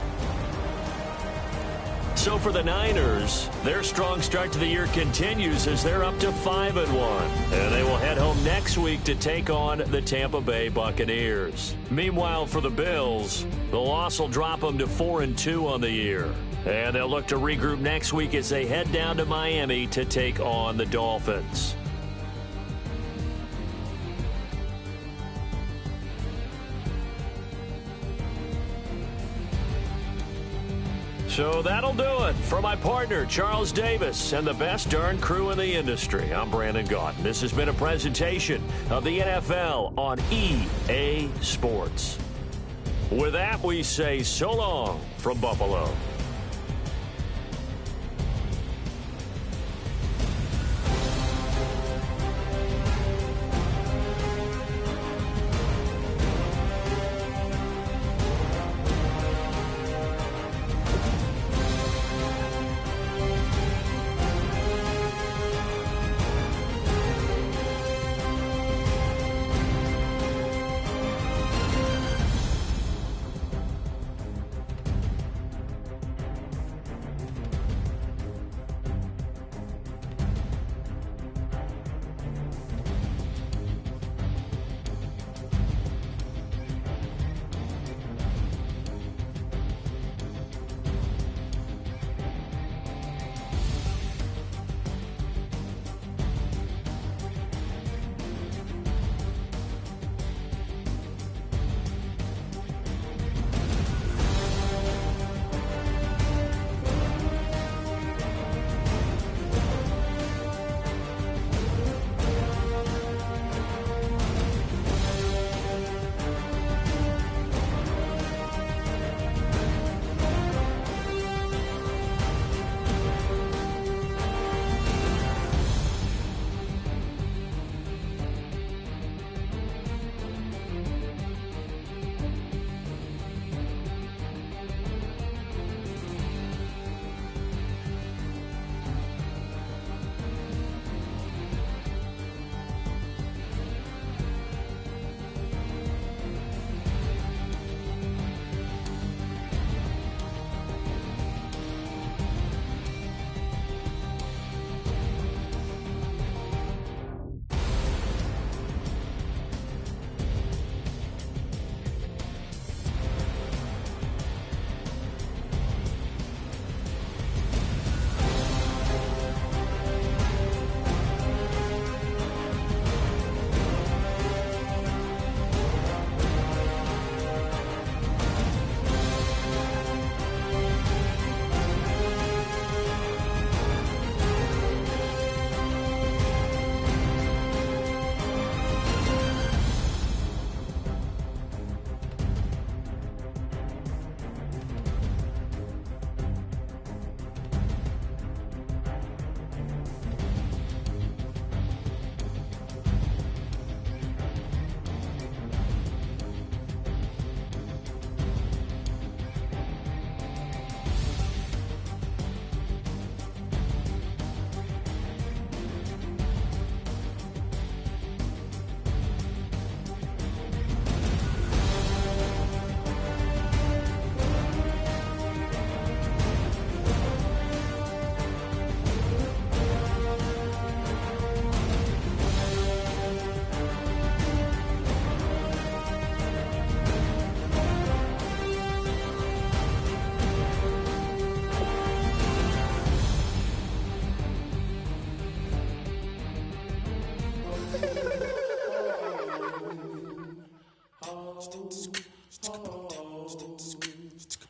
So for the Niners, their strong start to the year continues as they're up to 5-1. And they will head home next week to take on the Tampa Bay Buccaneers. Meanwhile, for the Bills, the loss will drop them to 4-2 on the year. And they'll look to regroup next week as they head down to Miami to take on the Dolphins. So that'll do it for my partner, Charles Davis, and the best darn crew in the industry. I'm Brandon Gaudin. This has been a presentation of the NFL on EA Sports. With that, we say so long from Buffalo.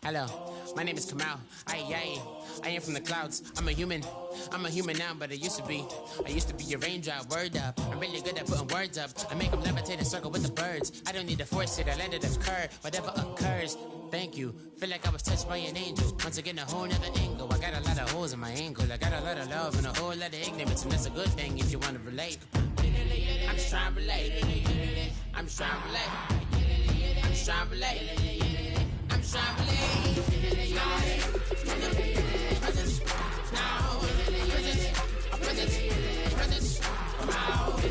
Hello, my name is Kamal. I am from the clouds. I'm a human now, but I used to be your raindrop, word up. I'm really good at putting words up. I make them levitate and circle with the birds. I don't need to force it, I let it occur. Whatever occurs, thank you. Feel like I was touched by an angel. Once again, a whole nother angle. I got a lot of holes in my angle. I got a lot of love and a whole lot of ignorance, and that's a good thing if you want to relate. I'm just trying to relate. I'm just trying to relate. I'm just trying to relate. I'm just trying to relate. Presence, now, presence, come out,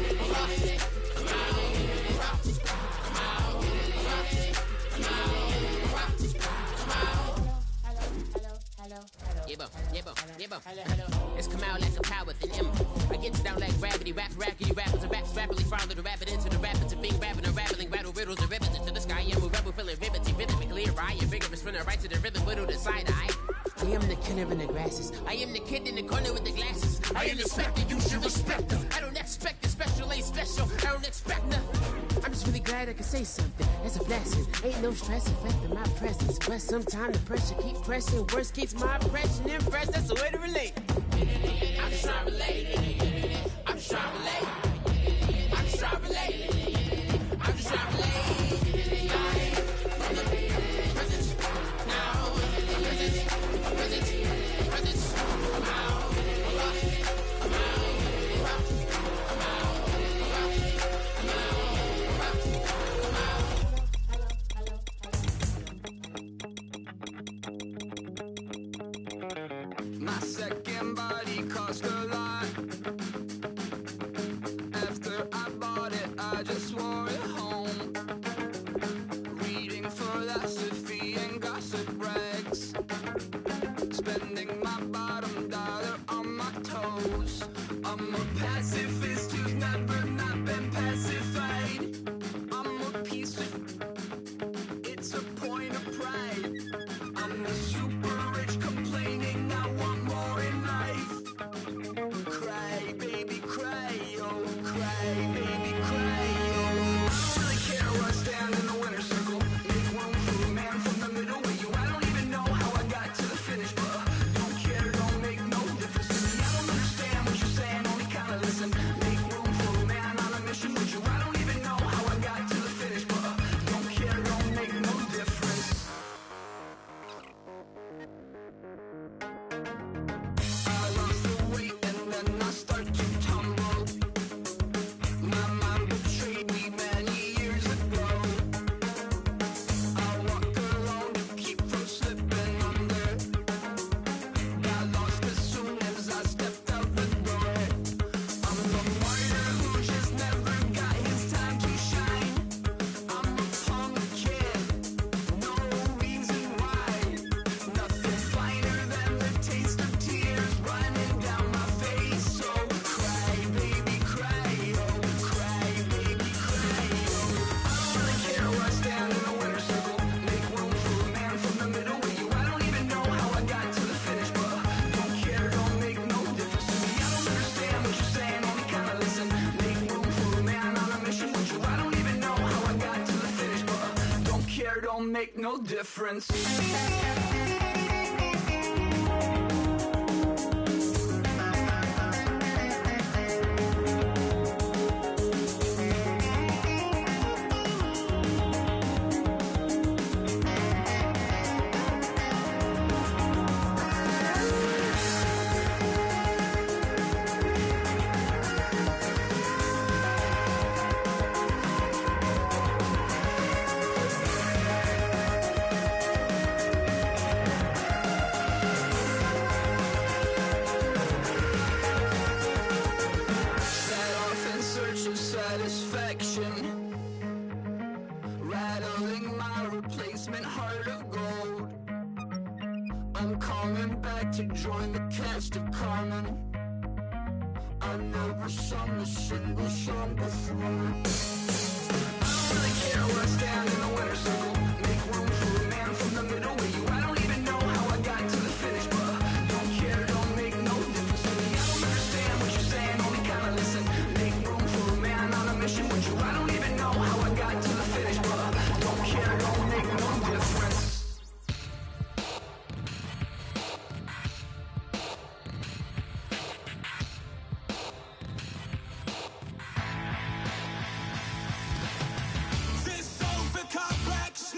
It's come out like a power within him. I get down like gravity, rackety rappers and raps rapidly follow the rapid into the rapids and being rapping and rattling, rattle riddles and rivets into the sky. I'm a rebel feeling rivety, rhythmically right, vigorous spinner right to the rhythm, whittle the side eye. I am the killer in the grasses. I am the kid in the corner with the glasses. I am the specter, you should respect her. I don't expect the special, ain't special. I don't expect nothing. I'm just really glad I can say something. That's a blessing. Ain't no stress affecting my presence. But sometimes the pressure keep pressing. Worst keeps my impression impressed. That's the way to relate. I'm just trying to relate. I'm just trying to relate. I'm just trying to relate. I'm just trying to relate. Presence, now, presence, come out, come out. My second body cost a lot. After I bought it, I just wore it home. Reading philosophy and gossip rags. Spending my bottom dollar on my toes. I'm a pacifist who's never not been pacified. I'm a piece of... It's a point of pride. I'm the super rich complaining I want more in life. Cry, baby, cry, oh, cry, baby, cry, oh. I don't really care where I stand in the winner's circle. Make room for a man from the middle with you. I don't even know how I got to the finish, but don't care, don't make no difference to me. I don't understand what you're saying, only kinda listen. Make room for a man on a mission with you. I don't even know how I got to the finish, but don't care, don't make no difference. I lost the weight and then I start to tumble. My mind betrayed me many years ago. I walk alone to keep from slipping under. Got lost as soon as I stepped out the door. I'm the martyr who just never got his time to shine. I'm a punk kid, no reason why. Nothing finer than the taste of tears running down my face. So cry, baby, cry, oh, cry, baby, cry, oh. I don't really care where I stand in the winner's circle. Make room for a man from the middle with you. I don't even know how I got to the finish, but don't care, don't make no difference to me. I don't understand what you're saying, only kinda listen. Make room for a man on a mission with you. I don't even know how I got to the finish, but don't care, don't make no difference. Set off in search of satisfaction, rattling my replacement heart of gold. I'm coming back to join the cast of Carmen. I never sung a single song before. I don't really care where I stand in the winner's circle. Make room for a man from the middle with you. I don't even know how I got to the finish, but don't care, don't make no difference to me. I don't understand what you're saying, only kinda listen. Make room for a man on a mission with you. I don't even know how I got to the finish, but don't care, don't make no difference. This over complex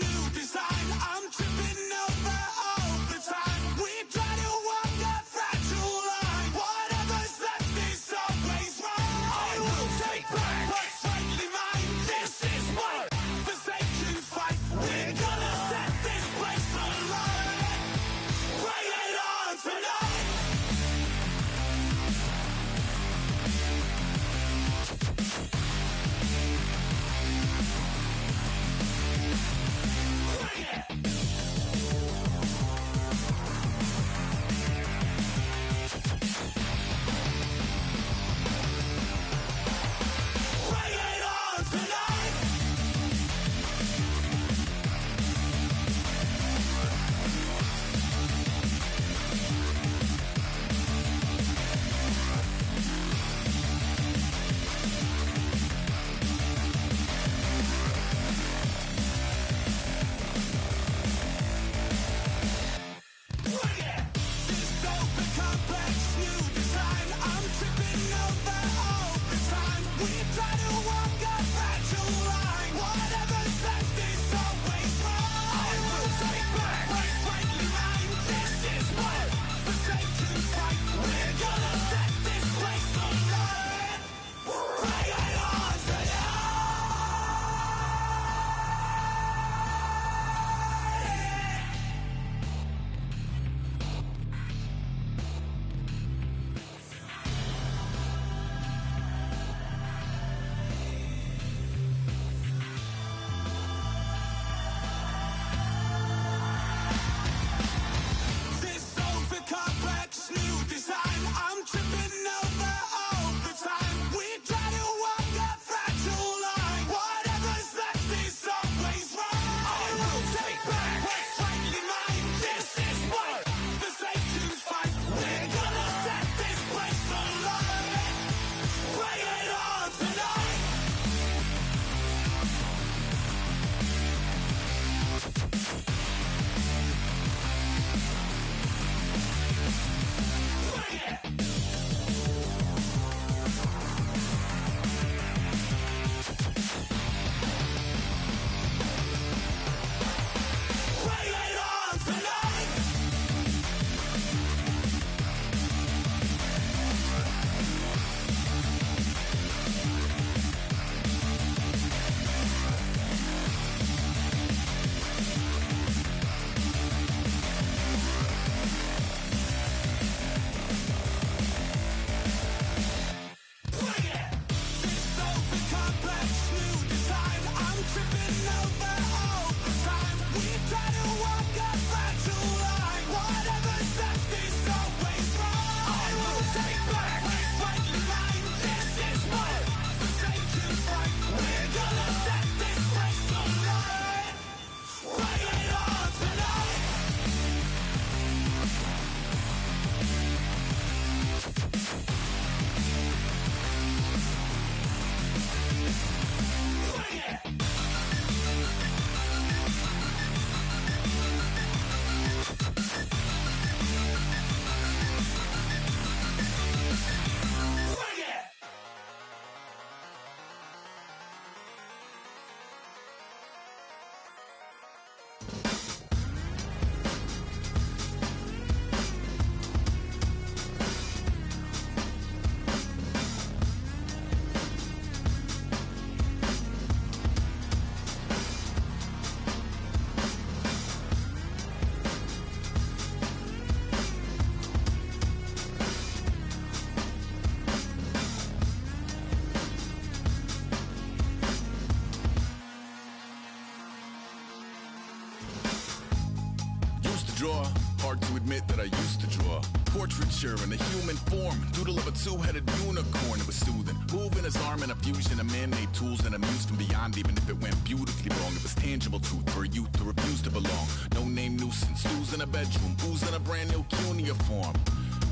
admit that I used to draw portraiture in a human form, doodle of a two-headed unicorn. It was soothing, moving his arm in a fusion of man-made tools and a muse from beyond. Even if it went beautifully wrong, it was tangible truth for a youth who refused to belong. No name nuisance, who's in a bedroom, who's in a brand new cuneiform.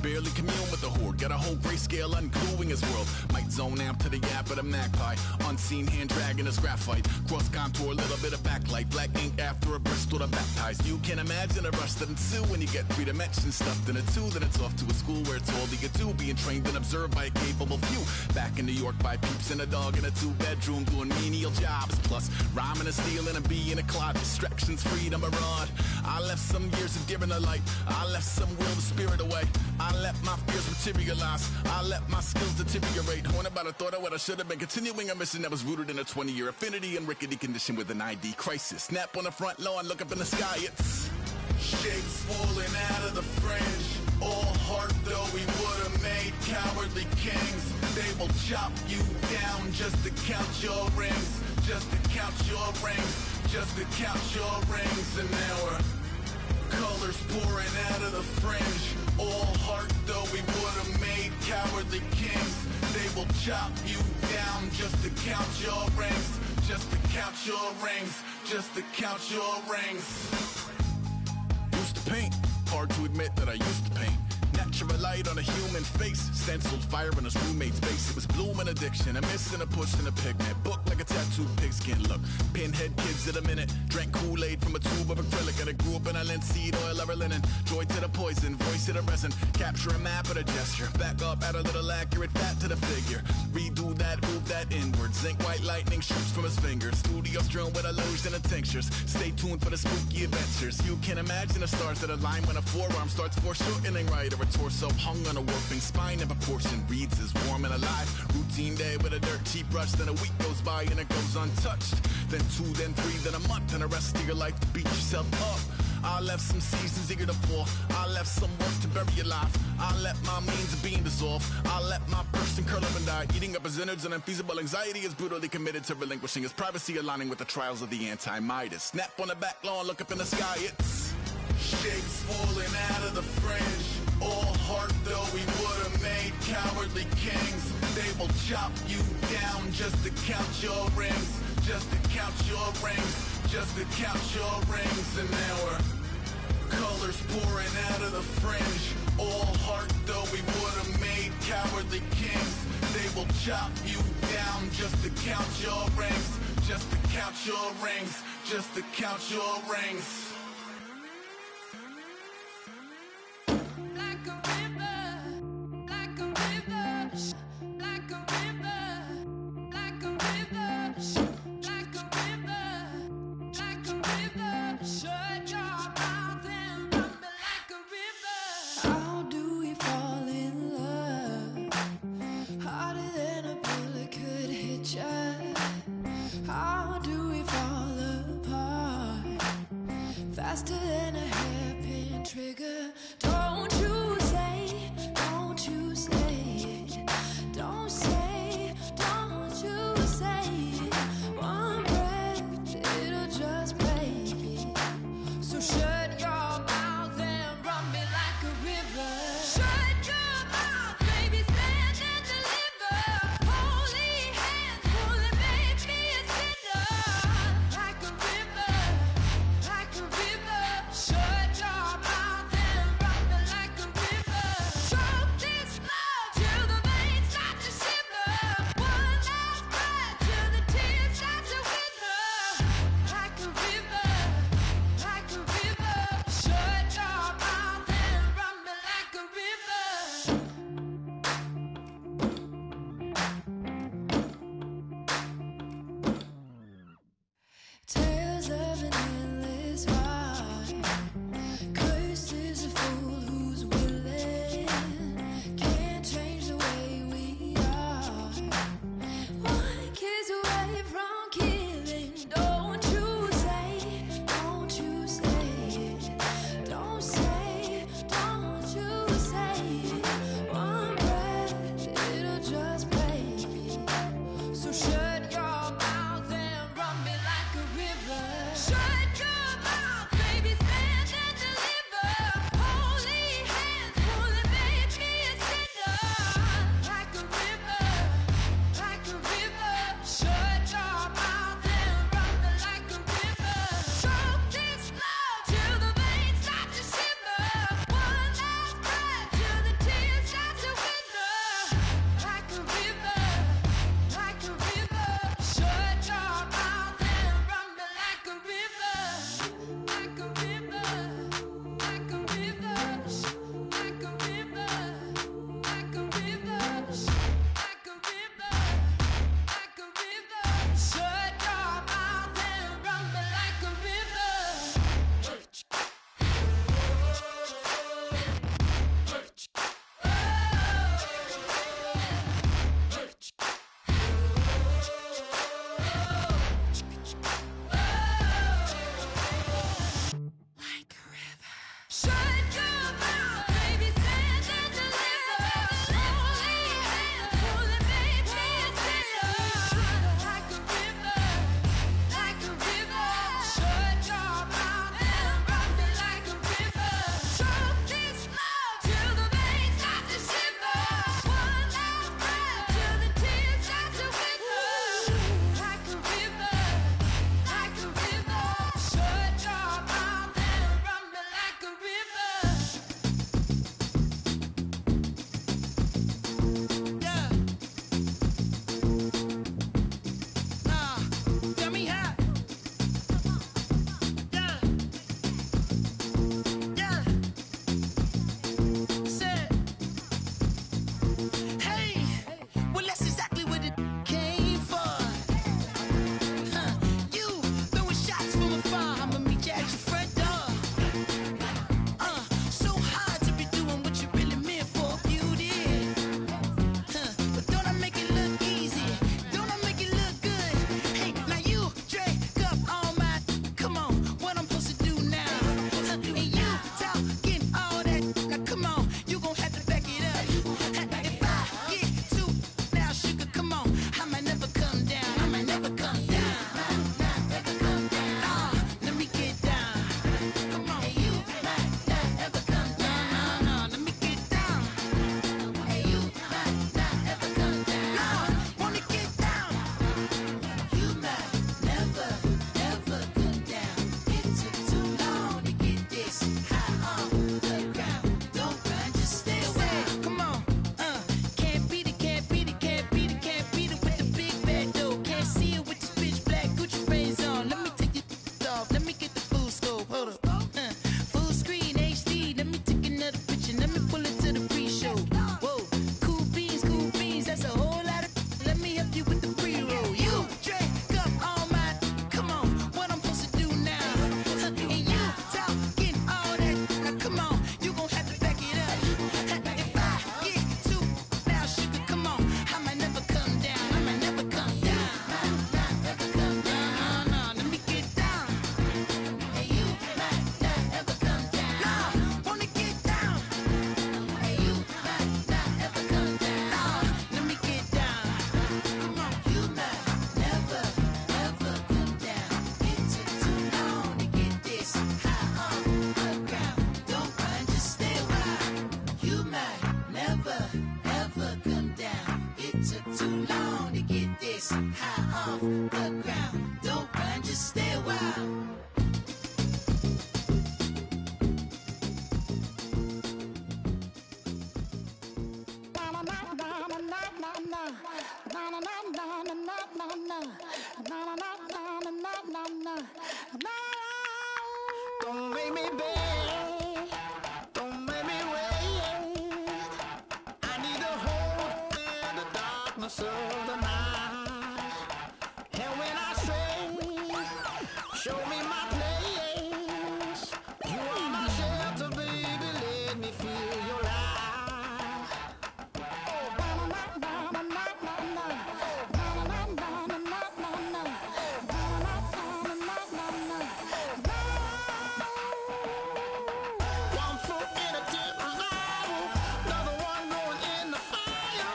Barely commune with the horde, got a whole grayscale ungluing his world. Might zone amp to the yap of the magpie, unseen hand dragging his graphite. Cross contour, a little bit of backlight, black ink after a Bristol to baptize. You can imagine a rush that ensue when you get 3 dimensions stuffed in a 2. Then it's off to a school where it's all you get to, being trained and observed by a capable few. Back in New York by peeps and a dog in a 2-bedroom doing menial jobs. Plus rhyming and stealing and being a clod, distractions, freedom, a rod. I left some years of giving a light, I left some will the spirit away. I let my fears materialize, I let my skills deteriorate. When about I thought of what I should have been, continuing a mission that was rooted in a 20-year affinity and rickety condition with an ID crisis. Snap on the front lawn, look up in the sky, it's shapes falling out of the fringe. All heart though we would have made cowardly kings. They will chop you down just to count your rings, just to count your rings, just to count your rings. And now we're colors pouring out of the fringe. All heart though we would have made cowardly kings. They will chop you down just to count your rings, just to count your rings, just to count your rings. Used to paint, hard to admit that I used to paint. Natural light on a human face, stenciled fire in his roommate's face. It was blooming addiction, a miss and a push and a pigment. Book like a tattooed pigskin look. Pinhead kids at a minute, drank Kool-Aid from a tube of acrylic. And I grew up in a linseed oil ever linen. Joy to the poison, voice to the resin. Capture a map of a gesture. Back up, add a little accurate fat to the figure. Redo that, move that inward. Zinc white lightning shoots from his fingers. Studio strewn with illusion and tinctures. Stay tuned for the spooky adventures. You can imagine the stars that align when a forearm starts foreshortening right, or a torso hung on a warping spine in proportion reads as warm and alive. Routine day with a dirt cheap brush, then a week goes by and it goes untouched. Then 2, then 3, then a month, and the rest of your life to beat yourself up. I left some seasons eager to fall, I left some work to bury your life. I let my means of being dissolve, I let my person curl up and die. Eating up his innards and unfeasible anxiety is brutally committed to relinquishing his privacy, aligning with the trials of the anti-Midas. Snap on the back lawn, look up in the sky, it's shapes falling out of the fringe. All heart though we would have made cowardly kings. They will chop you down just to count your rings, just to count your rings, just to count your rings. And now we're colors pouring out of the fringe. All heart though we would have made cowardly kings. They will chop you down just to count your rings, just to count your rings, just to count your rings. Faster than a hairpin trigger. Don't you say, don't you say, don't say, don't you say. One breath, it'll just break. So shut your mouth and run me like a river. Shut your mouth, baby, stand and deliver. Holy hands, pulling, make me a sinner. Like a river, like a river. Shut your mouth and run force of the night. And when I stray, show me my place. You are my shelter, baby, let me feel your light. One foot in a dip revival, another one going in the fire.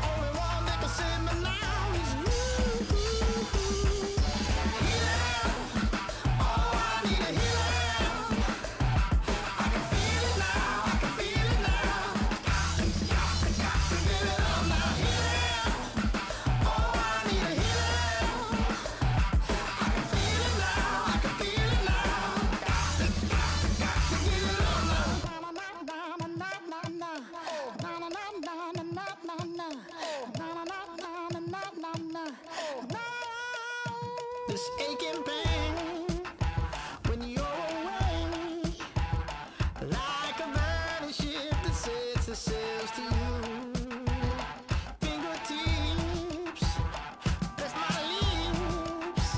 Only one that can save me now is you. Healing, oh, I need a healing. I can feel it now, I can feel it now. Got to get it up now. Healing, oh, I need a healing. I can feel it now, I can feel it now. Got to get it up now. This aching pain when you're away, like a burning ship that sets the sails to you. Fingertips, press my lips,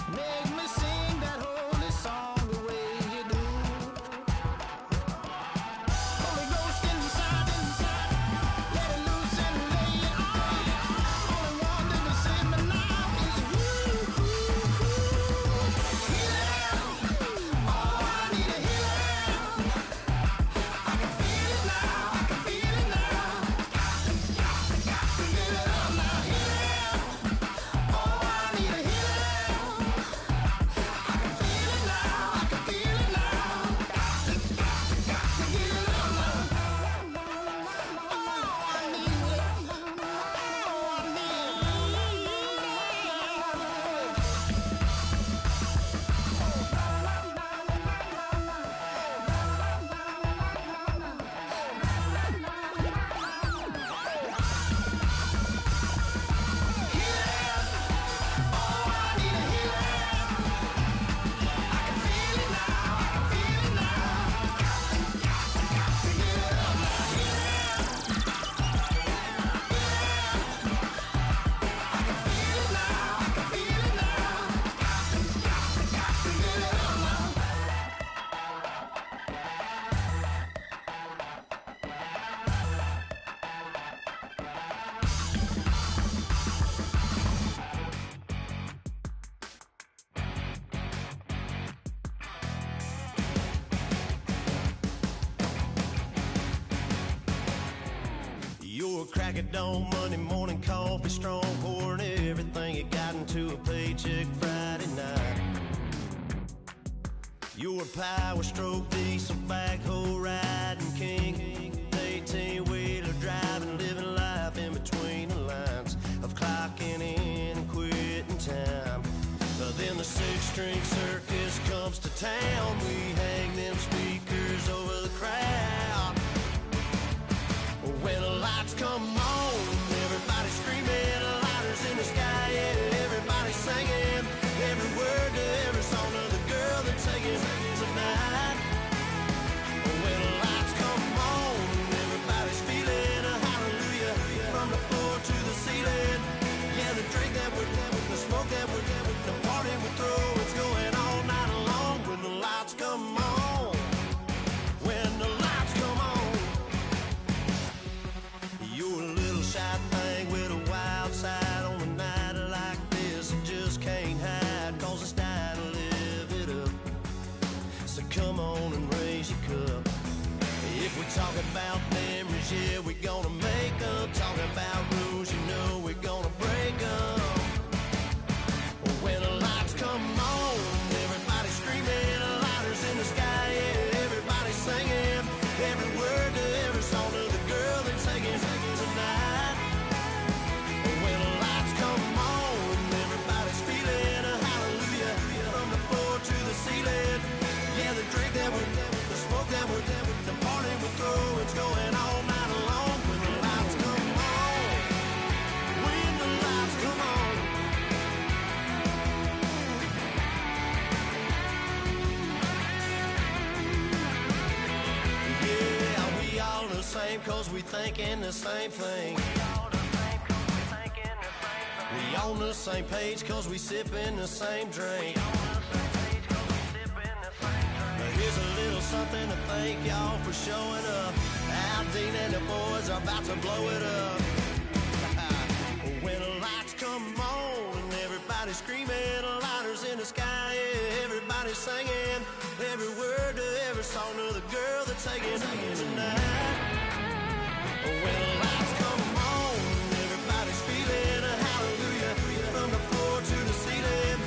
make me sing that holy song the way you do. Holy Ghost inside, let it loose and lay it on. Only one that can save me now is you. Healing, oh, I need a healing. I can feel it now, I can feel it now. Got to get it up now. Healing, oh, I need a healing. I can feel it now, I can feel it now. Got to get it up now. Oh, I need it. Oh, I need You're a crack at dawn, Monday morning coffee, strong pouring everything you got into a paycheck Friday night. You're a power stroke, diesel backhoe riding king, 18-wheeler driving, living life in between the lines of clocking in and quitting time. Then the six-string circus comes to town. We hang them speakers over the crowd. When the lights come on, everybody's screaming, lighters in the sky, yeah, everybody's singing every word to every song of the girl they're taking tonight. When the lights come on, everybody's feeling a hallelujah from the floor to the ceiling. Yeah, the drink that we're having, the smoke that we're having, the party we throw, it's going all night long. When the lights come on, when the lights come on. You're a little shy thing with a wild side on a night like this. You just can't hide, cause it's time to live it up. So come on and raise your cup. If we talk about memories, yeah, we're gonna make them. Talking about rules, you know we're gonna break them. When the lights come on, everybody's screaming, lighters in the sky, yeah, everybody's singing every word to every song of the girl they're taking tonight. When the lights come on, everybody's feeling a hallelujah from the floor to the ceiling. Yeah, the drink that we're having, the smoke that we're having, the party we throw, it's going all night long. When the lights come on, when the lights come on. Yeah, we all the same cause we thinking the same thing. We on the same page cause we sippin' the same drink. But here's a little something to thank y'all for showing up. Al Dean and the boys are about to blow it up. When the lights come on and everybody's screaming, lighters in the sky, yeah, everybody's singing every word to every song of the girl that's taking me tonight. When the lights come on, everybody's feeling a hallelujah from the floor to the ceiling.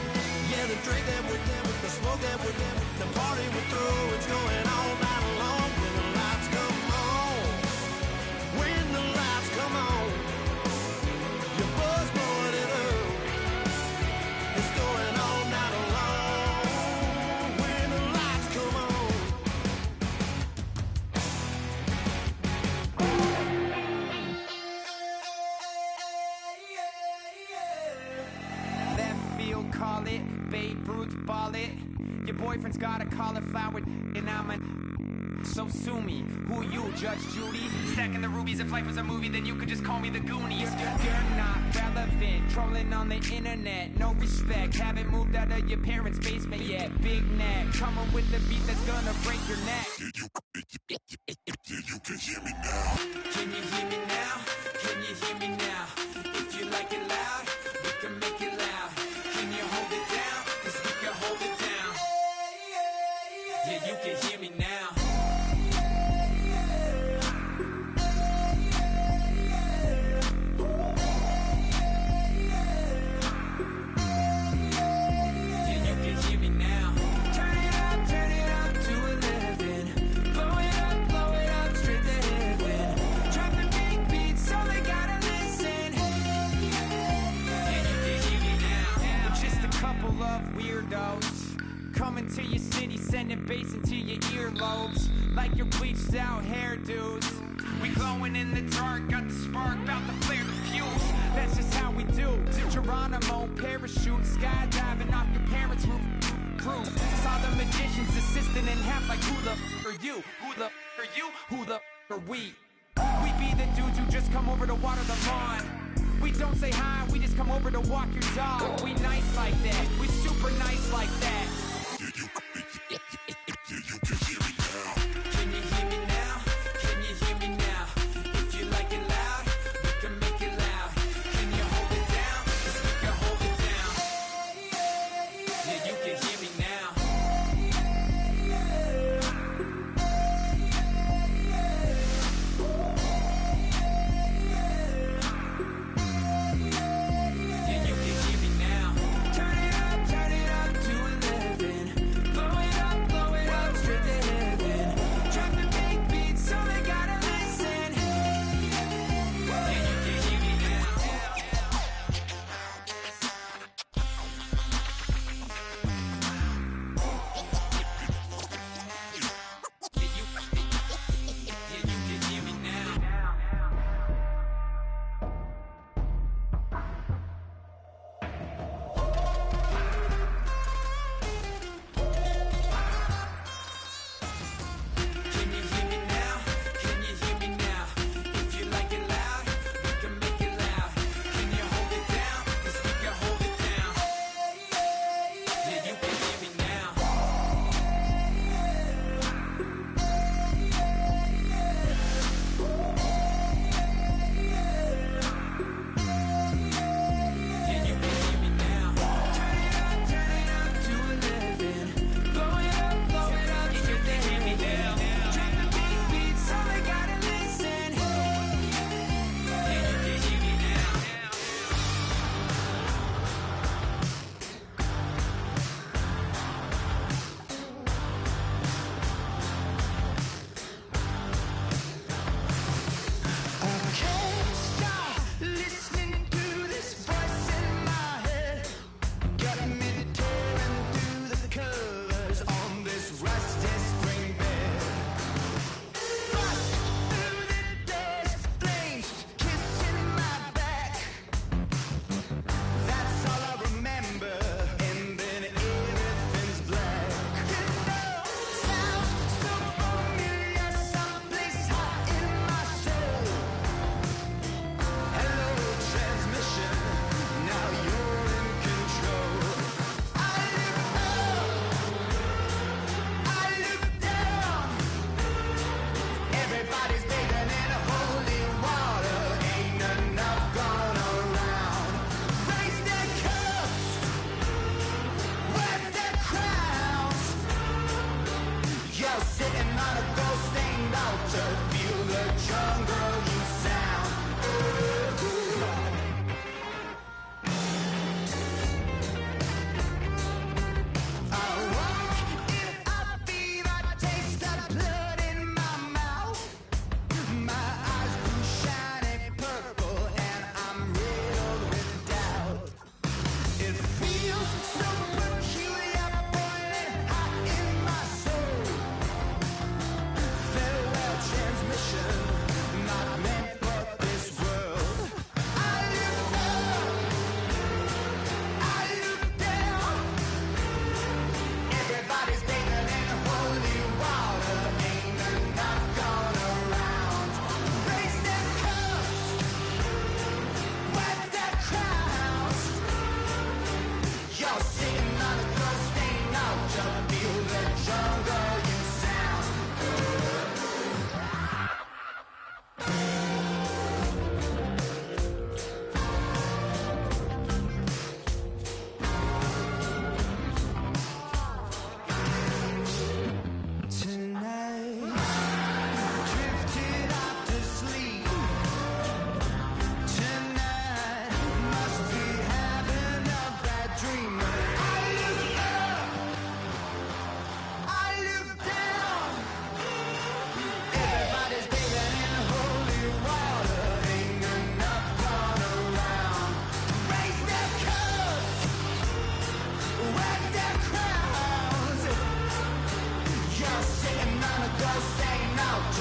Yeah, the drink that with them, the smoke that with them, the party we're through, it's going all night long. When the lights come on, when the lights come on, your buzz blowing it up. It's going all night long. When the lights come on. Left field, call it. Babe Ruth, ball it. Your boyfriend's got a cauliflower, and I'm a. So sue me. Who you, Judge Judy? Stacking the rubies. If life was a movie, then you could just call me the Goonies. You're not relevant. Trolling on the internet. No respect. Haven't moved out of your parents' basement yet. Big neck. Coming with the beat that's gonna break your neck. You can hear me now. Can you hear me now? Can you hear me now? If you like it loud, we can make it loud. Can you hold it down? 'Cause we can hold it down. Yeah, you can hear me now. Yeah, you can hear me now. Turn it up to 11. Blow it up, straight to heaven. Dropping big beats, so they gotta listen. Yeah, you can hear me now. We're just a couple of weirdos coming to your city, sending bass into your earlobes like your bleached out hairdos. We glowing in the dark, got the spark, about to flare the fuse. That's just how we do. Geronimo, parachute, skydiving off your parents' roof. Crew. Saw the magician's assistant in half like who the are you? Who the are you? Who the are we? We be the dudes who just come over to water the lawn. We don't say hi, we just come over to walk your dog. We nice like that, we super nice like that. Can you hear me now? Can you hear me now? If you like it loud, we can make it loud. Can you hold it down? 'Cause we can hold it down. Yeah, you can hear me now. Yeah, you can hear me now. Turn it up to 11.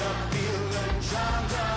up feeling stronger.